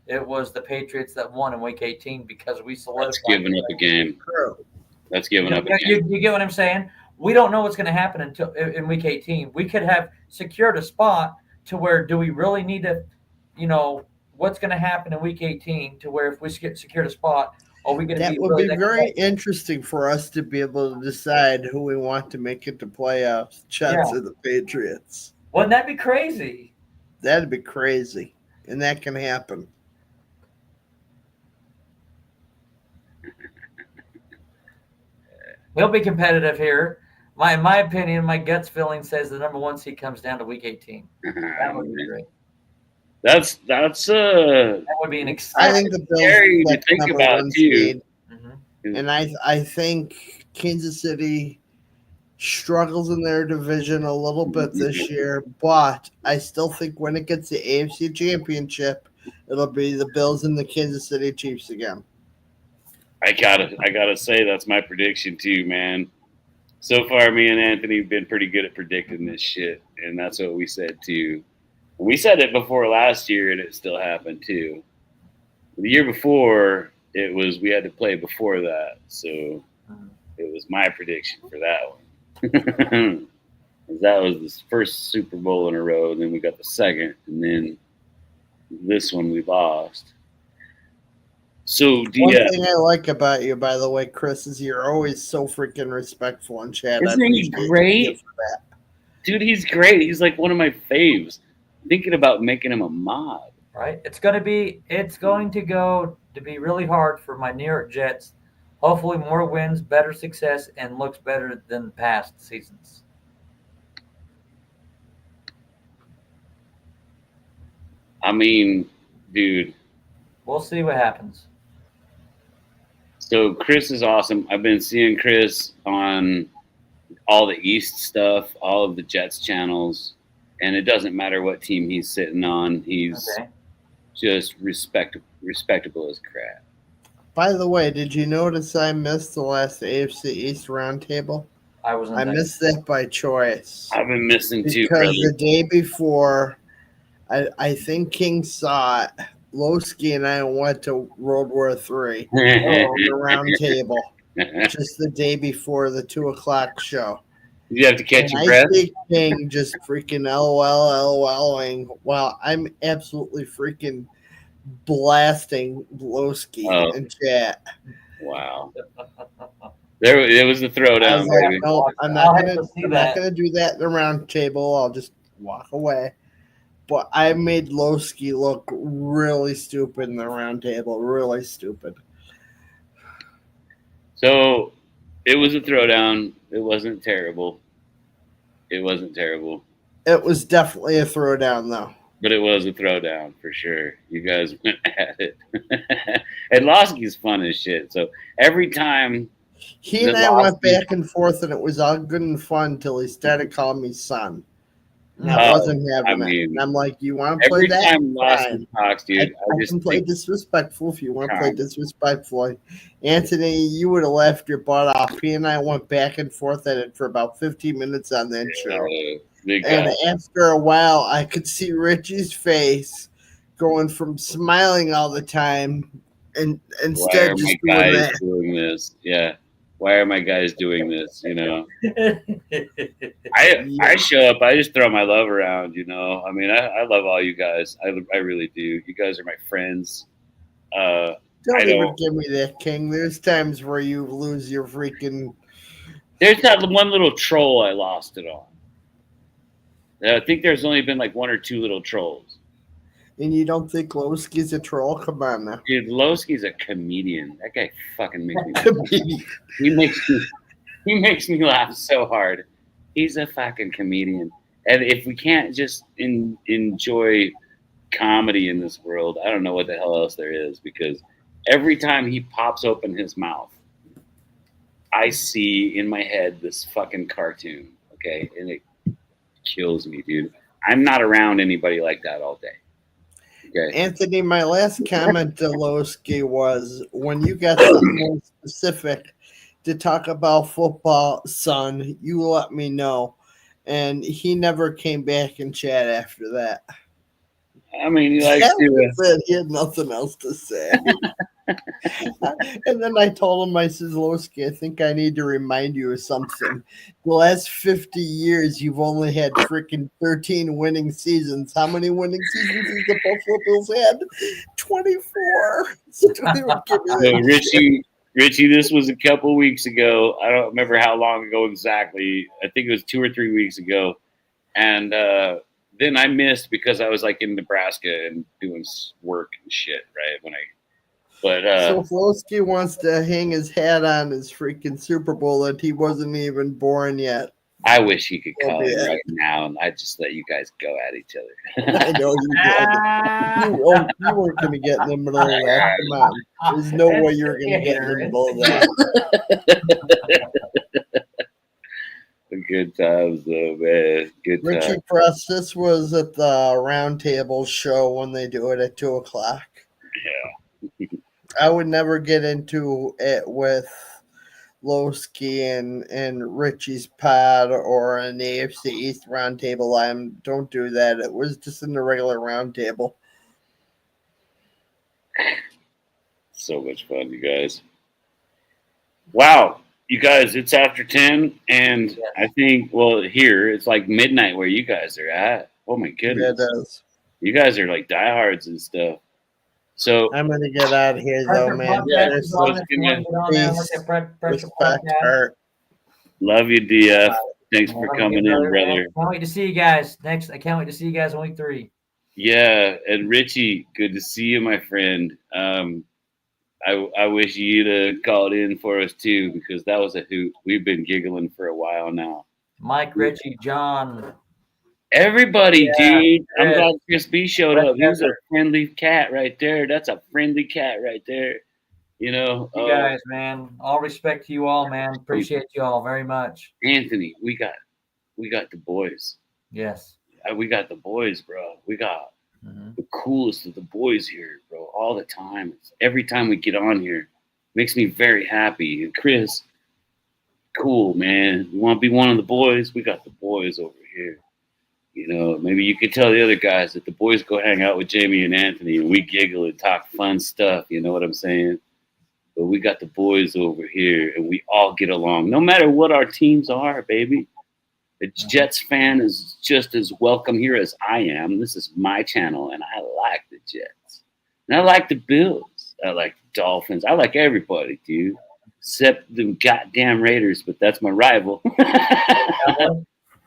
it was the Patriots that won in week 18 because we solidified. That's giving up a game. True. That's giving up a game. You get what I'm saying? We don't know what's going to happen until in week 18. We could have secured a spot to where do we really need to, what's going to happen in week 18 to where if we secured a spot, are we going to That be would really be very interesting for us to be able to decide who we want to make it to playoffs, Jets or the Patriots. Wouldn't that be crazy? That'd be crazy, and that can happen. We'll be competitive here. In my opinion, my guts feeling says the number 1 seed comes down to week 18. That would be great. That's That would be an I exciting. think the Bills scary to like think number about, 1 too. seed, Mhm. and I think Kansas City struggles in their division a little bit this year, but I still think when it gets the AFC Championship, it'll be the Bills and the Kansas City Chiefs again. I gotta say that's my prediction too, man. So far, me and Anthony have been pretty good at predicting this shit, and that's what we said too. We said it before last year, and it still happened too. The year before, it was we had to play before that, so it was my prediction for that one. That was the first Super Bowl in a row, and then we got the second, and then this one we lost. So, One thing I like about you, by the way, Chris, is you're always so freaking respectful in chat. Isn't he great? For that. Dude, he's great. He's like one of my faves. Thinking about making him a mod. Right? It's going to go to be really hard for my New York Jets. Hopefully more wins, better success, and looks better than past seasons. I mean, dude. We'll see what happens. So Chris is awesome. I've been seeing Chris on all the East stuff, all of the Jets channels, and it doesn't matter what team he's sitting on. He's just respectable as crap. By the way, did you notice I missed the last AFC East roundtable? I missed that by choice. I've been missing too, because the day before, I think King saw it. Lowski and I went to World War III on the round table just the day before the 2:00 show. You have to catch your breath. I see King just freaking LOLing while I'm absolutely freaking blasting Lowski in chat. Wow. It was the throwdown, like, baby. no, I'm not gonna do that in the round table. I'll just walk away. But I made Lowski look really stupid in the round table. Really stupid. So it was a throwdown. It wasn't terrible. It wasn't terrible. It was definitely a throwdown, though. But it was a throwdown for sure. You guys went at it. And Lowski's fun as shit. So every time he and I went back and forth, and it was all good and fun until he started calling me son. And I wasn't having it. And I'm like, you want to play that? Every time Lowski talks, dude, I can play disrespectful if you want to play disrespectful. Anthony, you would have laughed your butt off. He and I went back and forth at it for about 15 minutes on that show. And after a while, I could see Richie's face going from smiling all the time and instead just doing that. Doing this? Yeah. Why are my guys doing this? You know, I show up. I just throw my love around. You know, I mean, I love all you guys. I really do. You guys are my friends. Don't even give me that, King. There's times where you lose your freaking. There's that one little troll I lost it on. I think there's only been like 1 or 2 little trolls. And you don't think Lowski's a troll? Come on now. Dude, Lowski's a comedian. That guy fucking makes me laugh. He makes me laugh so hard. He's a fucking comedian. And if we can't just enjoy comedy in this world, I don't know what the hell else there is, because every time he pops open his mouth, I see in my head this fucking cartoon, okay, and it kills me, dude. I'm not around anybody like that all day. Okay. Anthony, my last comment to Lowski was when you got something more specific to talk about football, son, you let me know. And he never came back and chat after that. I mean, he likes to. He had nothing else to say. And then I told him, I says, Lowski, I think I need to remind you of something. The last 50 years, you've only had freaking 13 winning seasons. How many winning seasons has the Buffalo Bills had? 24. So Richie, this was a couple weeks ago. I don't remember how long ago exactly. I think it was 2 or 3 weeks ago. And then I missed because I was like in Nebraska and doing work and shit, right? So Flosky wants to hang his hat on his freaking Super Bowl that he wasn't even born yet. I wish he could call in right now, and I'd just let you guys go at each other. I know you did. You weren't going to get in the middle of that. Come on. There's no way you're going to get in the middle of that. Good times, though, man. Good times. Richie Press, this was at the Roundtable show when they do it at 2 o'clock. Yeah. I would never get into it with Lowski and Richie's pod or an AFC East Roundtable. Don't do that. It was just in the regular Roundtable. So much fun, you guys. Wow. You guys, it's after 10, and I think, well, here, it's like midnight where you guys are at. Oh, my goodness. Yeah, it is. You guys are like diehards and stuff. So I'm going to get out of here, though, man. Love you, DF. Thanks for coming in, brother. Can't wait to see you guys I can't wait to see you guys in week 3. Yeah, and Richie, good to see you, my friend. I wish you'd have called in for us too, because that was a hoot. We've been giggling for a while now. Mike, Richie, John. Everybody, dude. I'm glad Chris B showed up. He's a friendly cat right there. That's a friendly cat right there. You know. You guys, man. All respect to you all, man. Appreciate you all very much. Anthony, we got the boys. Yes. We got the boys, bro. We got the coolest of the boys here, bro, all the time. Every time we get on here, makes me very happy. And Chris, cool, man. You want to be one of the boys? We got the boys over here. You know, maybe you could tell the other guys that the boys go hang out with Jamie and Anthony and we giggle and talk fun stuff. You know what I'm saying? But we got the boys over here and we all get along, no matter what our teams are, baby. A Jets fan is just as welcome here as I am. This is my channel, and I like the Jets. And I like the Bills. I like the Dolphins. I like everybody, dude. Except the goddamn Raiders, but that's my rival.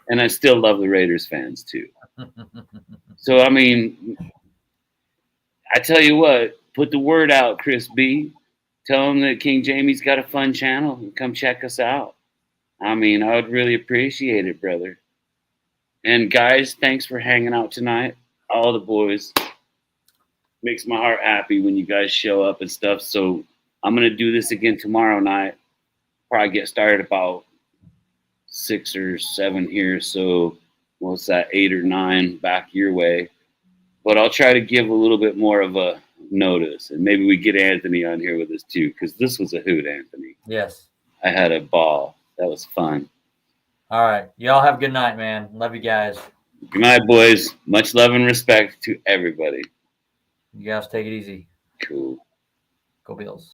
And I still love the Raiders fans, too. So, I mean, I tell you what, put the word out, Chris B. Tell them that King Jamie's got a fun channel and come check us out. I mean, I would really appreciate it, brother. And guys, thanks for hanging out tonight. All the boys. Makes my heart happy when you guys show up and stuff. So I'm going to do this again tomorrow night. Probably get started about 6 or 7 here. So what's that, 8 or 9 back your way. But I'll try to give a little bit more of a notice. And maybe we get Anthony on here with us too, because this was a hoot, Anthony. Yes. I had a ball. That was fun. All right. Y'all have a good night, man. Love you guys. Good night, boys. Much love and respect to everybody. You guys take it easy. Cool. Go Bills.